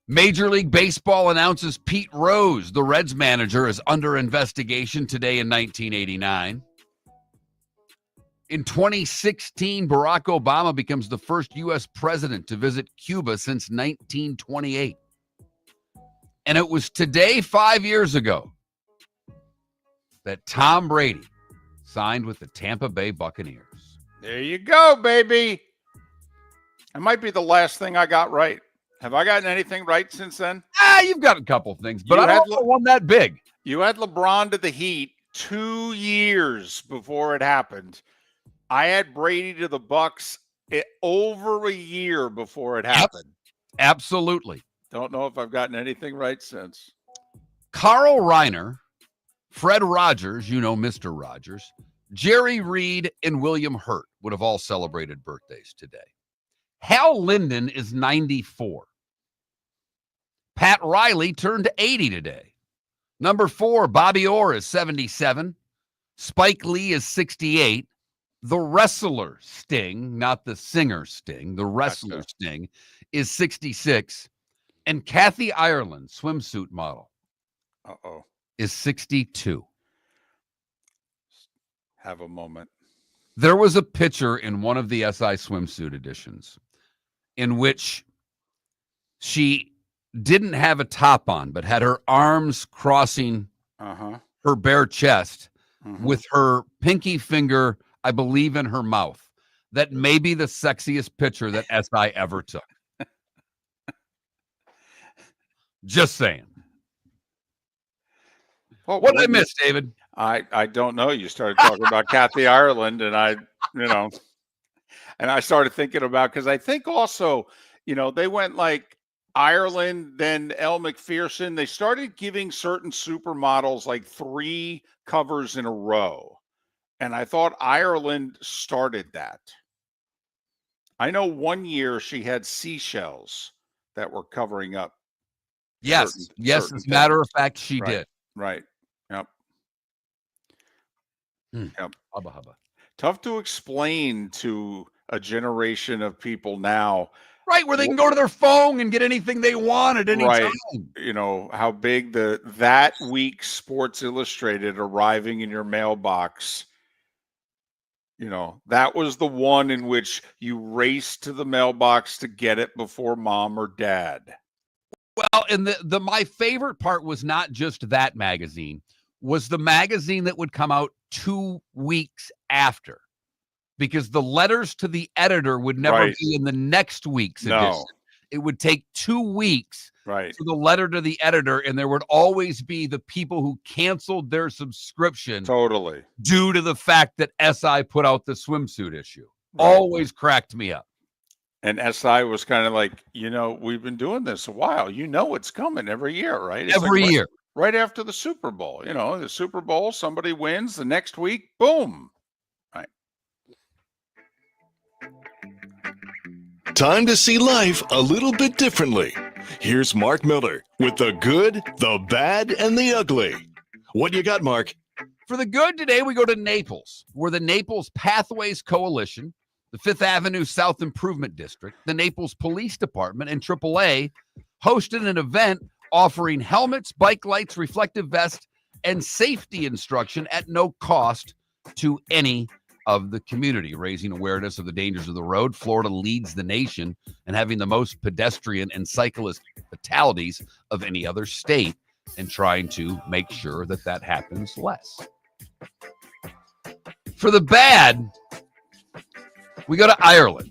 Major League Baseball announces Pete Rose, the Reds manager, is under investigation today in 1989. In 2016, Barack Obama becomes the first U.S. president to visit Cuba since 1928. And it was today, 5 years ago, that Tom Brady signed with the Tampa Bay Buccaneers. There you go, baby. That might be the last thing I got right. Have I gotten anything right since then? You've got a couple things, but I don't know one that big. You had LeBron to the Heat 2 years before it happened. I had Brady to the Bucks over a year before it happened. Absolutely. Don't know if I've gotten anything right since. Carl Reiner, Fred Rogers, you know Mr. Rogers, Jerry Reed, and William Hurt would have all celebrated birthdays today. Hal Linden is 94. Pat Riley turned 80 today. Number 4, Bobby Orr is 77. Spike Lee is 68. The wrestler Sting, not the singer Sting, the wrestler Sting is 66. And Kathy Ireland, swimsuit model, is 62. Have a moment. There was a picture in one of the SI swimsuit editions in which she didn't have a top on, but had her arms crossing her bare chest with her pinky finger, I believe, in her mouth. That may be the sexiest picture that SI ever took. Just saying. Well, what did I miss, David? I don't know. You started talking about Kathy Ireland, and and I started thinking about, because I think also, they went like Ireland, then Elle Macpherson. They started giving certain supermodels like 3 covers in a row. And I thought Ireland started that. I know one year she had seashells that were covering up. Yes, as a matter of fact, she did. Right. Yep. Yep. Hubba hubba. Tough to explain to a generation of people now. Right, where they can go to their phone and get anything they want at any time. How big that week's Sports Illustrated arriving in your mailbox. That was the one in which you raced to the mailbox to get it before mom or dad. Well, and my favorite part was not just that magazine, was the magazine that would come out 2 weeks after, because the letters to the editor would never be in the next week's edition. it would take 2 weeks Right. for the letter to the editor, and there would always be the people who canceled their subscription Totally. due to the fact that SI put out the swimsuit issue. Right. Always cracked me up. And SI was kind of like, we've been doing this a while. It's coming every year, right? It's Every like year. Right after the Super Bowl. The Super Bowl, somebody wins. The next week, boom. Right. Time to see life a little bit differently. Here's Mark Miller with the good, the bad, and the ugly. What you got, Mark? For the good today, we go to Naples, where the Naples Pathways Coalition, the Fifth Avenue South Improvement District, the Naples Police Department, and AAA hosted an event offering helmets, bike lights, reflective vests, and safety instruction at no cost to any of the community, raising awareness of the dangers of the road. Florida leads the nation and having the most pedestrian and cyclist fatalities of any other state, and trying to make sure that that happens less. For the bad, we go to Ireland,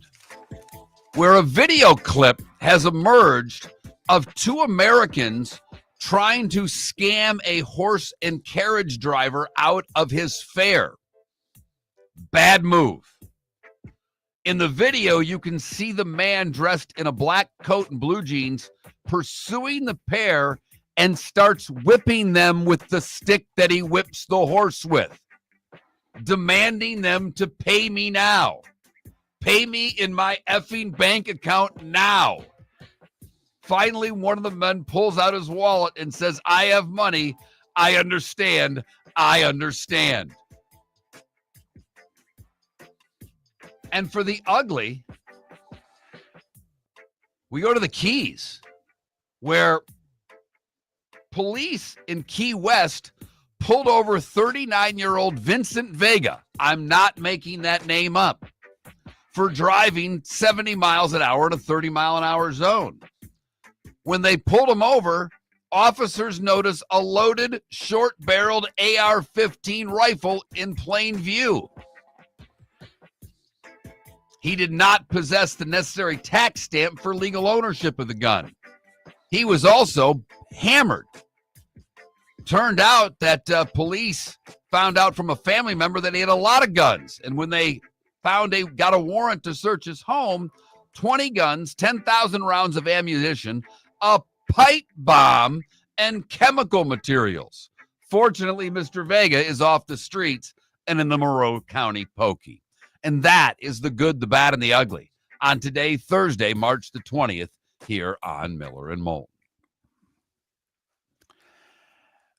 where a video clip has emerged of 2 Americans trying to scam a horse and carriage driver out of his fare. Bad move. In the video, you can see the man dressed in a black coat and blue jeans pursuing the pair and starts whipping them with the stick that he whips the horse with, demanding them to pay me now. Pay me in my effing bank account now. Finally, one of the men pulls out his wallet and says, I have money. I understand. I understand. And for the ugly, we go to the Keys, where police in Key West pulled over 39-year-old Vincent Vega. I'm not making that name up. For driving 70 miles an hour in a 30-mile-an-hour zone. When they pulled him over, officers noticed a loaded, short-barreled AR-15 rifle in plain view. He did not possess the necessary tax stamp for legal ownership of the gun. He was also hammered. Turned out that police found out from a family member that he had a lot of guns, and when they got a warrant to search his home, 20 guns, 10,000 rounds of ammunition, a pipe bomb, and chemical materials. Fortunately, Mr. Vega is off the streets and in the Monroe County Pokey. And that is the good, the bad, and the ugly on today, Thursday, March the 20th, here on Miller and Moulton.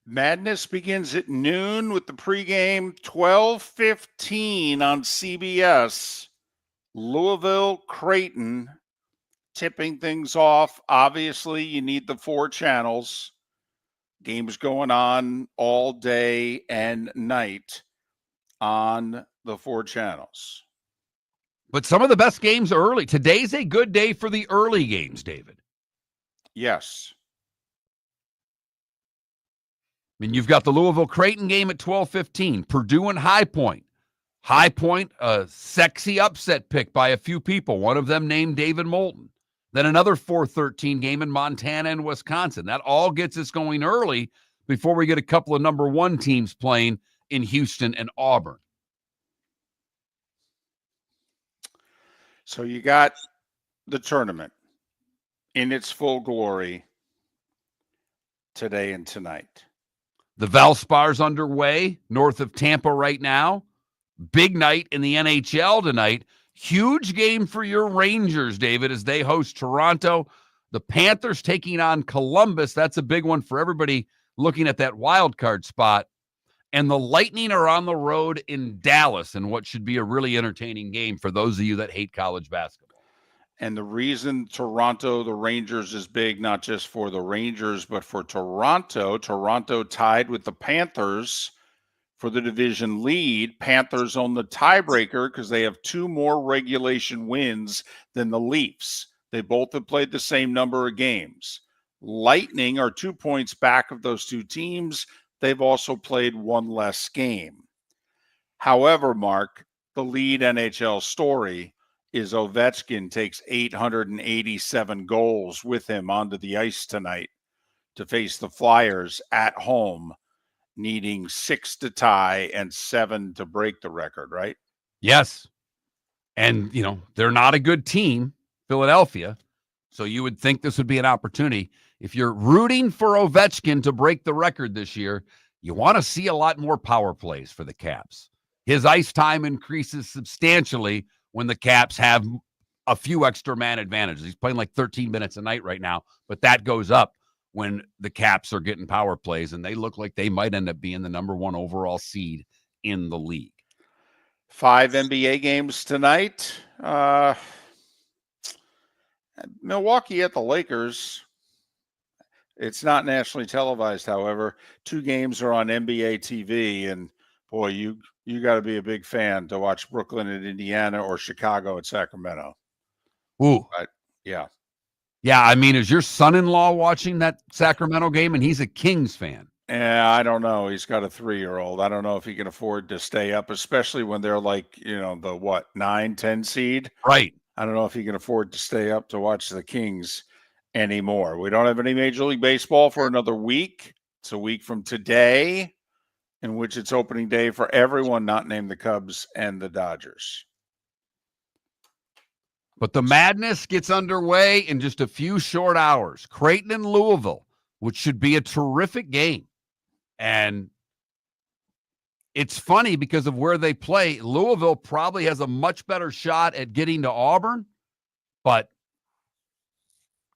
Madness begins at noon with the pregame, 12:15 on CBS. Louisville, Creighton, tipping things off. Obviously, you need the 4 channels. Games going on all day and night on the 4 channels. But some of the best games are early. Today's a good day for the early games, David. Yes. I mean, you've got the Louisville Creighton game at 12:15. Purdue and High Point. High Point, a sexy upset pick by a few people, one of them named David Moulton. Then another 4:13 game in Montana and Wisconsin. That all gets us going early before we get a couple of number 1 teams playing in Houston and Auburn. So you got the tournament in its full glory today and tonight. The Valspar's underway north of Tampa right now. Big night in the NHL tonight. Huge game for your Rangers, David, as they host Toronto. The Panthers taking on Columbus. That's a big one for everybody looking at that wild card spot. And the Lightning are on the road in Dallas in what should be a really entertaining game for those of you that hate college basketball. And the reason Toronto, the Rangers, is big, not just for the Rangers, but for Toronto. Toronto tied with the Panthers for the division lead. Panthers own the tiebreaker because they have 2 more regulation wins than the Leafs. They both have played the same number of games. Lightning are 2 points back of those 2 teams. They've also played 1 less game. However, Mark, the lead NHL story is Ovechkin takes 887 goals with him onto the ice tonight to face the Flyers at home, needing 6 to tie and 7 to break the record, right? Yes. And, they're not a good team, Philadelphia. So you would think this would be an opportunity. If you're rooting for Ovechkin to break the record this year, you want to see a lot more power plays for the Caps. His ice time increases substantially when the Caps have a few extra man advantages. He's playing like 13 minutes a night right now, but that goes up when the Caps are getting power plays, and they look like they might end up being the number 1 overall seed in the league. 5 NBA games tonight. Milwaukee at the Lakers. It's not nationally televised, however. 2 games are on NBA TV, and boy, you got to be a big fan to watch Brooklyn at Indiana or Chicago at Sacramento. Ooh. But, yeah. Yeah, I mean, is your son-in-law watching that Sacramento game? And he's a Kings fan. Yeah, I don't know. He's got a 3-year-old. I don't know if he can afford to stay up, especially when they're like, the 9, 10 seed. Right. I don't know if he can afford to stay up to watch the Kings anymore. We don't have any Major League Baseball for another week. It's a week from today, in which it's opening day for everyone not named the Cubs and the Dodgers. But the madness gets underway in just a few short hours. Creighton and Louisville, which should be a terrific game. And it's funny because of where they play. Louisville probably has a much better shot at getting to Auburn, but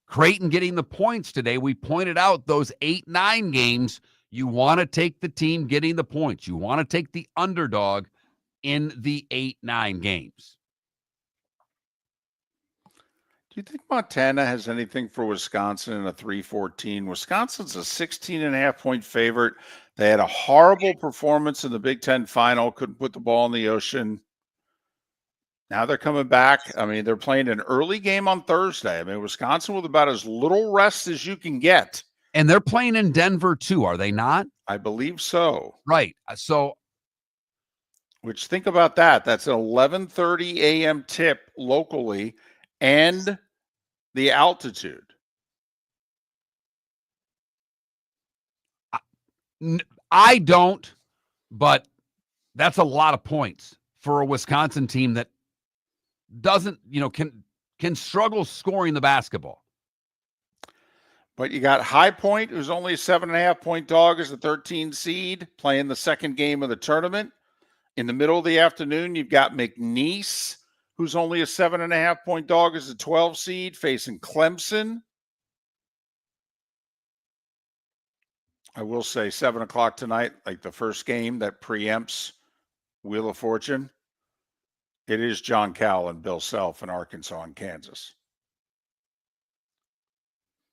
Creighton getting the points today. We pointed out those 8-9 games. You want to take the team getting the points. You want to take the underdog in the 8-9 games. Do you think Montana has anything for Wisconsin in a 3-14? Wisconsin's a 16.5-point favorite. They had a horrible performance in the Big Ten final, couldn't put the ball in the ocean. Now they're coming back. I mean, they're playing an early game on Thursday. I mean, Wisconsin with about as little rest as you can get. And they're playing in Denver too, are they not? I believe so. Right. So, which, think about that. That's an 11:30 a.m. tip locally, and the altitude. I don't, but that's a lot of points for a Wisconsin team that doesn't, can struggle scoring the basketball. But you got High Point, who's only a 7.5-point dog as a 13 seed, playing the second game of the tournament. In the middle of the afternoon, you've got McNichol, who's only a 7.5-point dog as a 12 seed, facing Clemson. I will say 7 o'clock tonight, like the first game that preempts Wheel of Fortune. It is John Cowell and Bill Self in Arkansas and Kansas.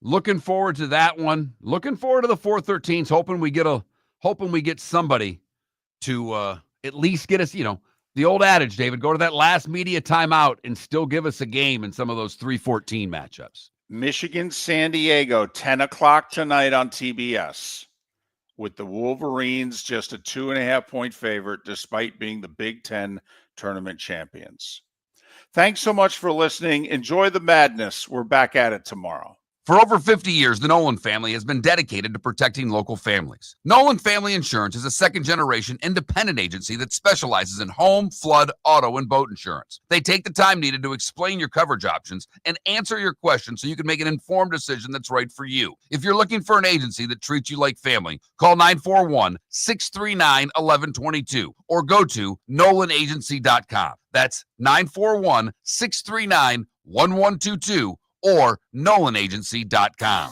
Looking forward to that one. Looking forward to the 413s. Hoping we get somebody to at least get us, the old adage, David, go to that last media timeout and still give us a game in some of those 3-14 matchups. Michigan, San Diego, 10 o'clock tonight on TBS, with the Wolverines just a 2.5-point favorite, despite being the Big Ten tournament champions. Thanks so much for listening. Enjoy the madness. We're back at it tomorrow. For over 50 years, the Nolan family has been dedicated to protecting local families. Nolan Family Insurance is a second-generation independent agency that specializes in home, flood, auto, and boat insurance. They take the time needed to explain your coverage options and answer your questions so you can make an informed decision that's right for you. If you're looking for an agency that treats you like family, call 941-639-1122 or go to NolanAgency.com. That's 941-639-1122 or NolanAgency.com.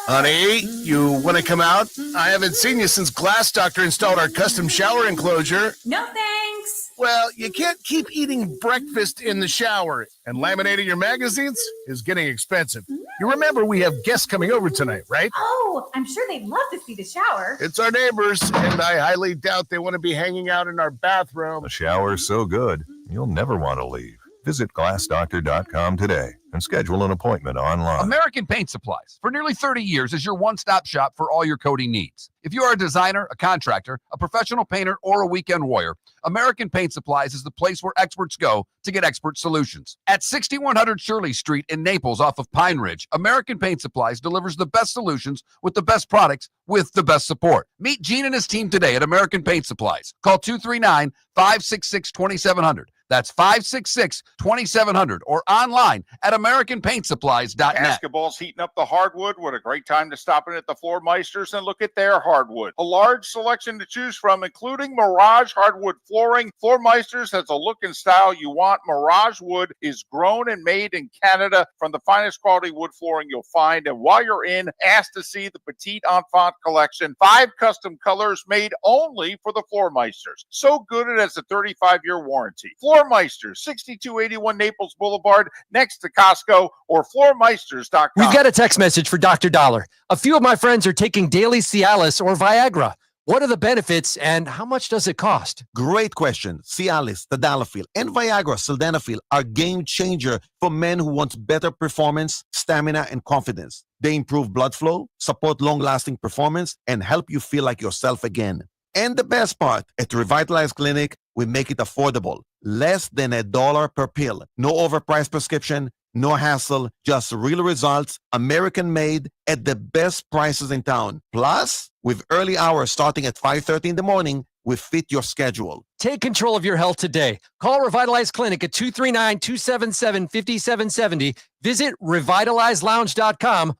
Honey, you want to come out? I haven't seen you since Glass Doctor installed our custom shower enclosure. No thanks. Well, you can't keep eating breakfast in the shower, and laminating your magazines is getting expensive. You remember we have guests coming over tonight, right? Oh, I'm sure they'd love to see the shower. It's our neighbors, and I highly doubt they want to be hanging out in our bathroom. The shower's so good, you'll never want to leave. Visit glassdoctor.com today and schedule an appointment online. American Paint Supplies, for nearly 30 years, is your one-stop shop for all your coating needs. If you are a designer, a contractor, a professional painter, or a weekend warrior, American Paint Supplies is the place where experts go to get expert solutions. At 6100 Shirley Street in Naples off of Pine Ridge, American Paint Supplies delivers the best solutions with the best products with the best support. Meet Gene and his team today at American Paint Supplies. Call 239-566-2700. That's 566-2700 or online at AmericanPaintSupplies.net. Basketball's heating up the hardwood. What a great time to stop in at the Floor Meisters and look at their hardwood. A large selection to choose from, including Mirage hardwood flooring. Floor Meisters has a look and style you want. Mirage wood is grown and made in Canada from the finest quality wood flooring you'll find. And while you're in, ask to see the Petite Enfant collection. 5 custom colors made only for the Floor Meisters. So good it has a 35-year warranty. Floor Meisters, 6281 Naples Boulevard, next to Costco, or floormeisters.com. We've got a text message for Dr. Dollar. A few of my friends are taking daily Cialis or Viagra. What are the benefits and how much does it cost? Great question. Cialis, Tadalafil, and Viagra, Sildenafil are game changer for men who want better performance, stamina, and confidence. They improve blood flow, support long-lasting performance, and help you feel like yourself again. And the best part, at Revitalize Clinic, we make it affordable. Less than $1 per pill. No overpriced prescription, no hassle, just real results, American-made at the best prices in town. Plus, with early hours starting at 5:30 in the morning, we fit your schedule. Take control of your health today. Call Revitalize Clinic at 239-277-5770. Visit revitalizelounge.com.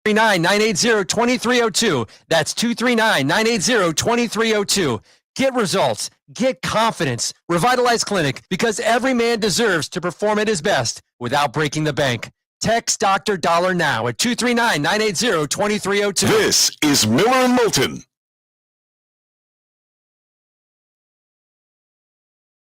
239-980-2302. That's 239-980-2302. Get results. Get confidence. Revitalize Clinic, because every man deserves to perform at his best without breaking the bank. Text Dr. Dollar now at 239-980-2302. This is Miller and Moulton.